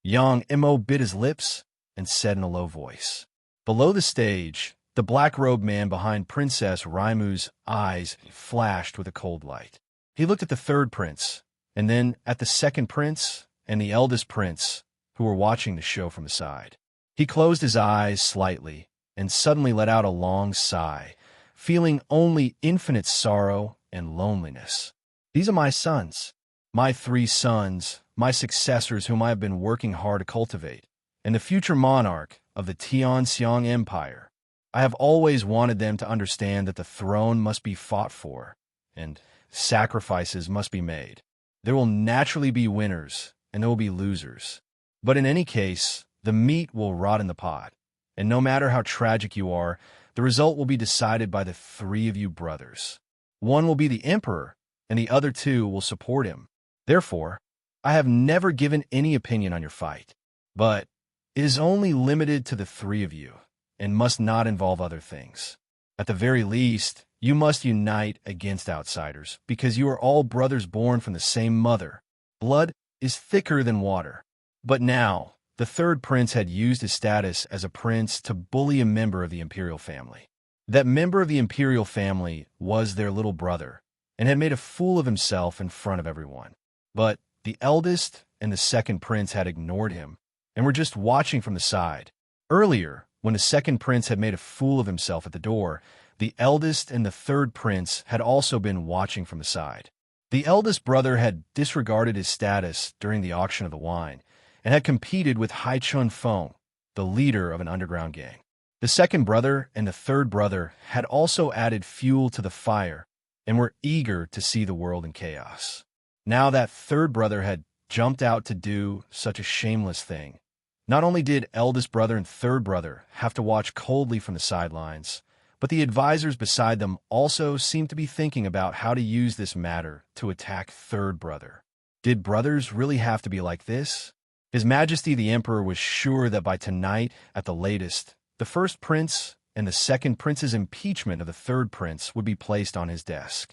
Yang Mo bit his lips and said in a low voice. Below the stage, the black-robed man behind Princess Raimu's eyes flashed with a cold light. He looked at the third prince, and then at the second prince and the eldest prince, who were watching the show from the side. He closed his eyes slightly and suddenly let out a long sigh, feeling only infinite sorrow and loneliness. These are my sons, my 3 sons, my successors whom I have been working hard to cultivate, and the future monarch of the Tianxiang Empire. I have always wanted them to understand that the throne must be fought for, and sacrifices must be made. There will naturally be winners, and there will be losers. But in any case, the meat will rot in the pot, and no matter how tragic you are, the result will be decided by the 3 of you brothers. One will be the emperor, and the other 2 will support him. Therefore, I have never given any opinion on your fight, but it is only limited to the 3 of you, and must not involve other things. At the very least, you must unite against outsiders, because you are all brothers born from the same mother. Blood is thicker than water. But now, the third prince had used his status as a prince to bully a member of the imperial family. That member of the imperial family was their little brother, and had made a fool of himself in front of everyone. But the eldest and the second prince had ignored him, and were just watching from the side. Earlier, when the second prince had made a fool of himself at the door, the eldest and the third prince had also been watching from the side. The eldest brother had disregarded his status during the auction of the wine, and had competed with Hai Chun Feng, the leader of an underground gang. The second brother and the third brother had also added fuel to the fire, and were eager to see the world in chaos. Now that third brother had jumped out to do such a shameless thing. Not only did eldest brother and third brother have to watch coldly from the sidelines, but the advisors beside them also seemed to be thinking about how to use this matter to attack third brother. Did brothers really have to be like this? His Majesty the Emperor was sure that by tonight, at the latest, the first prince and the second prince's impeachment of the third prince would be placed on his desk.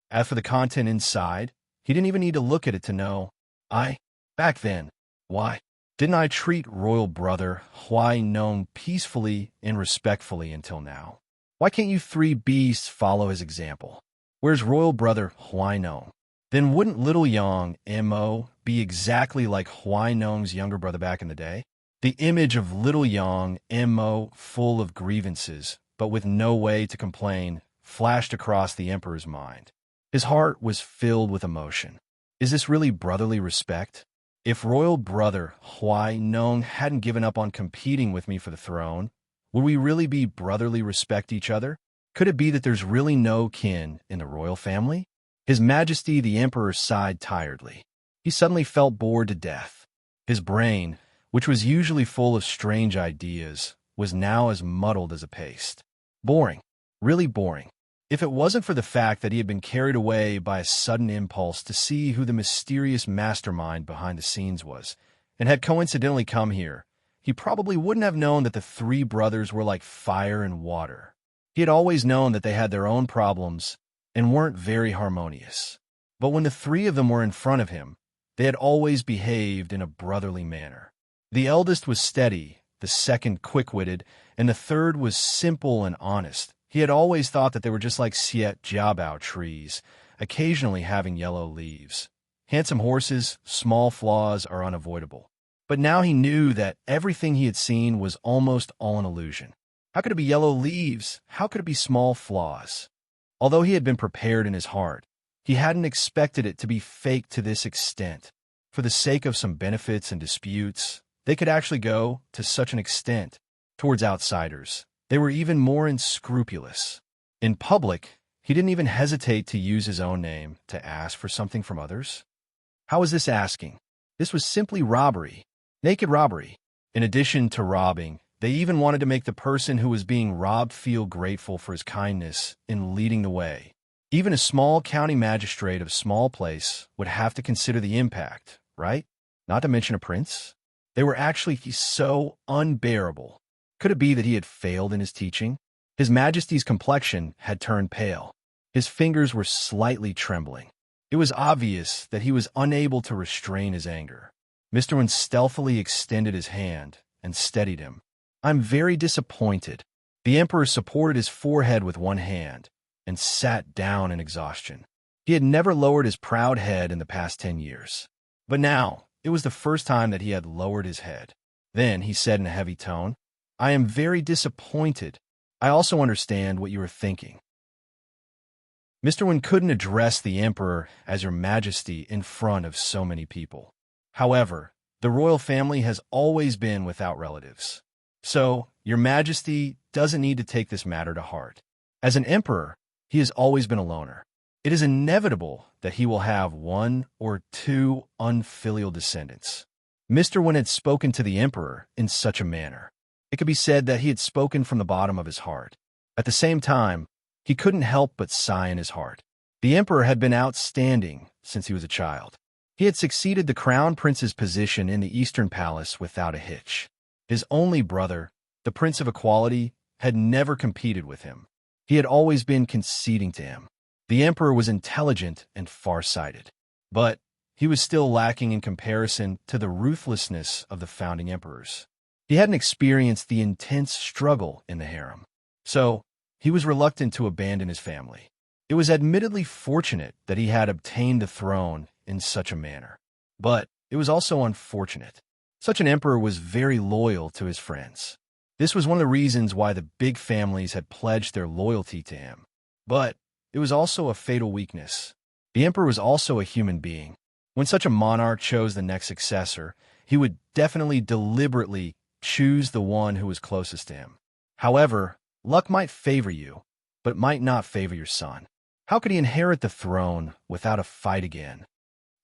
As for the content inside, he didn't even need to look at it to know. Back then, why? Didn't I treat royal brother Huai Nong peacefully and respectfully until now? Why can't you 3 beasts follow his example? Where's royal brother Huai Nong? Then wouldn't little Yang Mo be exactly like Huai Nong's younger brother back in the day? The image of little Yang Mo, full of grievances, but with no way to complain, flashed across the emperor's mind. His heart was filled with emotion. Is this really brotherly respect? If royal brother Huai Nong hadn't given up on competing with me for the throne, would we really be brotherly respect each other? Could it be that there's really no kin in the royal family? His Majesty the Emperor sighed tiredly. He suddenly felt bored to death. His brain, which was usually full of strange ideas, was now as muddled as a paste. Boring. Really boring. If it wasn't for the fact that he had been carried away by a sudden impulse to see who the mysterious mastermind behind the scenes was, and had coincidentally come here, he probably wouldn't have known that the three brothers were like fire and water. He had always known that they had their own problems and weren't very harmonious. But when the three of them were in front of him, they had always behaved in a brotherly manner. The eldest was steady, the second quick-witted, and the third was simple and honest. He had always thought that they were just like Siet Jiabao trees, occasionally having yellow leaves. Handsome horses, small flaws are unavoidable. But now he knew that everything he had seen was almost all an illusion. How could it be yellow leaves? How could it be small flaws? Although he had been prepared in his heart, he hadn't expected it to be fake to this extent. For the sake of some benefits and disputes, they could actually go to such an extent towards outsiders. They were even more unscrupulous. In public, he didn't even hesitate to use his own name to ask for something from others. How was this asking? This was simply robbery. Naked robbery. In addition to robbing, they even wanted to make the person who was being robbed feel grateful for his kindness in leading the way. Even a small county magistrate of a small place would have to consider the impact, right? Not to mention a prince. They were actually so unbearable. Could it be that he had failed in his teaching? His Majesty's complexion had turned pale. His fingers were slightly trembling. It was obvious that he was unable to restrain his anger. Mr. Wen stealthily extended his hand and steadied him. I'm very disappointed. The Emperor supported his forehead with one hand and sat down in exhaustion. He had never lowered his proud head in the past 10 years. But now, it was the first time that he had lowered his head. Then he said in a heavy tone, I am very disappointed. I also understand what you are thinking. Mr. Wen couldn't address the Emperor as Your Majesty in front of so many people. However, the royal family has always been without relatives. So, Your Majesty doesn't need to take this matter to heart. As an emperor, he has always been a loner. It is inevitable that he will have one or two unfilial descendants. Mr. Wen had spoken to the Emperor in such a manner. It could be said that he had spoken from the bottom of his heart. At the same time, he couldn't help but sigh in his heart. The Emperor had been outstanding since he was a child. He had succeeded the Crown Prince's position in the Eastern Palace without a hitch. His only brother, the Prince of Equality, had never competed with him. He had always been conceding to him. The Emperor was intelligent and far-sighted. But he was still lacking in comparison to the ruthlessness of the founding emperors. He hadn't experienced the intense struggle in the harem. So, he was reluctant to abandon his family. It was admittedly fortunate that he had obtained the throne in such a manner. But it was also unfortunate. Such an emperor was very loyal to his friends. This was one of the reasons why the big families had pledged their loyalty to him. But it was also a fatal weakness. The emperor was also a human being. When such a monarch chose the next successor, he would definitely deliberately choose the one who was closest to him. However, luck might favor you, but it might not favor your son. How could he inherit the throne without a fight again?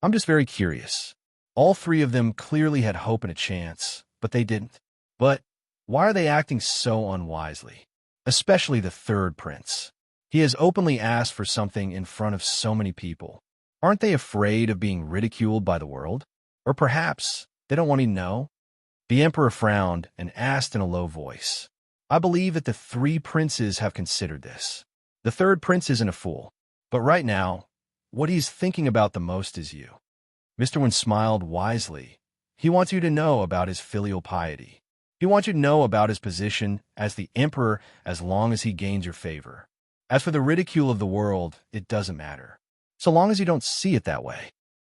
I'm just very curious. All three of them clearly had hope and a chance, but they didn't. But why are they acting so unwisely? Especially the third prince. He has openly asked for something in front of so many people. Aren't they afraid of being ridiculed by the world? Or perhaps they don't want to know? The emperor frowned and asked in a low voice, I believe that the three princes have considered this. The third prince isn't a fool. But right now, what he's thinking about the most is you. Mr. Wen smiled wisely. He wants you to know about his filial piety. He wants you to know about his position as the emperor as long as he gains your favor. As for the ridicule of the world, it doesn't matter, so long as you don't see it that way.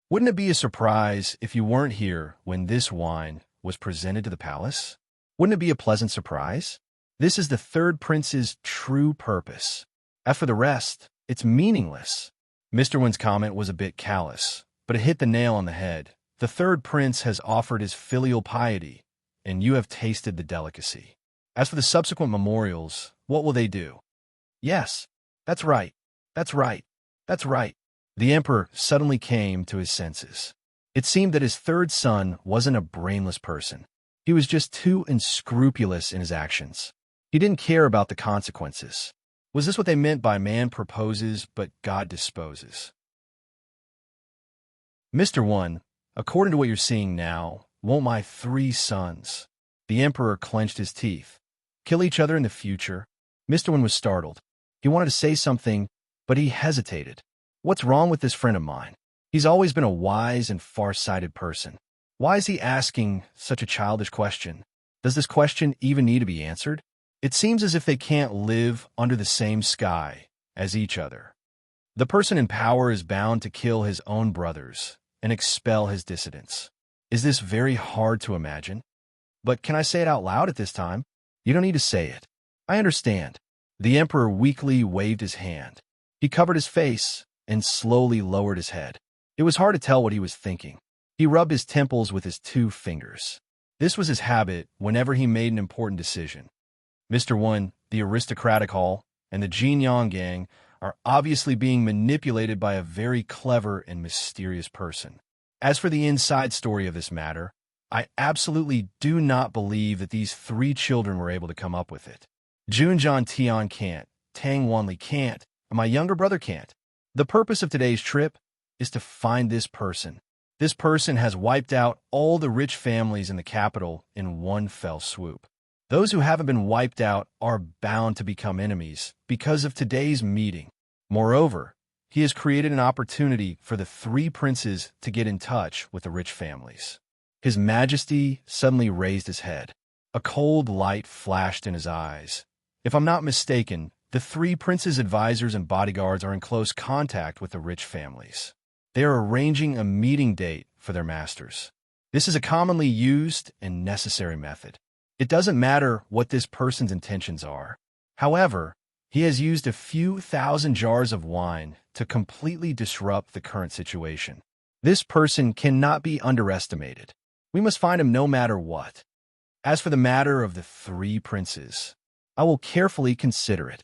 Wouldn't it be a surprise if you weren't here when this wine was presented to the palace? Wouldn't it be a pleasant surprise? This is the third prince's true purpose. As for the rest, it's meaningless. Mr. Win's comment was a bit callous, but it hit the nail on the head. The third prince has offered his filial piety, and you have tasted the delicacy. As for the subsequent memorials, what will they do? Yes, that's right, that's right, that's right. The emperor suddenly came to his senses. It seemed that his third son wasn't a brainless person. He was just too unscrupulous in his actions. He didn't care about the consequences. Was this what they meant by man proposes, but God disposes? Mr. One, according to what you're seeing now, won't my 3 sons, the emperor clenched his teeth, kill each other in the future? Mr. One was startled. He wanted to say something, but he hesitated. What's wrong with this friend of mine? He's always been a wise and far-sighted person. Why is he asking such a childish question? Does this question even need to be answered? It seems as if they can't live under the same sky as each other. The person in power is bound to kill his own brothers and expel his dissidents. Is this very hard to imagine? But can I say it out loud at this time? You don't need to say it. I understand. The emperor weakly waved his hand. He covered his face and slowly lowered his head. It was hard to tell what he was thinking. He rubbed his temples with his 2 fingers. This was his habit whenever he made an important decision. Mr. One, the aristocratic hall, and the Jinyang gang are obviously being manipulated by a very clever and mysterious person. As for the inside story of this matter, I absolutely do not believe that these 3 children were able to come up with it. Junjian Tian can't, Tang Wanli can't, and my younger brother can't. The purpose of today's trip is to find this person. This person has wiped out all the rich families in the capital in one fell swoop. Those who haven't been wiped out are bound to become enemies because of today's meeting. Moreover, he has created an opportunity for the 3 princes to get in touch with the rich families. His Majesty suddenly raised his head. A cold light flashed in his eyes. If I'm not mistaken, the 3 princes' advisors and bodyguards are in close contact with the rich families. They are arranging a meeting date for their masters. This is a commonly used and necessary method. It doesn't matter what this person's intentions are. However, he has used a few thousand jars of wine to completely disrupt the current situation. This person cannot be underestimated. We must find him no matter what. As for the matter of the 3 princes, I will carefully consider it.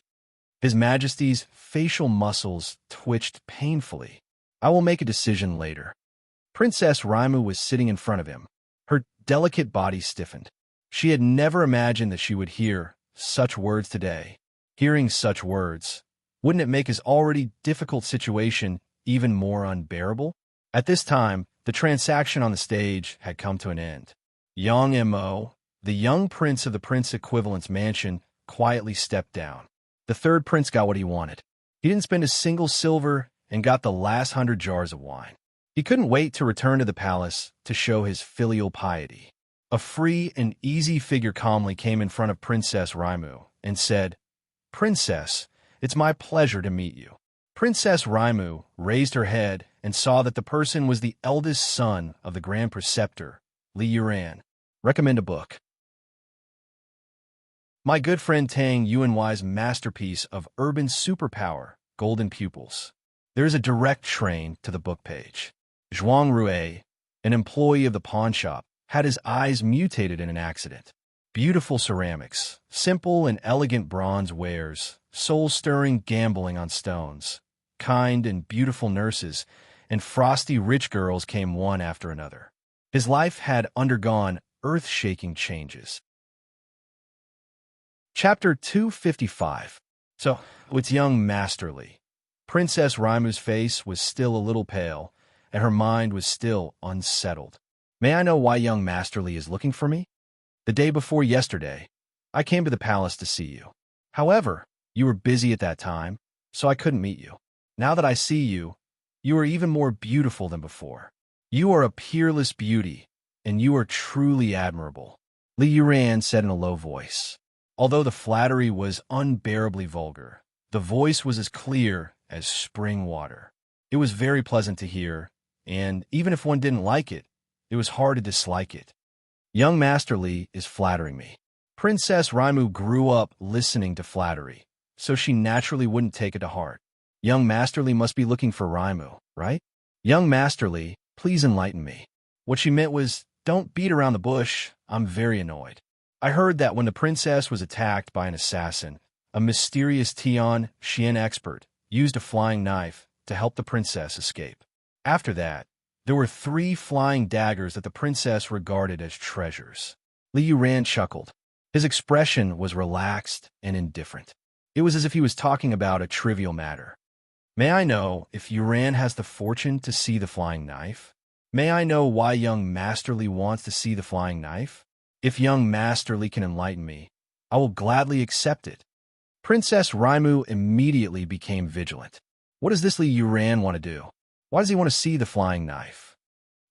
His Majesty's facial muscles twitched painfully. I will make a decision later. Princess Raimu was sitting in front of him. Her delicate body stiffened. She had never imagined that she would hear such words today. Hearing such words, wouldn't it make his already difficult situation even more unbearable? At this time, the transaction on the stage had come to an end. Yang Mo, the young prince of the Prince Equivalent's mansion, quietly stepped down. The third prince got what he wanted. He didn't spend a single silver and got the last 100 jars of wine. He couldn't wait to return to the palace to show his filial piety. A free and easy figure calmly came in front of Princess Raimu and said, "Princess, it's my pleasure to meet you." Princess Raimu raised her head and saw that the person was the eldest son of the Grand Preceptor, Li Yuran. Recommend a book. My good friend Tang Yuanwei's masterpiece of urban superpower, Golden Pupils. There is a direct train to the book page. Zhuang Rue, an employee of the pawn shop, had his eyes mutated in an accident. Beautiful ceramics, simple and elegant bronze wares, soul-stirring gambling on stones, kind and beautiful nurses, and frosty rich girls came one after another. His life had undergone earth-shaking changes. Chapter 255. So, it's young Masterly. Princess Raimu's face was still a little pale, and her mind was still unsettled. May I know why young Masterly is looking for me? The day before yesterday, I came to the palace to see you. However, you were busy at that time, so I couldn't meet you. Now that I see you, you are even more beautiful than before. You are a peerless beauty, and you are truly admirable, Li Yuran said in a low voice. Although the flattery was unbearably vulgar, the voice was as clear as spring water. It was very pleasant to hear, and even if one didn't like it, it was hard to dislike it. Young Master Li is flattering me. Princess Raimu grew up listening to flattery, so she naturally wouldn't take it to heart. Young Masterly must be looking for Raimu, right? Young Masterly, please enlighten me. What she meant was, don't beat around the bush, I'm very annoyed. I heard that when the princess was attacked by an assassin, a mysterious Tian Xian expert used a flying knife to help the princess escape. After that, there were 3 flying daggers that the princess regarded as treasures. Li Yuran chuckled. His expression was relaxed and indifferent. It was as if he was talking about a trivial matter. May I know if Yuran has the fortune to see the flying knife? May I know why young Masterly wants to see the flying knife? If young Masterly can enlighten me, I will gladly accept it. Princess Raimu immediately became vigilant. What does this Li Yuran want to do? Why does he want to see the flying knife?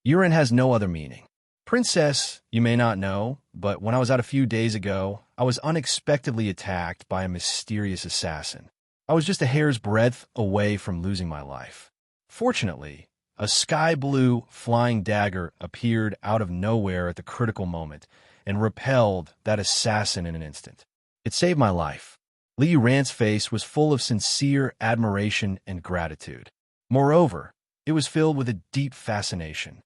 Yuran has no other meaning. Princess, you may not know, but when I was out a few days ago, I was unexpectedly attacked by a mysterious assassin. I was just a hair's breadth away from losing my life. Fortunately, a sky-blue flying dagger appeared out of nowhere at the critical moment and repelled that assassin in an instant. It saved my life. Li Yuran's face was full of sincere admiration and gratitude. Moreover, it was filled with a deep fascination.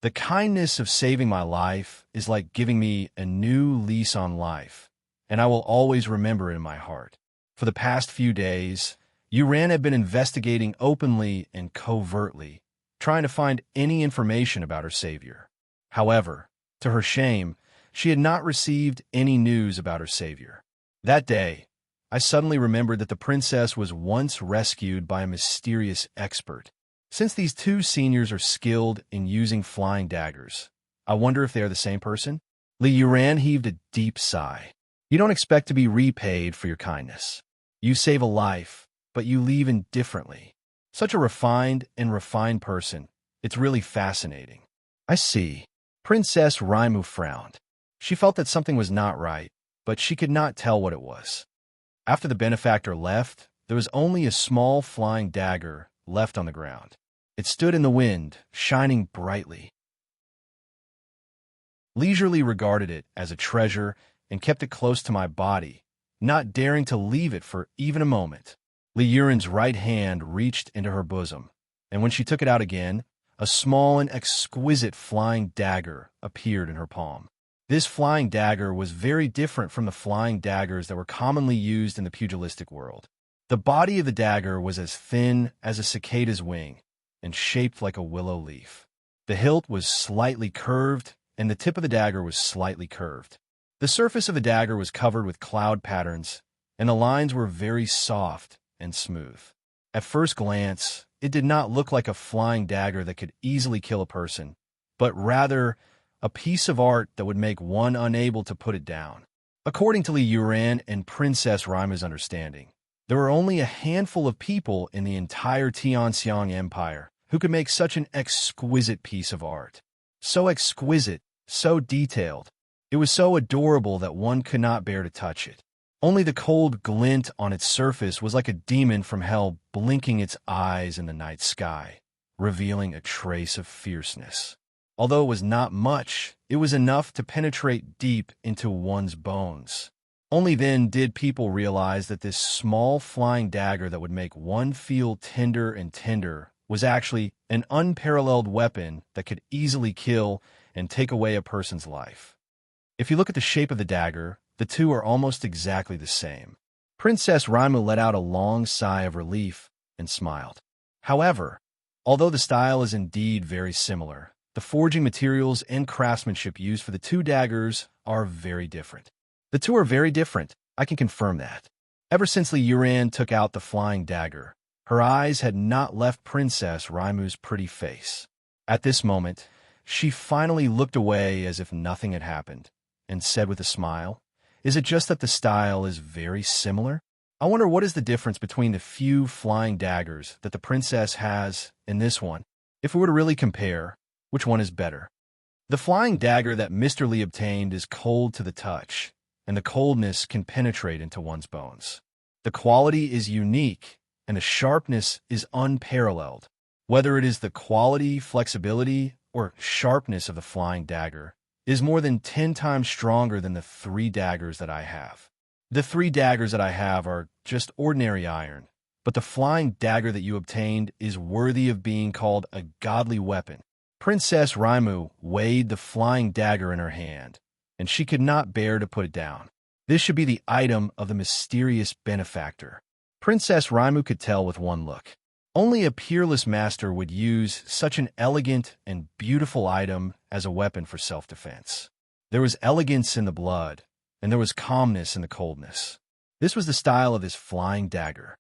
The kindness of saving my life is like giving me a new lease on life, and I will always remember it in my heart. For the past few days, Yuran had been investigating openly and covertly, trying to find any information about her savior. However, to her shame, she had not received any news about her savior. That day, I suddenly remembered that the princess was once rescued by a mysterious expert. Since these 2 seniors are skilled in using flying daggers, I wonder if they are the same person? Li Yuran heaved a deep sigh. You don't expect to be repaid for your kindness. You save a life, but you leave indifferently. Such a refined person. It's really fascinating. I see. Princess Raimu frowned. She felt that something was not right, but she could not tell what it was. After the benefactor left, there was only a small flying dagger left on the ground. It stood in the wind, shining brightly. Leisurely regarded it as a treasure and kept it close to my body, not daring to leave it for even a moment. Li Yuran's right hand reached into her bosom, and when she took it out again, a small and exquisite flying dagger appeared in her palm. This flying dagger was very different from the flying daggers that were commonly used in the pugilistic world. The body of the dagger was as thin as a cicada's wing and shaped like a willow leaf. The hilt was slightly curved, and the tip of the dagger was slightly curved. The surface of the dagger was covered with cloud patterns, and the lines were very soft and smooth. At first glance, it did not look like a flying dagger that could easily kill a person, but rather a piece of art that would make one unable to put it down. According to Li Yuran and Princess Raimu's understanding, there were only a handful of people in the entire Tianxiang Empire who could make such an exquisite piece of art. So exquisite, so detailed. It was so adorable that one could not bear to touch it. Only the cold glint on its surface was like a demon from hell blinking its eyes in the night sky, revealing a trace of fierceness. Although it was not much, it was enough to penetrate deep into one's bones. Only then did people realize that this small flying dagger that would make one feel tender and tender was actually an unparalleled weapon that could easily kill and take away a person's life. If you look at the shape of the dagger, the 2 are almost exactly the same. Princess Raimu let out a long sigh of relief and smiled. However, although the style is indeed very similar, the forging materials and craftsmanship used for the 2 daggers are very different. The 2 are very different, I can confirm that. Ever since Li Yuran took out the flying dagger, her eyes had not left Princess Raimu's pretty face. At this moment, she finally looked away as if nothing had happened, and said with a smile, "Is it just that the style is very similar? I wonder what is the difference between the few flying daggers that the princess has and this one? If we were to really compare, which one is better?" The flying dagger that Mr. Li obtained is cold to the touch, and the coldness can penetrate into one's bones. The quality is unique, and the sharpness is unparalleled. Whether it is the quality, flexibility, or sharpness of the flying dagger, is more than 10 times stronger than the 3 daggers that I have. The 3 daggers that I have are just ordinary iron, but but the flying dagger that you obtained is worthy of being called a godly weapon. Princess Raimu weighed the flying dagger in her hand, and she could not bear to put it down. This should be the item of the mysterious benefactor. Princess Raimu could tell with one look. Only a peerless master would use such an elegant and beautiful item as a weapon for self-defense. There was elegance in the blood, and there was calmness in the coldness. This was the style of his flying dagger.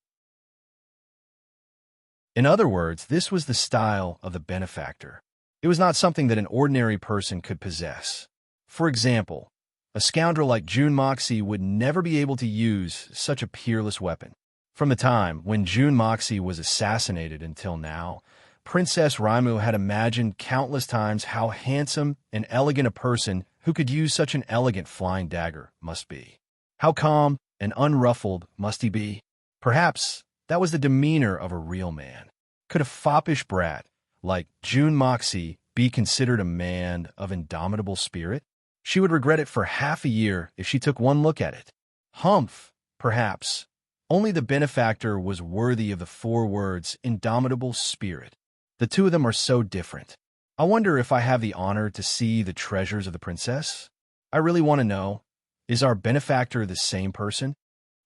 In other words, this was the style of the benefactor. It was not something that an ordinary person could possess. For example, a scoundrel like Jun Moxie would never be able to use such a peerless weapon. From the time when Jun Moxie was assassinated until now, Princess Raimu had imagined countless times how handsome and elegant a person who could use such an elegant flying dagger must be. How calm and unruffled must he be? Perhaps that was the demeanor of a real man. Could a foppish brat like Jun Moxie be considered a man of indomitable spirit? She would regret it for half a year if she took one look at it. Humph, perhaps. Only the benefactor was worthy of the 4 words, indomitable spirit. The two of them are so different. I wonder if I have the honor to see the treasures of the princess? I really want to know, is our benefactor the same person?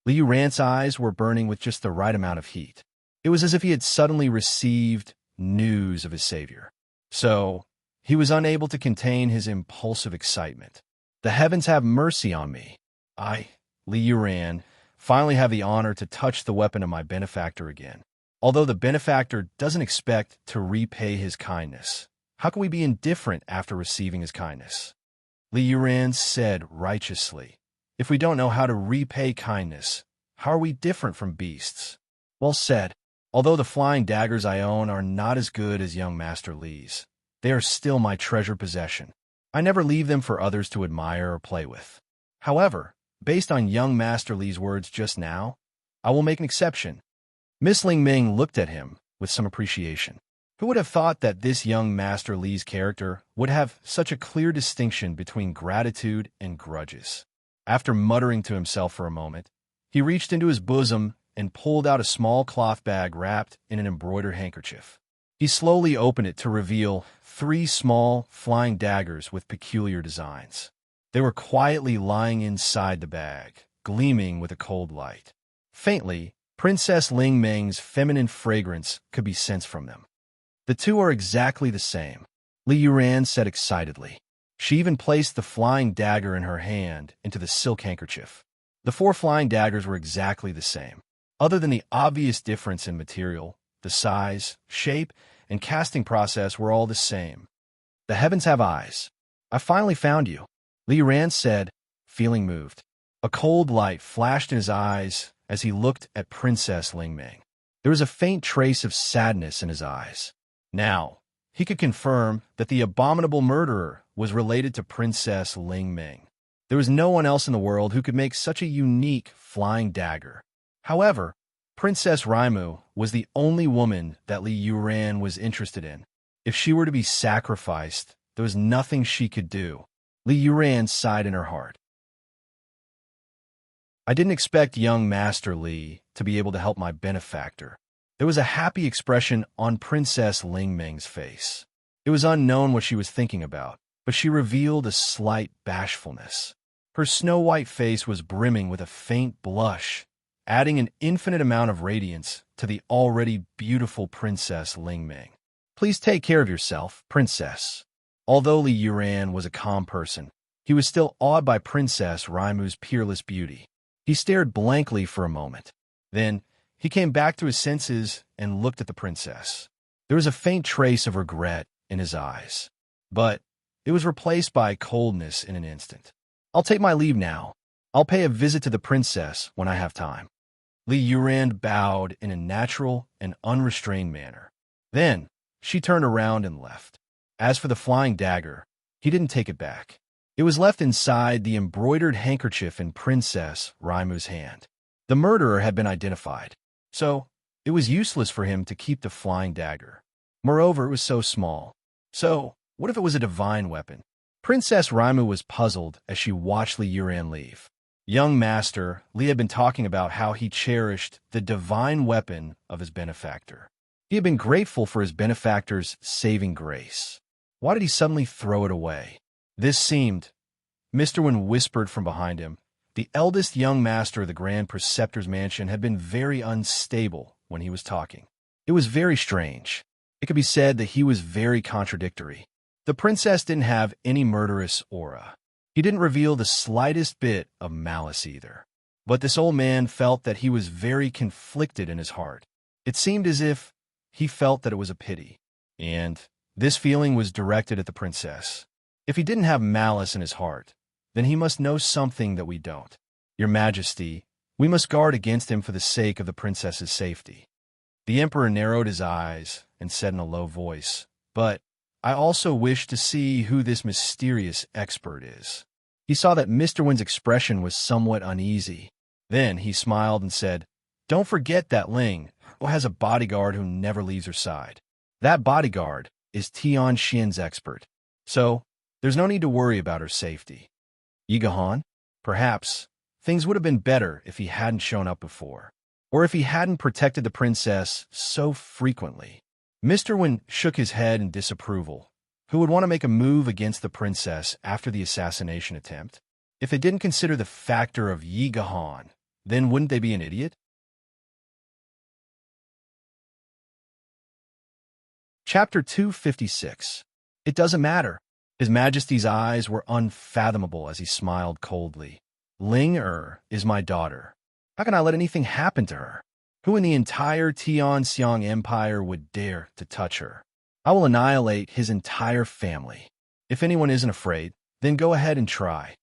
Li Yuran's eyes were burning with just the right amount of heat. It was as if he had suddenly received news of his savior. So, he was unable to contain his impulsive excitement. The heavens have mercy on me. I, Li Yuran, finally have the honor to touch the weapon of my benefactor again. Although the benefactor doesn't expect to repay his kindness, how can we be indifferent after receiving his kindness? Li Yuran said righteously, if we don't know how to repay kindness, how are we different from beasts? Well said. Although the flying daggers I own are not as good as young Master Li's, they are still my treasured possession. I never leave them for others to admire or play with. However, based on young Master Li's words just now, I will make an exception. Miss Ling Ming looked at him with some appreciation. Who would have thought that this young Master Li's character would have such a clear distinction between gratitude and grudges? After muttering to himself for a moment, he reached into his bosom and pulled out a small cloth bag wrapped in an embroidered handkerchief. He slowly opened it to reveal 3 small, flying daggers with peculiar designs. They were quietly lying inside the bag, gleaming with a cold light. Faintly, Princess Ling Ming's feminine fragrance could be sensed from them. The 2 are exactly the same, Li Yuran said excitedly. She even placed the flying dagger in her hand into the silk handkerchief. The 4 flying daggers were exactly the same. Other than the obvious difference in material, the size, shape, and casting process were all the same. The heavens have eyes. I finally found you, Li Yuran said, feeling moved. A cold light flashed in his eyes as he looked at Princess Ling Ming. There was a faint trace of sadness in his eyes. Now, he could confirm that the abominable murderer was related to Princess Ling Ming. There was no one else in the world who could make such a unique flying dagger. However, Princess Raimu was the only woman that Li Yuran was interested in. If she were to be sacrificed, there was nothing she could do. Li Yuran sighed in her heart. I didn't expect young Master Li to be able to help my benefactor. There was a happy expression on Princess Ling Ming's face. It was unknown what she was thinking about, but she revealed a slight bashfulness. Her snow-white face was brimming with a faint blush, adding an infinite amount of radiance to the already beautiful Princess Ling Ming. Please take care of yourself, Princess. Although Li Yuran was a calm person, he was still awed by Princess Raimu's peerless beauty. He stared blankly for a moment. Then, he came back to his senses and looked at the princess. There was a faint trace of regret in his eyes, but it was replaced by coldness in an instant. I'll take my leave now. I'll pay a visit to the princess when I have time. Li Yuran bowed in a natural and unrestrained manner. Then, she turned around and left. As for the flying dagger, he didn't take it back. It was left inside the embroidered handkerchief in Princess Raimu's hand. The murderer had been identified, so it was useless for him to keep the flying dagger. Moreover, it was so small. So, what if it was a divine weapon? Princess Raimu was puzzled as she watched Li Yuran leave. Young master, Li had been talking about how he cherished the divine weapon of his benefactor. He had been grateful for his benefactor's saving grace. Why did he suddenly throw it away? This seemed, Mr. Wen whispered from behind him. The eldest young master of the Grand Preceptor's mansion had been very unstable when he was talking. It was very strange. It could be said that he was very contradictory. The princess didn't have any murderous aura. He didn't reveal the slightest bit of malice either. But this old man felt that he was very conflicted in his heart. It seemed as if he felt that it was a pity. And this feeling was directed at the princess. If he didn't have malice in his heart, then he must know something that we don't. Your Majesty, we must guard against him for the sake of the princess's safety. The emperor narrowed his eyes and said in a low voice, but I also wish to see who this mysterious expert is. He saw that Mr. Wen's expression was somewhat uneasy. Then he smiled and said, don't forget that Ling has a bodyguard who never leaves her side. That bodyguard is Tian Xian's expert. So, there's no need to worry about her safety. Yi Gahan? Perhaps things would have been better if he hadn't shown up before, or if he hadn't protected the princess so frequently. Mr. Wen shook his head in disapproval. Who would want to make a move against the princess after the assassination attempt? If they didn't consider the factor of Yi Gahan, then wouldn't they be an idiot? Chapter 256. It doesn't matter. His Majesty's eyes were unfathomable as he smiled coldly. Ling is my daughter. How can I let anything happen to her? Who in the entire Tianxiang Empire would dare to touch her? I will annihilate his entire family. If anyone isn't afraid, then go ahead and try.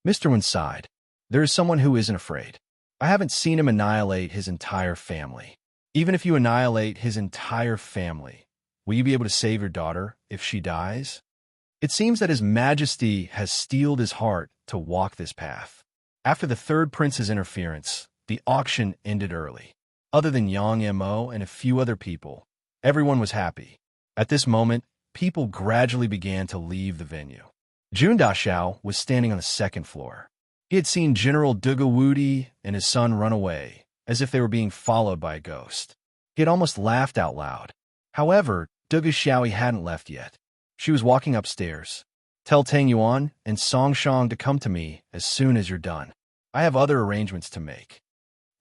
Mr. Wen sighed. There is someone who isn't afraid. I haven't seen him annihilate his entire family. Even if you annihilate his entire family, will you be able to save your daughter if she dies? It seems that His Majesty has steeled his heart to walk this path. After the third prince's interference, the auction ended early. Other than Yang Mo and a few other people, everyone was happy. At this moment, people gradually began to leave the venue. Jun Dashao was standing on the second floor. He had seen General Dugawudi and his son run away, as if they were being followed by a ghost. He had almost laughed out loud. However, Duga Xiaoi hadn't left yet. She was walking upstairs. Tell Tang Yuan and Song Shang to come to me as soon as you're done. I have other arrangements to make.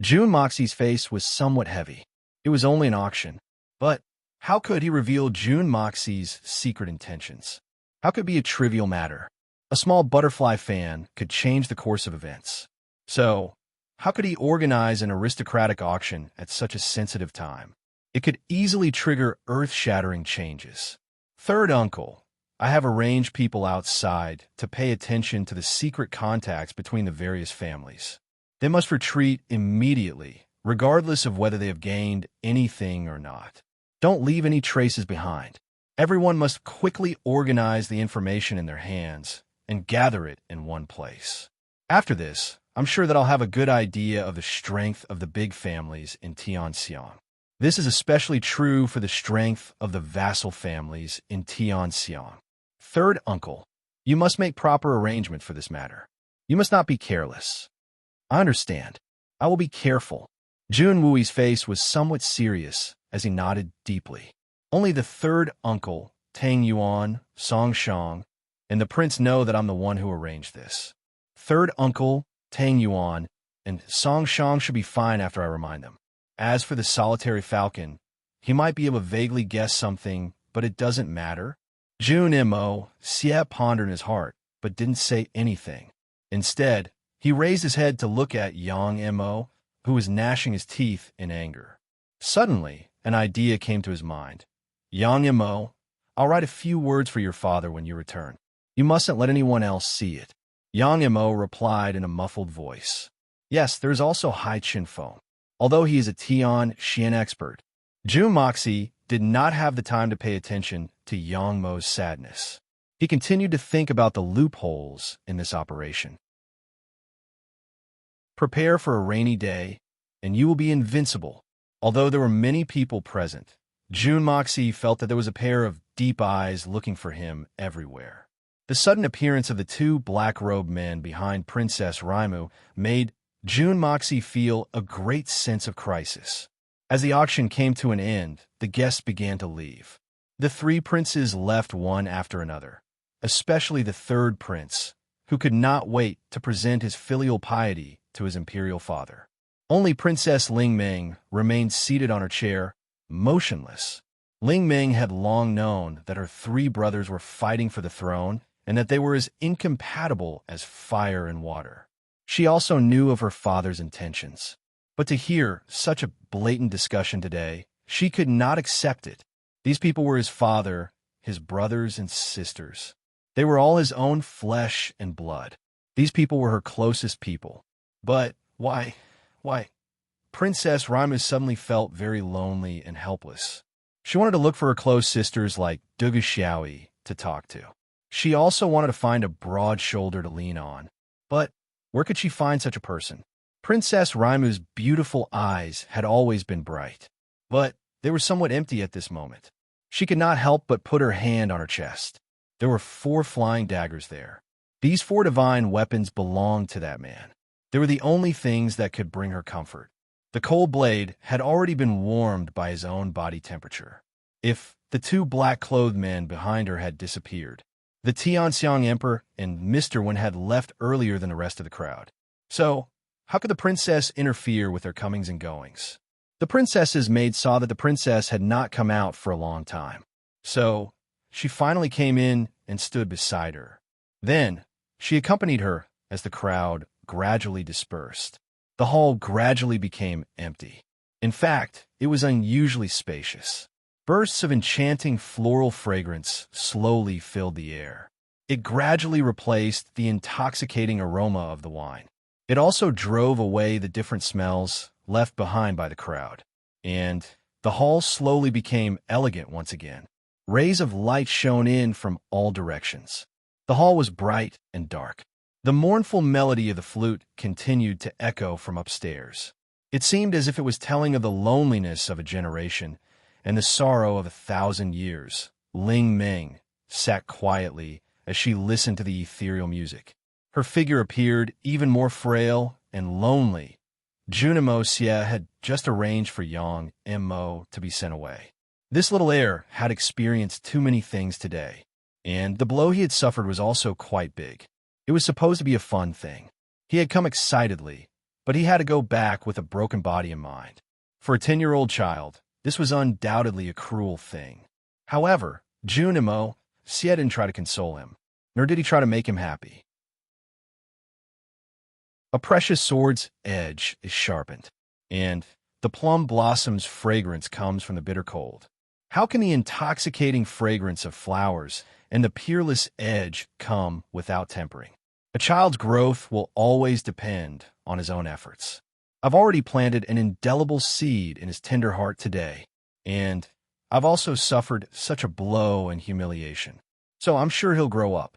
Jun Moxie's face was somewhat heavy. It was only an auction. But how could he reveal Jun Moxie's secret intentions? How could it be a trivial matter? A small butterfly fan could change the course of events. So, how could he organize an aristocratic auction at such a sensitive time? It could easily trigger earth-shattering changes. Third uncle, I have arranged people outside to pay attention to the secret contacts between the various families. They must retreat immediately, regardless of whether they have gained anything or not. Don't leave any traces behind. Everyone must quickly organize the information in their hands and gather it in one place. After this, I'm sure that I'll have a good idea of the strength of the big families in Tianxiang. This is especially true for the strength of the vassal families in Tianxiang. Third uncle, you must make proper arrangement for this matter. You must not be careless. I understand. I will be careful. Jun Wui's face was somewhat serious as he nodded deeply. Only the third uncle, Tang Yuan, Song Shang, and the prince know that I'm the one who arranged this. Third uncle, Tang Yuan, and Song Shang should be fine after I remind them. As for the solitary falcon, he might be able to vaguely guess something, but it doesn't matter. Jun Mo Xie pondered in his heart, but didn't say anything. Instead, he raised his head to look at Yang Mo, who was gnashing his teeth in anger. Suddenly, an idea came to his mind. Yang Mo, I'll write a few words for your father when you return. You mustn't let anyone else see it. Yang Mo replied in a muffled voice. Yes, there is also Hai Chinfeng. Although he is a Tian Xian expert, Jun Moxie did not have the time to pay attention to Yang Mo's sadness. He continued to think about the loopholes in this operation. Prepare for a rainy day, and you will be invincible. Although there were many people present, Jun Moxie felt that there was a pair of deep eyes looking for him everywhere. The sudden appearance of the two black-robed men behind Princess Raimu made June Moxie feel a great sense of crisis. As the auction came to an end, the guests began to leave. The three princes left one after another, especially the third prince, who could not wait to present his filial piety to his imperial father. Only Princess Ling Ming remained seated on her chair, motionless. Ling Ming had long known that her three brothers were fighting for the throne and that they were as incompatible as fire and water. She also knew of her father's intentions. But to hear such a blatant discussion today, she could not accept it. These people were his father, his brothers and sisters. They were all his own flesh and blood. These people were her closest people. But why? Princess Raimu suddenly felt very lonely and helpless. She wanted to look for her close sisters like Dugu Xiaoyi to talk to. She also wanted to find a broad shoulder to lean on. But where could she find such a person? Princess Raimu's beautiful eyes had always been bright, but they were somewhat empty at this moment. She could not help but put her hand on her chest. There were 4 flying daggers there. These 4 divine weapons belonged to that man. They were the only things that could bring her comfort. The cold blade had already been warmed by his own body temperature. If the 2 black-clothed men behind her had disappeared, the Tianxiang Emperor and Mr. Wen had left earlier than the rest of the crowd. So, how could the princess interfere with their comings and goings? The princess's maid saw that the princess had not come out for a long time. So, she finally came in and stood beside her. Then, she accompanied her as the crowd gradually dispersed. The hall gradually became empty. In fact, it was unusually spacious. Bursts of enchanting floral fragrance slowly filled the air. It gradually replaced the intoxicating aroma of the wine. It also drove away the different smells left behind by the crowd. And the hall slowly became elegant once again. Rays of light shone in from all directions. The hall was bright and dark. The mournful melody of the flute continued to echo from upstairs. It seemed as if it was telling of the loneliness of a generation and the sorrow of 1,000 years. Ling Ming sat quietly as she listened to the ethereal music. Her figure appeared even more frail and lonely. Junimo Xie had just arranged for Yang Mo to be sent away. This little heir had experienced too many things today, and the blow he had suffered was also quite big. It was supposed to be a fun thing. He had come excitedly, but he had to go back with a broken body and mind. For a 10-year-old child, this was undoubtedly a cruel thing. However, Junimo Xie didn't try to console him, nor did he try to make him happy. A precious sword's edge is sharpened, and the plum blossom's fragrance comes from the bitter cold. How can the intoxicating fragrance of flowers and the peerless edge come without tempering? A child's growth will always depend on his own efforts. I've already planted an indelible seed in his tender heart today, and I've also suffered such a blow and humiliation. So I'm sure he'll grow up.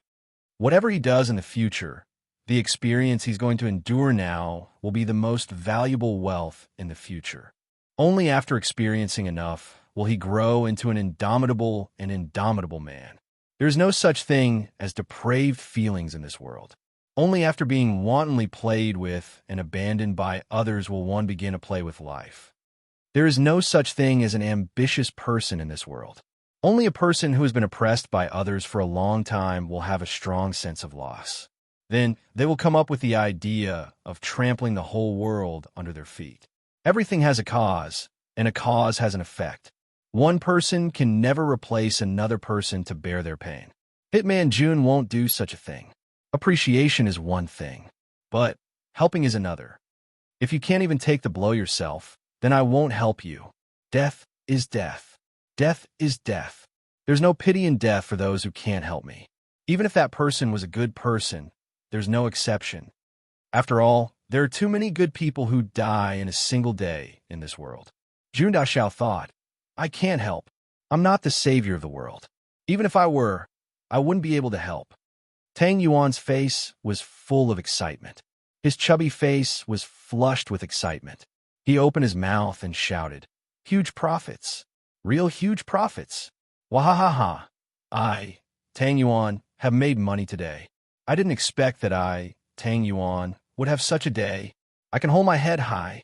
Whatever he does in the future, the experience he's going to endure now will be the most valuable wealth in the future. Only after experiencing enough will he grow into an indomitable man. There is no such thing as depraved feelings in this world. Only after being wantonly played with and abandoned by others will one begin to play with life. There is no such thing as an ambitious person in this world. Only a person who has been oppressed by others for a long time will have a strong sense of loss. Then they will come up with the idea of trampling the whole world under their feet. Everything has a cause, and a cause has an effect. One person can never replace another person to bear their pain. Hitman June won't do such a thing. Appreciation is one thing, but helping is another. If you can't even take the blow yourself, then I won't help you. Death is death. Death is death. There's no pity in death for those who can't help me. Even if that person was a good person, there's no exception. After all, there are too many good people who die in a single day in this world. Jun Daxiao thought, I can't help. I'm not the savior of the world. Even if I were, I wouldn't be able to help. Tang Yuan's face was full of excitement. His chubby face was flushed with excitement. He opened his mouth and shouted, Huge profits. Real huge profits. Wahahaha. I, Tang Yuan, have made money today. I didn't expect that I, Tang Yuan, would have such a day. I can hold my head high."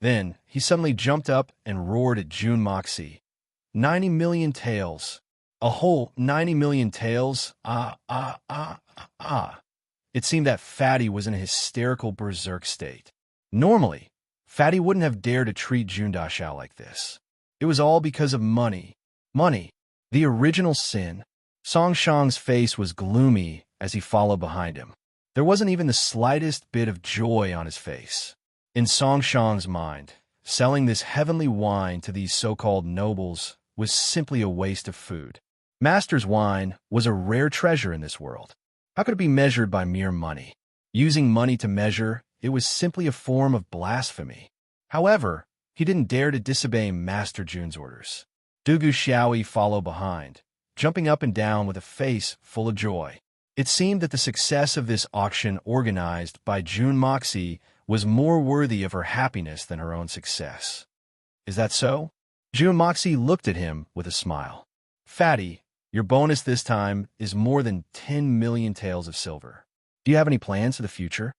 Then he suddenly jumped up and roared at June Moxie. 90 million taels. A whole 90 million taels? Ah, ah, ah, ah, ah. It seemed that Fatty was in a hysterical berserk state. Normally, Fatty wouldn't have dared to treat June Dashao like this. It was all because of money. Money, the original sin. Song Shang's face was gloomy as he followed behind him. There wasn't even the slightest bit of joy on his face. In Song Shang's mind, selling this heavenly wine to these so-called nobles was simply a waste of food. Master's wine was a rare treasure in this world. How could it be measured by mere money? Using money to measure, it was simply a form of blasphemy. However, he didn't dare to disobey Master June's orders. Dugu Xiaoyi followed behind, jumping up and down with a face full of joy. It seemed that the success of this auction organized by June Moxie was more worthy of her happiness than her own success. Is that so? June Moxie looked at him with a smile. Fatty, your bonus this time is more than 10 million taels of silver. Do you have any plans for the future?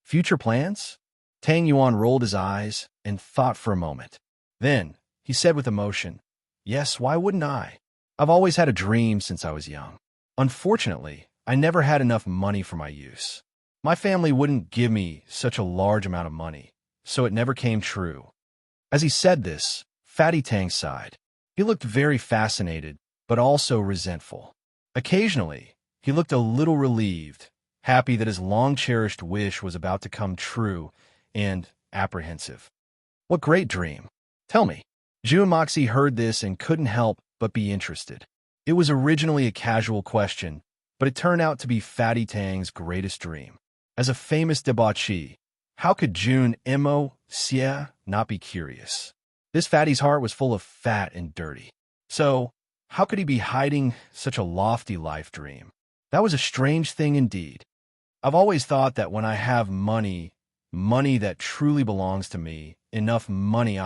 Future plans? Tang Yuan rolled his eyes and thought for a moment. Then, he said with emotion, "Yes, why wouldn't I? I've always had a dream since I was young. Unfortunately, I never had enough money for my use. My family wouldn't give me such a large amount of money, so it never came true." As he said this, Fatty Tang sighed. He looked very fascinated, but also resentful. Occasionally, he looked a little relieved, happy that his long-cherished wish was about to come true, and apprehensive. What great dream! Tell me. June Moxie heard this and couldn't help but be interested. It was originally a casual question, but it turned out to be Fatty Tang's greatest dream. As a famous debauchee, how could June Mo-sia not be curious? This Fatty's heart was full of fat and dirty. So, how could he be hiding such a lofty life dream? That was a strange thing indeed. I've always thought that when I have money that truly belongs to me, enough money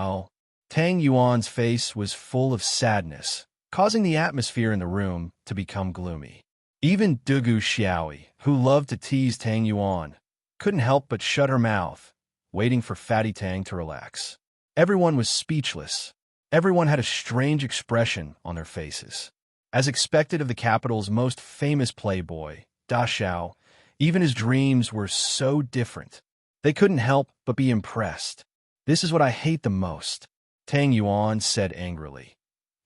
Tang Yuan's face was full of sadness, causing the atmosphere in the room to become gloomy. Even Dugu Xiaoyi, who loved to tease Tang Yuan, couldn't help but shut her mouth, waiting for Fatty Tang to relax. Everyone was speechless. Everyone had a strange expression on their faces. As expected of the capital's most famous playboy, Da Xiao, even his dreams were so different. They couldn't help but be impressed. "This is what I hate the most," Tang Yuan said angrily.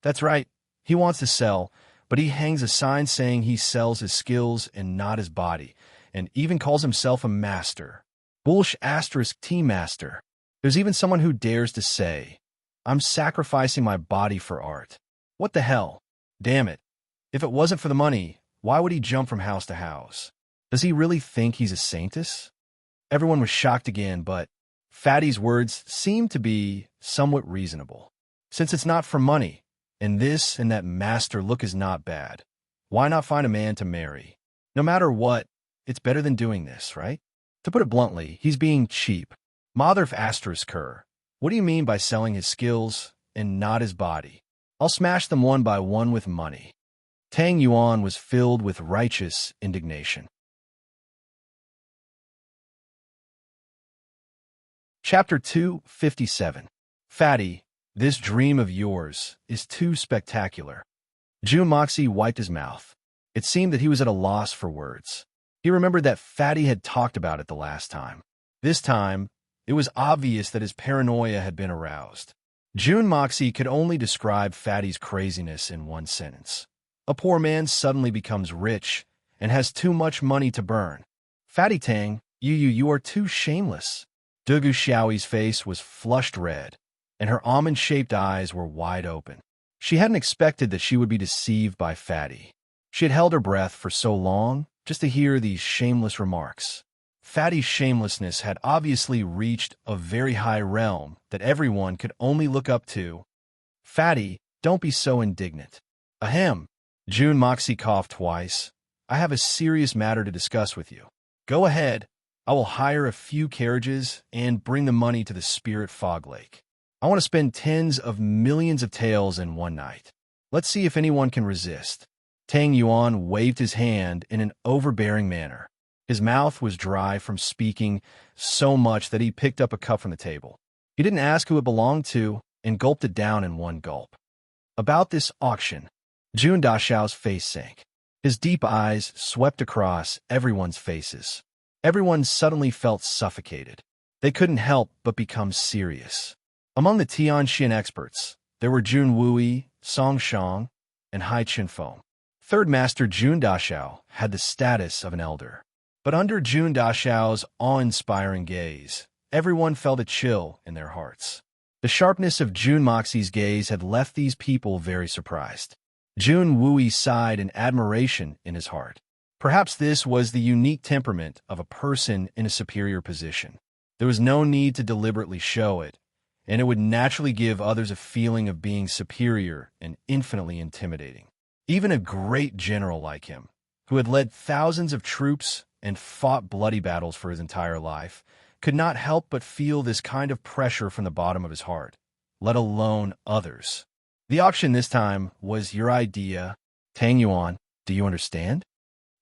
"That's right. He wants to sell, but he hangs a sign saying he sells his skills and not his body, and even calls himself a master. *T master. There's even someone who dares to say, 'I'm sacrificing my body for art.' What the hell? Damn it. If it wasn't for the money, why would he jump from house to house? Does he really think he's a saintess?" Everyone was shocked again, but Fatty's words seemed to be somewhat reasonable. Since it's not for money, and this and that master look is not bad, why not find a man to marry? No matter what, it's better than doing this, right? To put it bluntly, he's being cheap. Mother Kerr, what do you mean by selling his skills and not his body? I'll smash them one by one with money. Tang Yuan was filled with righteous indignation. Chapter 257. Fatty, this dream of yours is too spectacular. June Moxie wiped his mouth. It seemed that he was at a loss for words. He remembered that Fatty had talked about it the last time. This time, it was obvious that his paranoia had been aroused. June Moxie could only describe Fatty's craziness in one sentence. A poor man suddenly becomes rich and has too much money to burn. Fatty Tang, you are too shameless. Dugu Xiaoyi's face was flushed red, and her almond-shaped eyes were wide open. She hadn't expected that she would be deceived by Fatty. She had held her breath for so long just to hear these shameless remarks. Fatty's shamelessness had obviously reached a very high realm that everyone could only look up to. Fatty, don't be so indignant. Ahem. June Moxie coughed twice. I have a serious matter to discuss with you. Go ahead. I will hire a few carriages and bring the money to the Spirit Fog Lake. I want to spend tens of millions of taels in one night. Let's see if anyone can resist. Tang Yuan waved his hand in an overbearing manner. His mouth was dry from speaking so much that he picked up a cup from the table. He didn't ask who it belonged to and gulped it down in one gulp. About this auction, Jun Dashao's face sank. His deep eyes swept across everyone's faces. Everyone suddenly felt suffocated. They couldn't help but become serious. Among the Tianxian experts, there were Jun Wui, Song Shang, and Hai Qinfeng. Third Master Jun Dashao had the status of an elder. But under Jun Dashao's awe-inspiring gaze, everyone felt a chill in their hearts. The sharpness of Jun Moxie's gaze had left these people very surprised. Jun Wui sighed in admiration in his heart. Perhaps this was the unique temperament of a person in a superior position. There was no need to deliberately show it, and it would naturally give others a feeling of being superior and infinitely intimidating. Even a great general like him, who had led thousands of troops and fought bloody battles for his entire life, could not help but feel this kind of pressure from the bottom of his heart, let alone others. The auction this time was your idea. Tang Yuan, do you understand?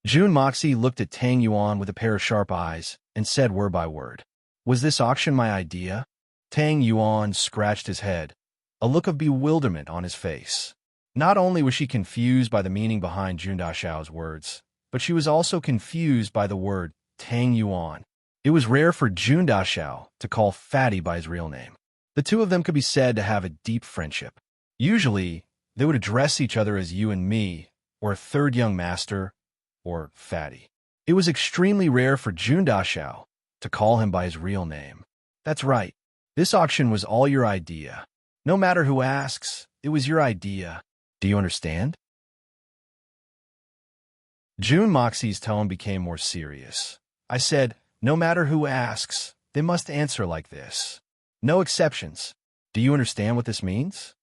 Jun Moxie looked at Tang Yuan with a pair of sharp eyes and said word by word, "Was this auction my idea?" Tang Yuan scratched his head, a look of bewilderment on his face. Not only was she confused by the meaning behind Jun Dashao's words, but she was also confused by the word Tang Yuan. It was rare for Jun Dashao to call Fatty by his real name. The two of them could be said to have a deep friendship. Usually, they would address each other as you and me, or third young master, or Fatty. It was extremely rare for Jun Dashao to call him by his real name. That's right. This auction was all your idea. No matter who asks, it was your idea. Do you understand? Jun Moxie's tone became more serious. I said, no matter who asks, they must answer like this. No exceptions. Do you understand what this means?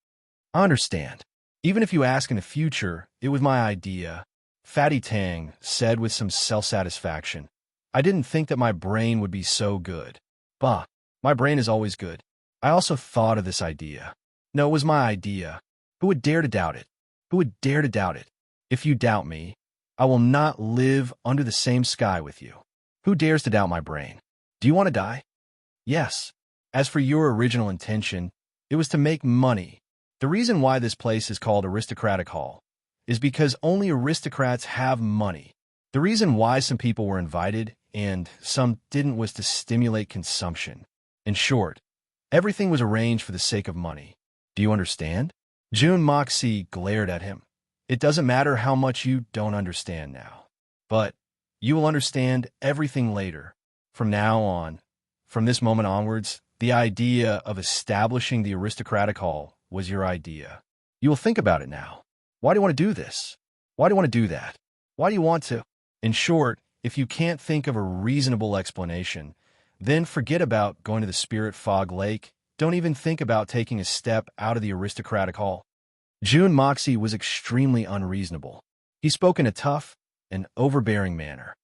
I understand. Even if you ask in the future, it was my idea, Fatty Tang said with some self-satisfaction. I didn't think that my brain would be so good. Bah, my brain is always good. I also thought of this idea. No, it was my idea. Who would dare to doubt it? Who would dare to doubt it? If you doubt me, I will not live under the same sky with you. Who dares to doubt my brain? Do you want to die? Yes. As for your original intention, it was to make money. The reason why this place is called Aristocratic Hall is because only aristocrats have money. The reason why some people were invited and some didn't was to stimulate consumption. In short, everything was arranged for the sake of money. Do you understand? Jun Moxie glared at him. It doesn't matter how much you don't understand now. But you will understand everything later. From now on, from this moment onwards, the idea of establishing the Aristocratic Hall was your idea. You will think about it now. Why do you want to do this? Why do you want to do that? Why do you want to? In short, if you can't think of a reasonable explanation, then forget about going to the Spirit Fog Lake. Don't even think about taking a step out of the Aristocratic Hall. Jun Moxie was extremely unreasonable. He spoke in a tough and overbearing manner.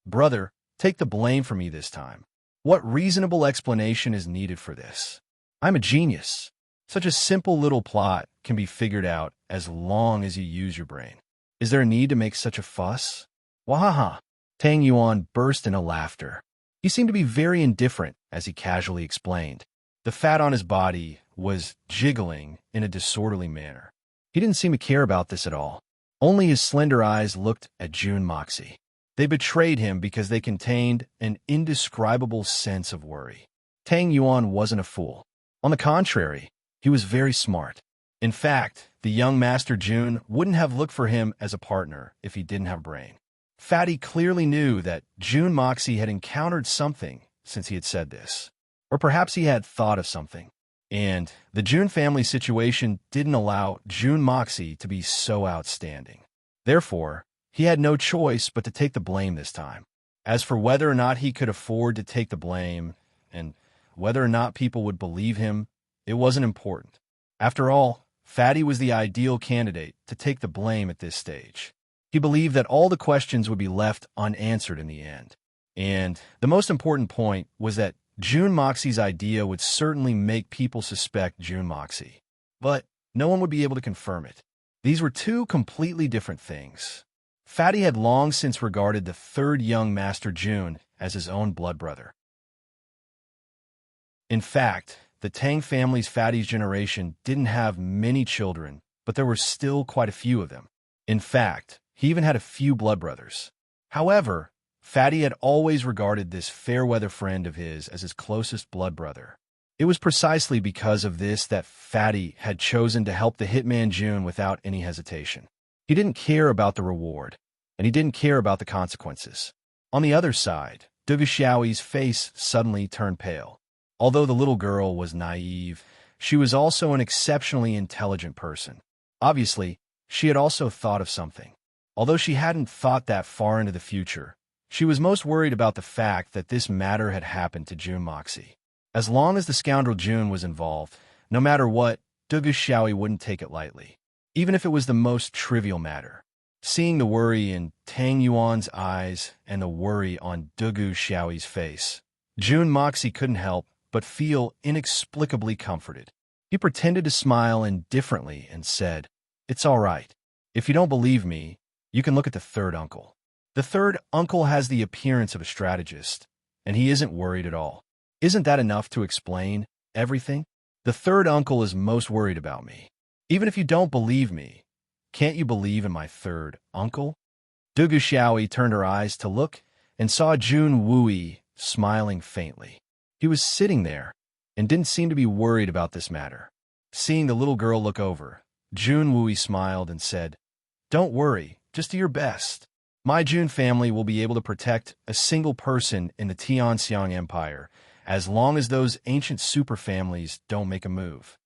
Brother, take the blame for me this time. What reasonable explanation is needed for this? I'm a genius. Such a simple little plot can be figured out as long as you use your brain. Is there a need to make such a fuss? Wahaha! Tang Yuan burst into laughter. He seemed to be very indifferent as he casually explained. The fat on his body was jiggling in a disorderly manner. He didn't seem to care about this at all. Only his slender eyes looked at Jun Moxie. They betrayed him because they contained an indescribable sense of worry. Tang Yuan wasn't a fool. On the contrary, he was very smart. In fact, the young Master Jun wouldn't have looked for him as a partner if he didn't have a brain. Fatty clearly knew that Jun Moxie had encountered something since he had said this. Or perhaps he had thought of something. And the Jun family situation didn't allow Jun Moxie to be so outstanding. Therefore, he had no choice but to take the blame this time. As for whether or not he could afford to take the blame, and whether or not people would believe him, it wasn't important. After all, Fatty was the ideal candidate to take the blame at this stage. He believed that all the questions would be left unanswered in the end. And the most important point was that Jun Moxie's idea would certainly make people suspect Jun Moxie. But no one would be able to confirm it. These were two completely different things. Fatty had long since regarded the third young Master June as his own blood brother. In fact, the Tang family's Fatty's generation didn't have many children, but there were still quite a few of them. In fact, he even had a few blood brothers. However, Fatty had always regarded this fair-weather friend of his as his closest blood brother. It was precisely because of this that Fatty had chosen to help the hitman June without any hesitation. He didn't care about the reward, and he didn't care about the consequences. On the other side, Dugu Xiaoyi's face suddenly turned pale. Although the little girl was naive, she was also an exceptionally intelligent person. Obviously, she had also thought of something. Although she hadn't thought that far into the future, she was most worried about the fact that this matter had happened to June Moxie. As long as the scoundrel June was involved, no matter what, Dugu Xiaoyi wouldn't take it lightly, even if it was the most trivial matter. Seeing the worry in Tang Yuan's eyes and the worry on Dugu Xiaoyi's face, June Moxie couldn't help but feel inexplicably comforted. He pretended to smile indifferently and said, "It's all right. If you don't believe me, you can look at the third uncle. The third uncle has the appearance of a strategist, and he isn't worried at all. Isn't that enough to explain everything? The third uncle is most worried about me. Even if you don't believe me, can't you believe in my third uncle?" Dugu Xiaoyi turned her eyes to look and saw Jun Wui smiling faintly. He was sitting there and didn't seem to be worried about this matter. Seeing the little girl look over, Jun Wui smiled and said, "Don't worry, just do your best. My Jun family will be able to protect a single person in the Tianxiang Empire, as long as those ancient superfamilies don't make a move."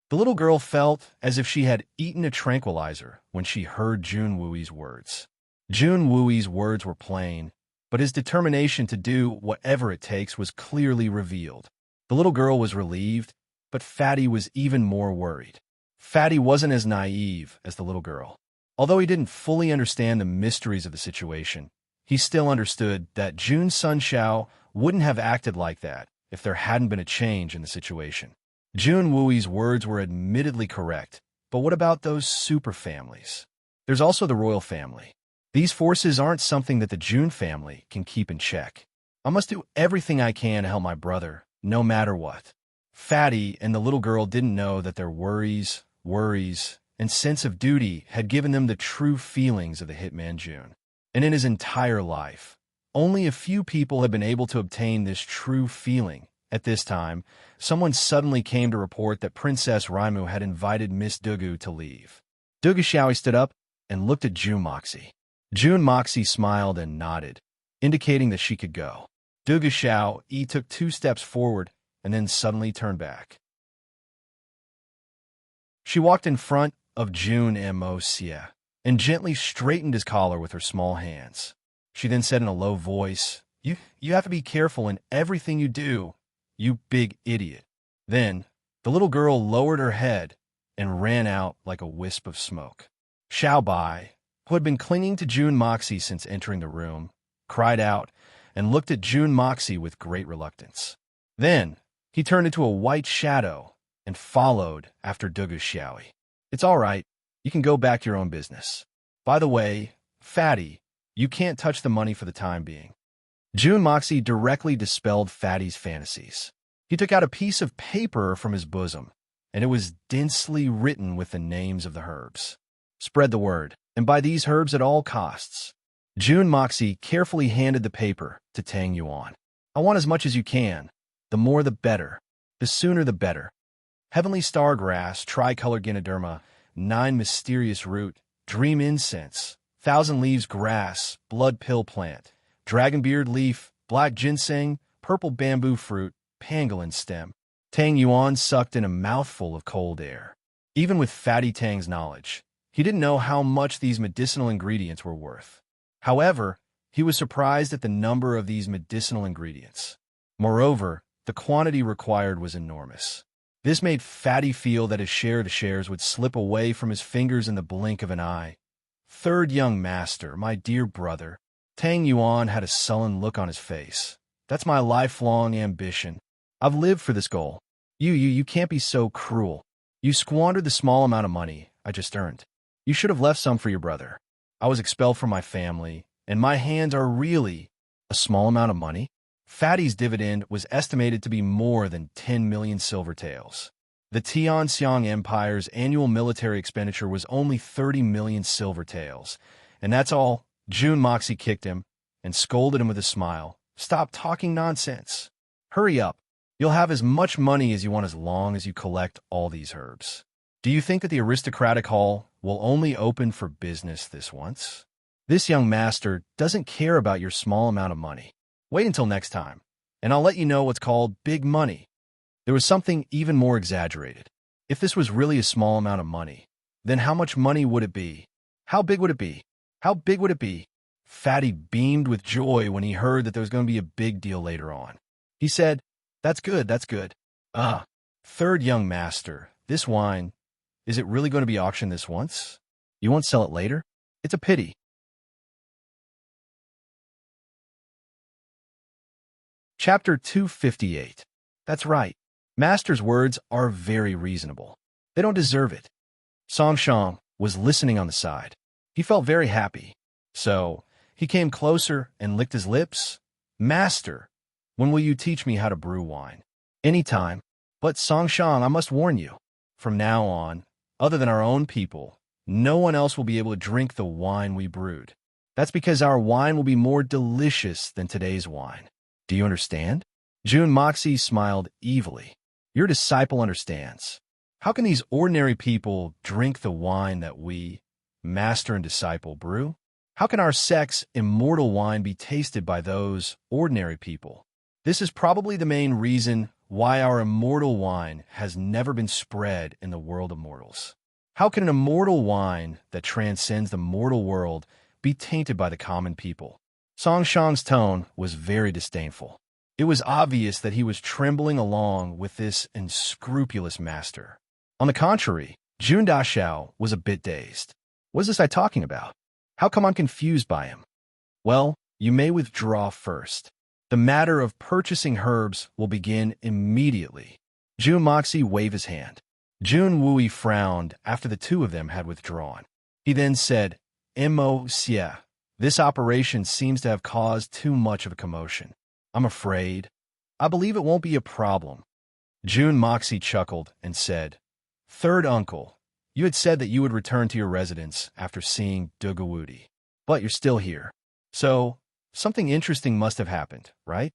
The little girl felt as if she had eaten a tranquilizer when she heard Jun Wui's words. Jun Wui's words were plain, but his determination to do whatever it takes was clearly revealed. The little girl was relieved, but Fatty was even more worried. Fatty wasn't as naive as the little girl. Although he didn't fully understand the mysteries of the situation, he still understood that Jun Sun Xiao wouldn't have acted like that if there hadn't been a change in the situation. Jun Wui's words were admittedly correct, but what about those superfamilies? There's also the royal family. These forces aren't something that the Jun family can keep in check. I must do everything I can to help my brother, no matter what. Fatty and the little girl didn't know that their worries, and sense of duty had given them the true feelings of the hitman June. And in his entire life, only a few people had been able to obtain this true feeling. At this time, someone suddenly came to report that Princess Raimu had invited Miss Dugu to leave. Dugu Xiaoyi stood up and looked at June Moxie. June Moxie smiled and nodded, indicating that she could go. Dugu Xiaoyi took 2 steps forward and then suddenly turned back. She walked in front of June Moxie and gently straightened his collar with her small hands. She then said in a low voice, You have to be careful in everything you do, you big idiot." Then, the little girl lowered her head and ran out like a wisp of smoke. Xiao Bai, who had been clinging to June Moxie since entering the room, cried out and looked at June Moxie with great reluctance. Then, he turned into a white shadow and followed after Dugu Xiaoyi. "It's all right. You can go back to your own business. By the way, Fatty, you can't touch the money for the time being." June Moxie directly dispelled Fatty's fantasies. He took out a piece of paper from his bosom, and it was densely written with the names of the herbs. "Spread the word, and buy these herbs at all costs." June Moxie carefully handed the paper to Tang Yuan. "I want as much as you can. The more the better. The sooner the better. Heavenly star grass, tricolor Ganoderma, 9 mysterious root, dream incense, 1,000 leaves grass, blood pill plant, dragonbeard leaf, black ginseng, purple bamboo fruit, pangolin stem." Tang Yuan sucked in a mouthful of cold air. Even with Fatty Tang's knowledge, he didn't know how much these medicinal ingredients were worth. However, he was surprised at the number of these medicinal ingredients. Moreover, the quantity required was enormous. This made Fatty feel that his share of the shares would slip away from his fingers in the blink of an eye. "Third young master, my dear brother." Tang Yuan had a sullen look on his face. "That's my lifelong ambition. I've lived for this goal. You can't be so cruel. You squandered the small amount of money I just earned. You should have left some for your brother. I was expelled from my family, and my hands are really a small amount of money. Fatty's dividend was estimated to be more than 10 million silver taels. The Tianxiang Empire's annual military expenditure was only 30 million silver taels. And that's all. June Moxie kicked him and scolded him with a smile. Stop talking nonsense. Hurry up. You'll have as much money as you want as long as you collect all these herbs. Do you think that the aristocratic hall will only open for business this once? This young master doesn't care about your small amount of money. Wait until next time, and I'll let you know what's called big money. There was something even more exaggerated. If this was really a small amount of money, then how much money would it be? How big would it be? How big would it be? Fatty beamed with joy when he heard that there was going to be a big deal later on. He said, that's good, that's good. Third young master, this wine, is it really going to be auctioned this once? You won't sell it later? It's a pity. Chapter 258. That's right. Master's words are very reasonable. They don't deserve it. Song Shang was listening on the side. He felt very happy. So, he came closer and licked his lips. Master, when will you teach me how to brew wine? Anytime. But Song Shang, I must warn you. From now on, other than our own people, no one else will be able to drink the wine we brewed. That's because our wine will be more delicious than today's wine. Do you understand? June Moxie smiled evilly. Your disciple understands. How can these ordinary people drink the wine that we, master and disciple, brew? How can our sect's immortal wine be tasted by those ordinary people? This is probably the main reason why our immortal wine has never been spread in the world of mortals. How can an immortal wine that transcends the mortal world be tainted by the common people? Song Shang's tone was very disdainful. It was obvious that he was trembling along with this unscrupulous master. On the contrary, Jun Dashao was a bit dazed. What is this I talking about? How come I'm confused by him? Well, you may withdraw first. The matter of purchasing herbs will begin immediately. Jun Moxie waved his hand. Jun Wui frowned after the two of them had withdrawn. He then said, Mo Xie, this operation seems to have caused too much of a commotion. I'm afraid. I believe it won't be a problem. Jun Moxie chuckled and said, Third uncle, you had said that you would return to your residence after seeing Dugawudi, but you're still here. So, something interesting must have happened, right?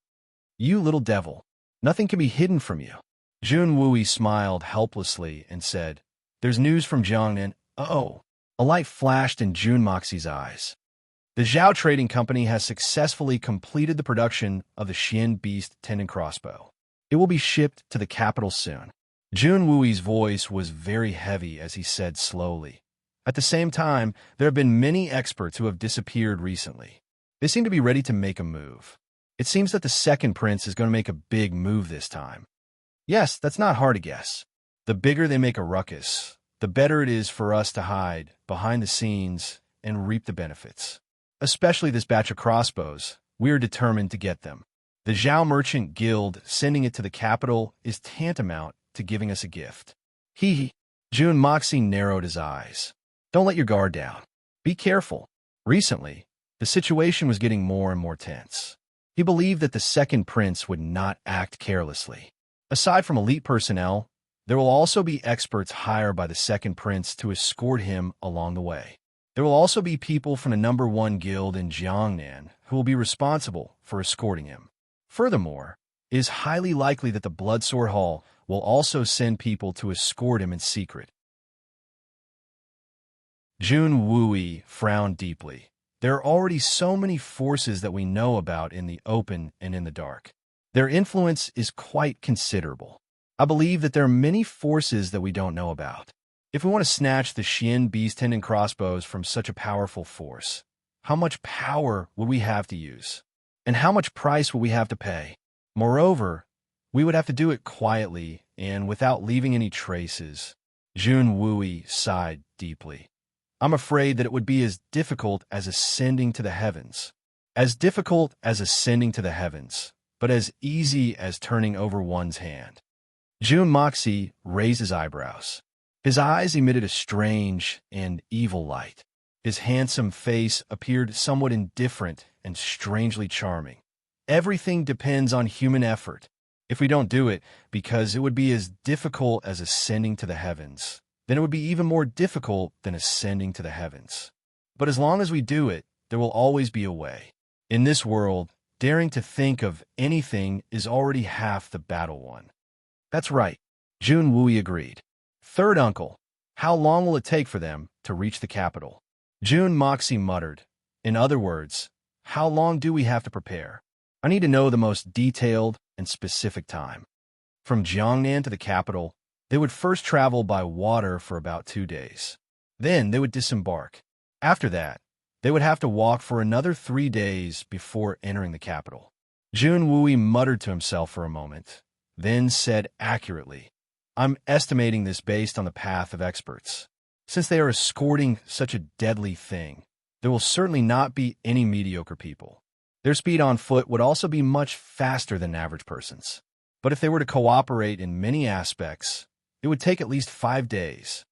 You little devil, nothing can be hidden from you. Jun Wui smiled helplessly and said, There's news from Jiangnan. Oh, a light flashed in Jun Moxie's eyes. The Zhao Trading Company has successfully completed the production of the Xian Beast Tendon Crossbow. It will be shipped to the capital soon. Jun Wui's voice was very heavy as he said slowly. At the same time, there have been many experts who have disappeared recently. They seem to be ready to make a move. It seems that the second prince is going to make a big move this time. Yes, that's not hard to guess. The bigger they make a ruckus, the better it is for us to hide behind the scenes and reap the benefits. Especially this batch of crossbows, we are determined to get them. The Zhao Merchant Guild sending it to the capital is tantamount to giving us a gift. Jun Moxie narrowed his eyes. Don't let your guard down. Be careful. Recently, the situation was getting more and more tense. He believed that the second prince would not act carelessly. Aside from elite personnel, there will also be experts hired by the second prince to escort him along the way. There will also be people from the number 1 guild in Jiangnan who will be responsible for escorting him. Furthermore, it is highly likely that the Bloodsword Hall will also send people to escort him in secret. Jun Wui frowned deeply. There are already so many forces that we know about in the open and in the dark. Their influence is quite considerable. I believe that there are many forces that we don't know about. If we want to snatch the Xian Beast Tendon crossbows from such a powerful force, how much power would we have to use? And how much price would we have to pay? Moreover, we would have to do it quietly and without leaving any traces. Jun Wui sighed deeply. I'm afraid that it would be as difficult as ascending to the heavens. As difficult as ascending to the heavens, but as easy as turning over one's hand. Jun Moxie raised his eyebrows. His eyes emitted a strange and evil light. His handsome face appeared somewhat indifferent and strangely charming. Everything depends on human effort. If we don't do it, because it would be as difficult as ascending to the heavens, then it would be even more difficult than ascending to the heavens. But as long as we do it, there will always be a way. In this world, daring to think of anything is already half the battle won. That's right, Jun Wui agreed. Third uncle, how long will it take for them to reach the capital? Jun Moxie muttered. In other words, how long do we have to prepare? I need to know the most detailed and specific time. From Jiangnan to the capital, they would first travel by water for about 2 days. Then they would disembark. After that, they would have to walk for another 3 days before entering the capital. Jun Wui muttered to himself for a moment, then said accurately, I'm estimating this based on the path of experts. Since they are escorting such a deadly thing, there will certainly not be any mediocre people. Their speed on foot would also be much faster than average persons. But if they were to cooperate in many aspects, it would take at least 5 days.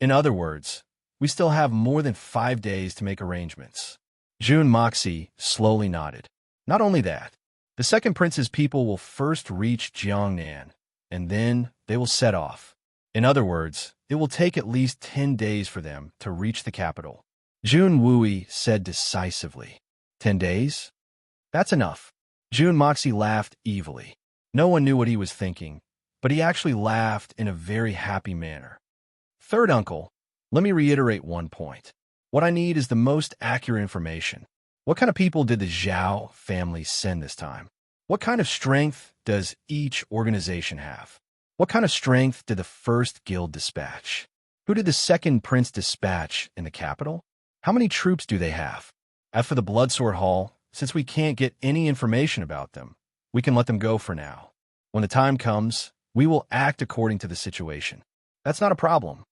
In other words, we still have more than 5 days to make arrangements. Jun Moxie slowly nodded. Not only that, the second prince's people will first reach Jiangnan, and then they will set off. In other words, it will take at least 10 days for them to reach the capital. Jun Wui said decisively. 10 days? That's enough. Jun Moxie laughed evilly. No one knew what he was thinking, but he actually laughed in a very happy manner. Third uncle, let me reiterate one point. What I need is the most accurate information. What kind of people did the Zhao family send this time? What kind of strength does each organization have? What kind of strength did the first guild dispatch? Who did the second prince dispatch in the capital? How many troops do they have? As for the Bloodsword Hall, since we can't get any information about them, we can let them go for now. When the time comes, we will act according to the situation. That's not a problem.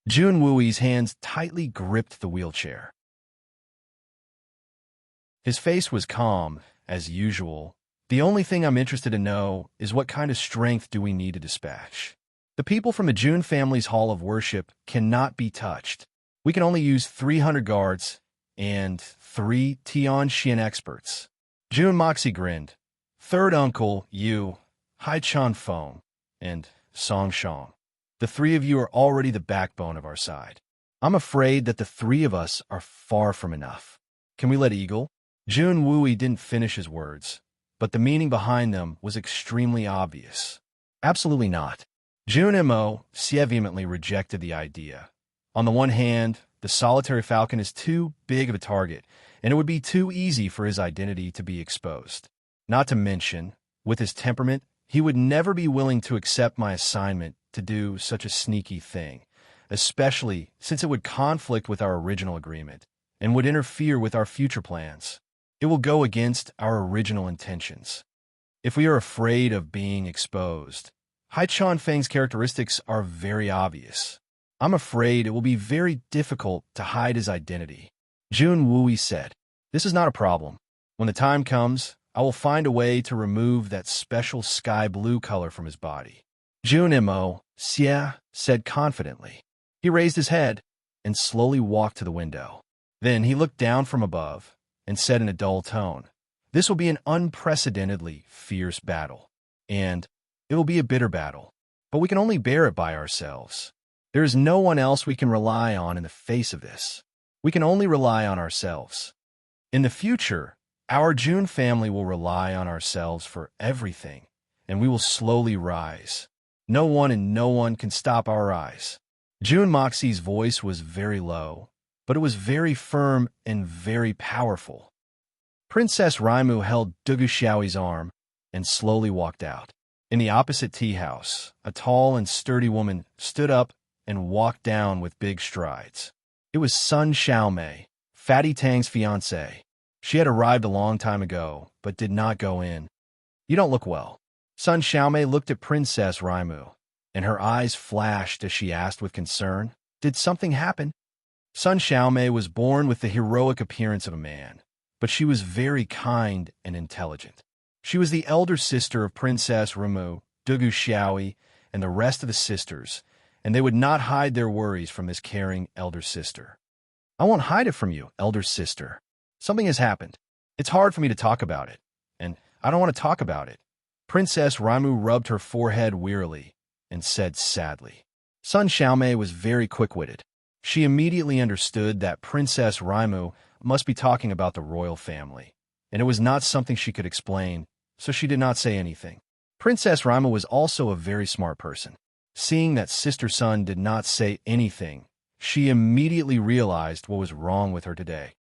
Jun Wui's hands tightly gripped the wheelchair. His face was calm, as usual. The only thing I'm interested to know is what kind of strength do we need to dispatch. The people from the Jun family's Hall of Worship cannot be touched. We can only use 300 guards and 3 Tianxian experts. Jun Moxie grinned. Third uncle, you, Hai Chan Feng, and Song Shang. The 3 of you are already the backbone of our side. I'm afraid that the 3 of us are far from enough. Can we let Eagle? Jun Wui didn't finish his words, but the meaning behind them was extremely obvious. Absolutely not. Jun Mo vehemently rejected the idea. On the one hand, the solitary falcon is too big of a target, and it would be too easy for his identity to be exposed. Not to mention, with his temperament, he would never be willing to accept my assignment to do such a sneaky thing, especially since it would conflict with our original agreement and would interfere with our future plans. It will go against our original intentions. If we are afraid of being exposed, Hai Chan Feng's characteristics are very obvious. I'm afraid it will be very difficult to hide his identity. Jun Wui said, This is not a problem. When the time comes, I will find a way to remove that special sky blue color from his body. Jun Mo said confidently. He raised his head and slowly walked to the window. Then he looked down from above and said in a dull tone, This will be an unprecedentedly fierce battle, and it will be a bitter battle, but we can only bear it by ourselves. There is no one else we can rely on in the face of this. We can only rely on ourselves. In the future, our Jun family will rely on ourselves for everything, and we will slowly rise. No one and no one can stop our rise. Jun Moxie's voice was very low, but it was very firm and very powerful. Princess Raimu held Dugu Xiaoyi's arm and slowly walked out. In the opposite tea house, a tall and sturdy woman stood up and walked down with big strides. It was Sun Xiaomei, Fatty Tang's fiancée. She had arrived a long time ago, but did not go in. You don't look well. Sun Xiaomei looked at Princess Raimu, and her eyes flashed as she asked with concern, Did something happen? Sun Xiaomei was born with the heroic appearance of a man, but she was very kind and intelligent. She was the elder sister of Princess Raimu, Dugu Xiaoyi, and the rest of the sisters, and they would not hide their worries from this caring elder sister. I won't hide it from you, elder sister. Something has happened. It's hard for me to talk about it, and I don't want to talk about it. Princess Raimu rubbed her forehead wearily and said sadly. Sun Xiaomei was very quick-witted. She immediately understood that Princess Raimu must be talking about the royal family, and it was not something she could explain, so she did not say anything. Princess Raimu was also a very smart person. Seeing that Sister Sun did not say anything, she immediately realized what was wrong with her today.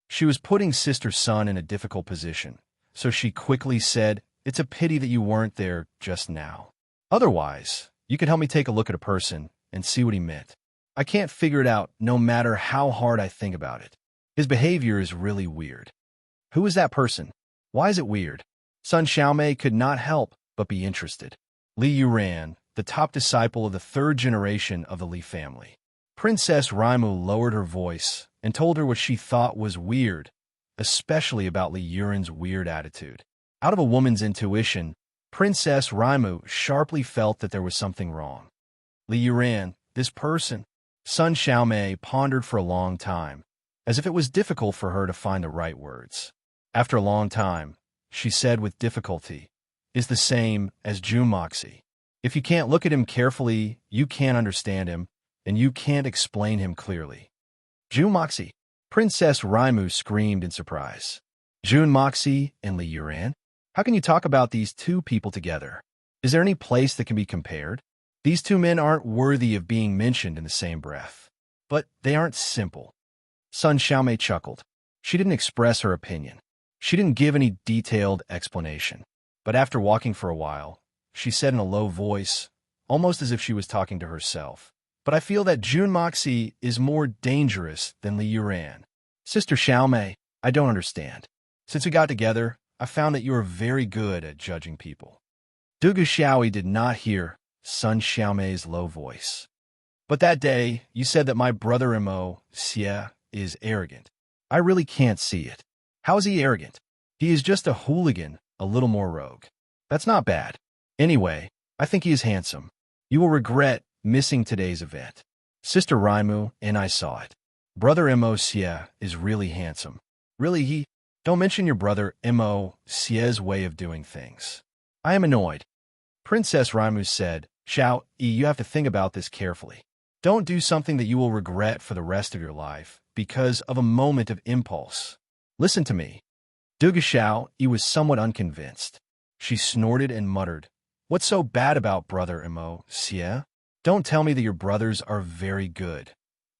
She was putting Sister Sun in a difficult position, so she quickly said, "It's a pity that you weren't there just now. Otherwise, you could help me take a look at a person and see what he meant. I can't figure it out no matter how hard I think about it. His behavior is really weird." Who is that person? Why is it weird? Sun Xiaomei could not help but be interested. Li Yuran, the top disciple of the third generation of the Li family. Princess Raimu lowered her voice and told her what she thought was weird, especially about Li Yuran's weird attitude. Out of a woman's intuition, Princess Raimu sharply felt that there was something wrong. Li Yuran, this person. Sun Xiaomei pondered for a long time, as if it was difficult for her to find the right words. After a long time, she said with difficulty, "Is the same as Junmoxi. If you can't look at him carefully, you can't understand him, and you can't explain him clearly." Junmoxi. Princess Raimu screamed in surprise. Junmoxi and Li Yuran? How can you talk about these two people together? Is there any place that can be compared? These two men aren't worthy of being mentioned in the same breath. But they aren't simple. Sun Xiaomei chuckled. She didn't express her opinion. She didn't give any detailed explanation. But after walking for a while, she said in a low voice, almost as if she was talking to herself, "But I feel that Junmoxi is more dangerous than Li Yuran. Sister Xiaomei, I don't understand. Since we got together, I found that you are very good at judging people." Dugu Xiaoi did not hear Sun Xiaomei's low voice. "But that day, you said that my brother Mo Xie is arrogant. I really can't see it. How is he arrogant? He is just a hooligan, a little more rogue. That's not bad. Anyway, I think he is handsome. You will regret missing today's event. Sister Raimu and I saw it. Brother Mo Xie is really handsome. Really, he... Don't mention your brother Mo Xie's way of doing things. I am annoyed." Princess Raimu said, "Xiao Yi, you have to think about this carefully. Don't do something that you will regret for the rest of your life because of a moment of impulse. Listen to me." Dugu Xiao Yi was somewhat unconvinced. She snorted and muttered, "What's so bad about brother Mo Xie? Don't tell me that your brothers are very good."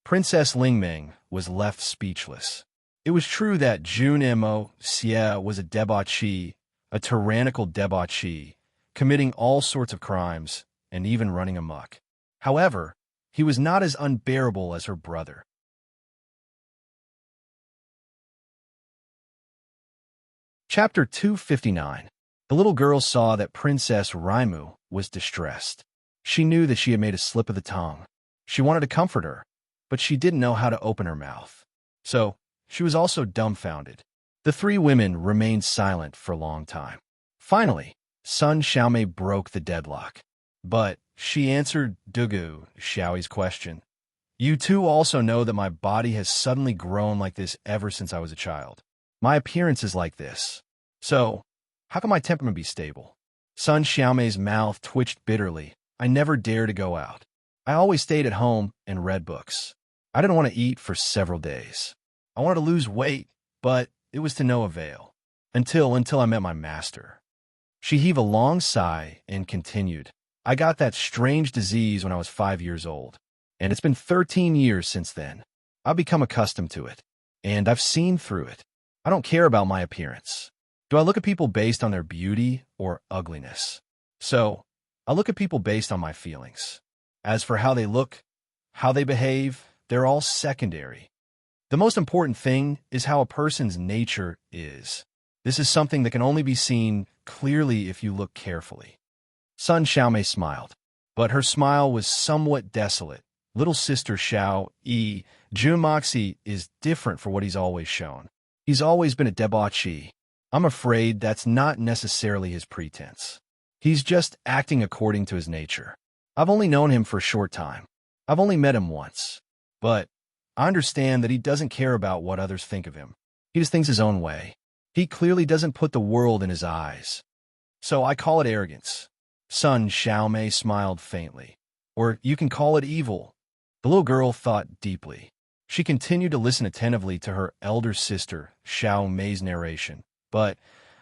Princess Lingming was left speechless. It was true that Jun Mo Xie was a debauchee, a tyrannical debauchee, committing all sorts of crimes and even running amok. However, he was not as unbearable as her brother. Chapter 259. The little girl saw that Princess Raimu was distressed. She knew that she had made a slip of the tongue. She wanted to comfort her, but she didn't know how to open her mouth. So, she was also dumbfounded. The three women remained silent for a long time. Finally, Sun Xiaomei broke the deadlock. But she answered Dugu Xiaoi's question. "You two also know that my body has suddenly grown like this ever since I was a child. My appearance is like this. So, how can my temperament be stable?" Sun Xiaomei's mouth twitched bitterly. "I never dared to go out. I always stayed at home and read books. I didn't want to eat for several days. I wanted to lose weight, but it was to no avail. Until I met my master." She heaved a long sigh and continued, "I got that strange disease when I was 5 years old, and it's been 13 years since then. I've become accustomed to it, and I've seen through it. I don't care about my appearance. Do I look at people based on their beauty or ugliness? So, I look at people based on my feelings. As for how they look, how they behave, they're all secondary. The most important thing is how a person's nature is. This is something that can only be seen clearly if you look carefully." Sun Xiaomei smiled, but her smile was somewhat desolate. "Little sister Xiao Yi, Junmoxi is different for what he's always shown. He's always been a debauchee. I'm afraid that's not necessarily his pretense. He's just acting according to his nature. I've only known him for a short time. I've only met him once. But I understand that he doesn't care about what others think of him. He just thinks his own way. He clearly doesn't put the world in his eyes. So I call it arrogance. Son Xiaomei smiled faintly. Or you can call it evil. The little girl thought deeply. She continued to listen attentively to her elder sister, Xiao Mei's narration. But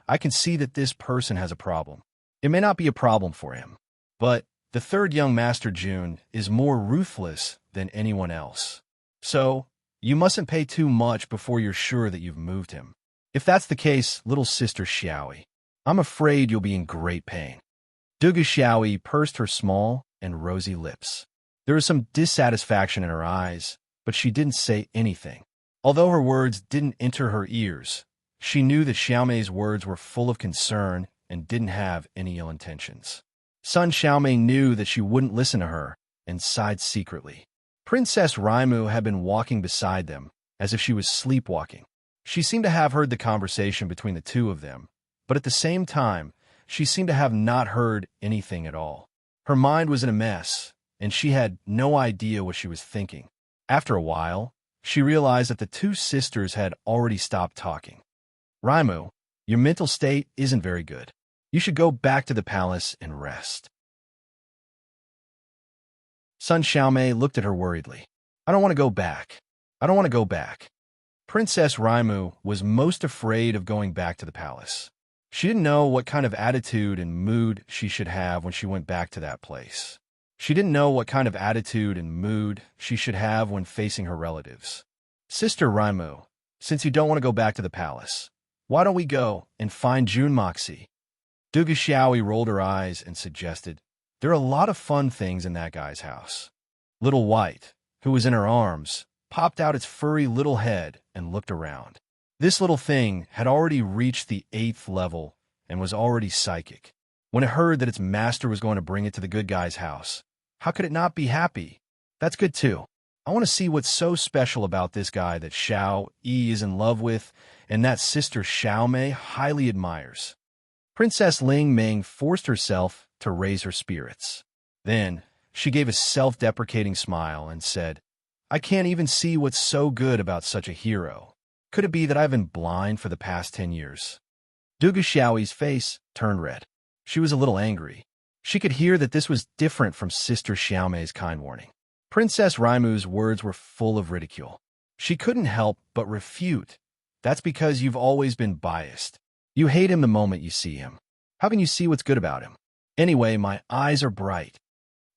I can see that this person has a problem. It may not be a problem for him, but the third young Master Jun is more ruthless than anyone else. So, you mustn't pay too much before you're sure that you've moved him. If that's the case, little sister Xiaoi, I'm afraid you'll be in great pain. Dugu Xiaoi pursed her small and rosy lips. There was some dissatisfaction in her eyes, but she didn't say anything. Although her words didn't enter her ears, she knew that Xiaomei's words were full of concern and didn't have any ill intentions. Son Xiaomei knew that she wouldn't listen to her and sighed secretly. Princess Raimu had been walking beside them, as if she was sleepwalking. She seemed to have heard the conversation between the two of them, but at the same time, she seemed to have not heard anything at all. Her mind was in a mess, and she had no idea what she was thinking. After a while, she realized that the two sisters had already stopped talking. Raimu, your mental state isn't very good. You should go back to the palace and rest. Son Xiaomei looked at her worriedly. I don't want to go back. I don't want to go back. Princess Raimu was most afraid of going back to the palace. She didn't know what kind of attitude and mood she should have when she went back to that place. She didn't know what kind of attitude and mood she should have when facing her relatives. Sister Raimu, since you don't want to go back to the palace, why don't we go and find Jun Moxie? Dugu Xiaoi rolled her eyes and suggested, there are a lot of fun things in that guy's house. Little White, who was in her arms, popped out its furry little head and looked around. This little thing had already reached the 8th level and was already psychic. When it heard that its master was going to bring it to the good guy's house, how could it not be happy? That's good too. I want to see what's so special about this guy that Xiao Yi is in love with and that sister Xiaomei highly admires. Princess Ling Ming forced herself to raise her spirits. Then, she gave a self-deprecating smile and said, I can't even see what's so good about such a hero. Could it be that I've been blind for the past 10 years? Dugu Xiaoi's face turned red. She was a little angry. She could hear that this was different from Sister Xiaomei's kind warning. Princess Raimu's words were full of ridicule. She couldn't help but refute. That's because you've always been biased. You hate him the moment you see him. How can you see what's good about him? Anyway, my eyes are bright.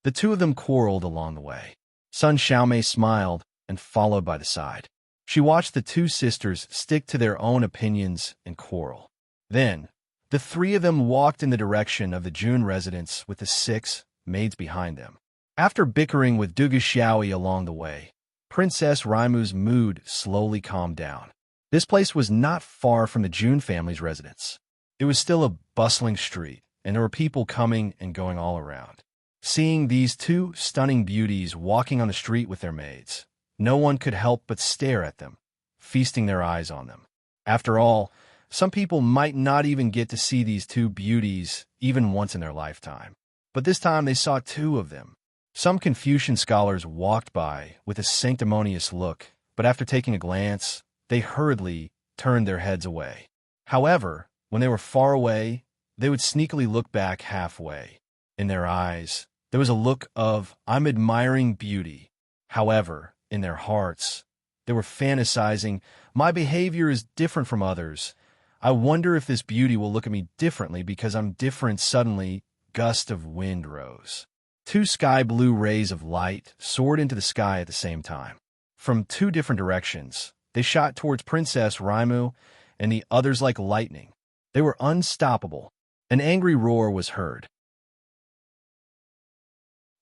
The two of them quarreled along the way. Son Xiaomei smiled and followed by the side. She watched the two sisters stick to their own opinions and quarrel. Then, the three of them walked in the direction of the Jun residence with the 6 maids behind them. After bickering with Dugu Xiaoi along the way, Princess Raimu's mood slowly calmed down. This place was not far from the Jun family's residence. It was still a bustling street, and there were people coming and going all around. Seeing these two stunning beauties walking on the street with their maids, no one could help but stare at them, feasting their eyes on them. After all, some people might not even get to see these two beauties even once in their lifetime. But this time they saw 2 of them. Some Confucian scholars walked by with a sanctimonious look, but after taking a glance, they hurriedly turned their heads away. However, when they were far away, they would sneakily look back halfway. In their eyes, there was a look of, I'm admiring beauty. However, in their hearts, they were fantasizing, my behavior is different from others. I wonder if this beauty will look at me differently because I'm different. Suddenly, gust of wind rose. 2 sky-blue rays of light soared into the sky at the same time. From 2 different directions, they shot towards Princess Raimu and the others like lightning. They were unstoppable. An angry roar was heard.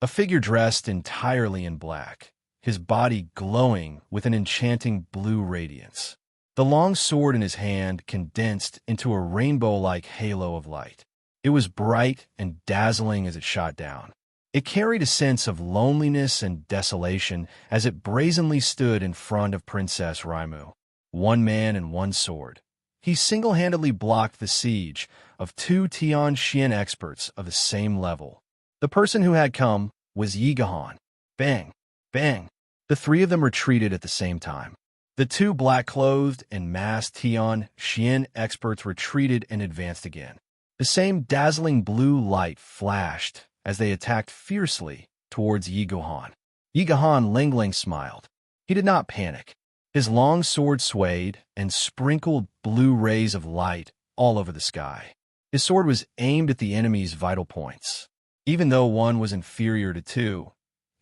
A figure dressed entirely in black, his body glowing with an enchanting blue radiance. The long sword in his hand condensed into a rainbow-like halo of light. It was bright and dazzling as it shot down. It carried a sense of loneliness and desolation as it brazenly stood in front of Princess Raimu. 1 man and 1 sword. He single-handedly blocked the siege of 2 Tian Xian experts of the same level. The person who had come was Yigahan. Bang! Bang! The three of them retreated at the same time. The two black-clothed and masked Tian Xian experts retreated and advanced again. The same dazzling blue light flashed as they attacked fiercely towards Yigahan. Yigahan Lingling smiled. He did not panic. His long sword swayed and sprinkled blue rays of light all over the sky. His sword was aimed at the enemy's vital points. Even though one was inferior to two,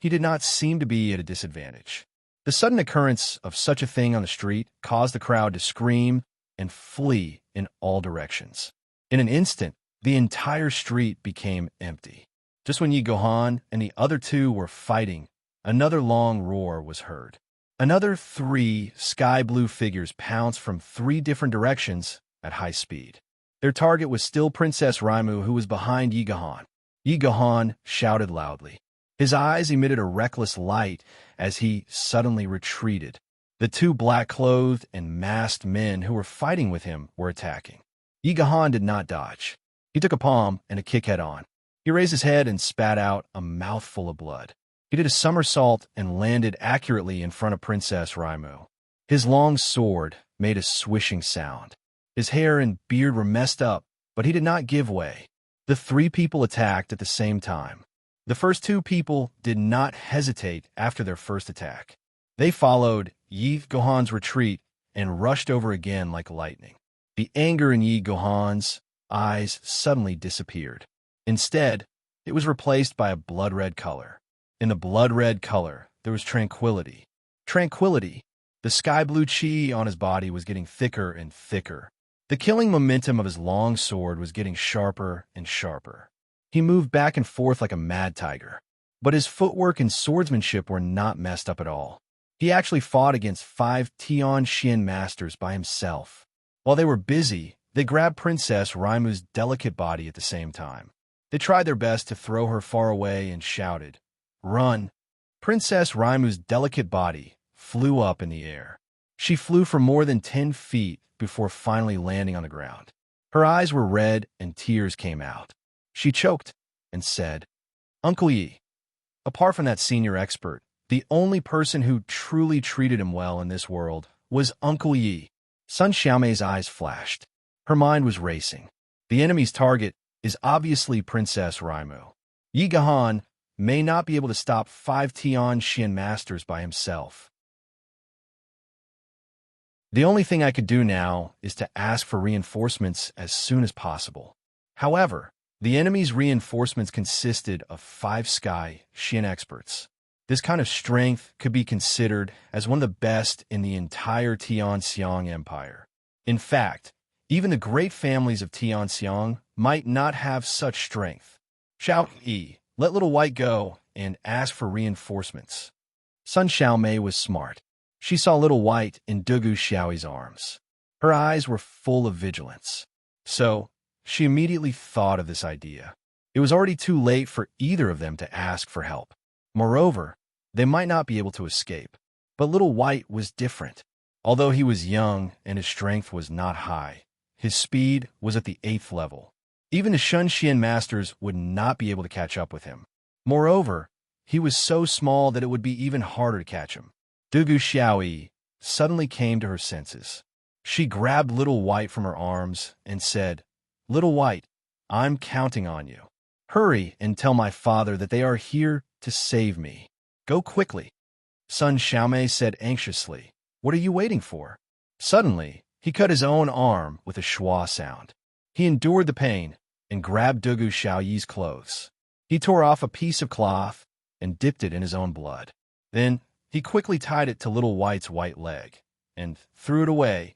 he did not seem to be at a disadvantage. The sudden occurrence of such a thing on the street caused the crowd to scream and flee in all directions. In an instant, the entire street became empty. Just when Yi Gohan and the other two were fighting, another long roar was heard. Another 3 sky-blue figures pounced from 3 different directions at high speed. Their target was still Princess Raimu, who was behind Yi Gohan. Yi Gohan shouted loudly. His eyes emitted a reckless light as he suddenly retreated. The 2 black-clothed and masked men who were fighting with him were attacking. Yi Gohan did not dodge. He took a palm and a kick head-on. He raised his head and spat out a mouthful of blood. He did a somersault and landed accurately in front of Princess Raimu. His long sword made a swishing sound. His hair and beard were messed up, but he did not give way. The 3 people attacked at the same time. The first 2 people did not hesitate after their first attack. They followed Yi Gohan's retreat and rushed over again like lightning. The anger in Yi Gohan's eyes suddenly disappeared. Instead, it was replaced by a blood-red color. In the blood-red color, there was tranquility. Tranquility. The sky-blue chi on his body was getting thicker and thicker. The killing momentum of his long sword was getting sharper and sharper. He moved back and forth like a mad tiger. But his footwork and swordsmanship were not messed up at all. He actually fought against 5 Tian Xian masters by himself. While they were busy, they grabbed Princess Raimu's delicate body at the same time. They tried their best to throw her far away and shouted, "Run!" Princess Raimu's delicate body flew up in the air. She flew for more than 10 feet before finally landing on the ground. Her eyes were red and tears came out. She choked and said, "Uncle Yi." Apart from that senior expert, the only person who truly treated him well in this world was Uncle Yi. Sun Xiaomei's eyes flashed. Her mind was racing. The enemy's target is obviously Princess Raimu. Yi Gohan may not be able to stop 5 Tian Xian masters by himself. The only thing I could do now is to ask for reinforcements as soon as possible. However, the enemy's reinforcements consisted of 5 Sky Xian experts. This kind of strength could be considered as one of the best in the entire Tianxiang Empire. In fact, even the great families of Tianxiang might not have such strength. Shout Yi, let Little White go and ask for reinforcements. Sun Xiaomei was smart. She saw Little White in Dugu Xiaoyi's arms. Her eyes were full of vigilance. So, she immediately thought of this idea. It was already too late for either of them to ask for help. Moreover, they might not be able to escape. But Little White was different. Although he was young and his strength was not high, his speed was at the 8th level. Even the Shun Xian masters would not be able to catch up with him. Moreover, he was so small that it would be even harder to catch him. Dugu Xiaoyi suddenly came to her senses. She grabbed Little White from her arms and said, "Little White, I'm counting on you. Hurry and tell my father that they are here to save me. Go quickly." Sun Xiaomei said anxiously, "What are you waiting for?" Suddenly, he cut his own arm with a schwa sound. He endured the pain and grabbed Dugu Xiaoyi's clothes. He tore off a piece of cloth and dipped it in his own blood. Then, he quickly tied it to Little White's white leg and threw it away.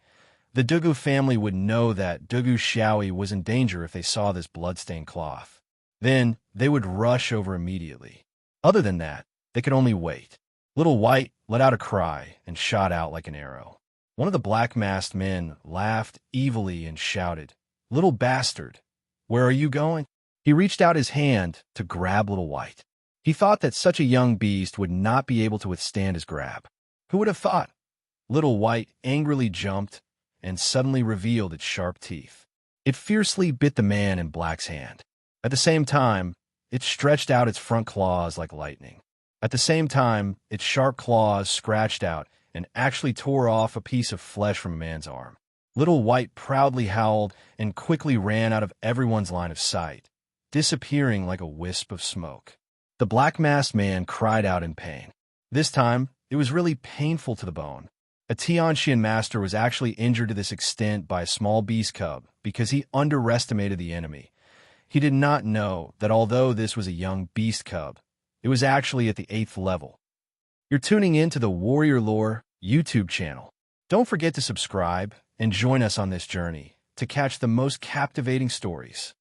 The Dugu family would know that Dugu Xiaoyi was in danger if they saw this blood-stained cloth. Then, they would rush over immediately. Other than that, they could only wait. Little White let out a cry and shot out like an arrow. One of the black-masked men laughed evilly and shouted, "Little bastard, where are you going?" He reached out his hand to grab Little White. He thought that such a young beast would not be able to withstand his grab. Who would have thought? Little White angrily jumped and suddenly revealed its sharp teeth. It fiercely bit the man in black's hand. At the same time, It stretched out its front claws like lightning. At the same time, its sharp claws scratched out and actually tore off a piece of flesh from a man's arm. Little White proudly howled and quickly ran out of everyone's line of sight, disappearing like a wisp of smoke. The black-masked man cried out in pain. This time, it was really painful to the bone. A Tianxian master was actually injured to this extent by a small beast cub because he underestimated the enemy. He did not know that although this was a young beast cub, it was actually at the 8th level. You're tuning in to the Warrior Lore YouTube channel. Don't forget to subscribe and join us on this journey to catch the most captivating stories.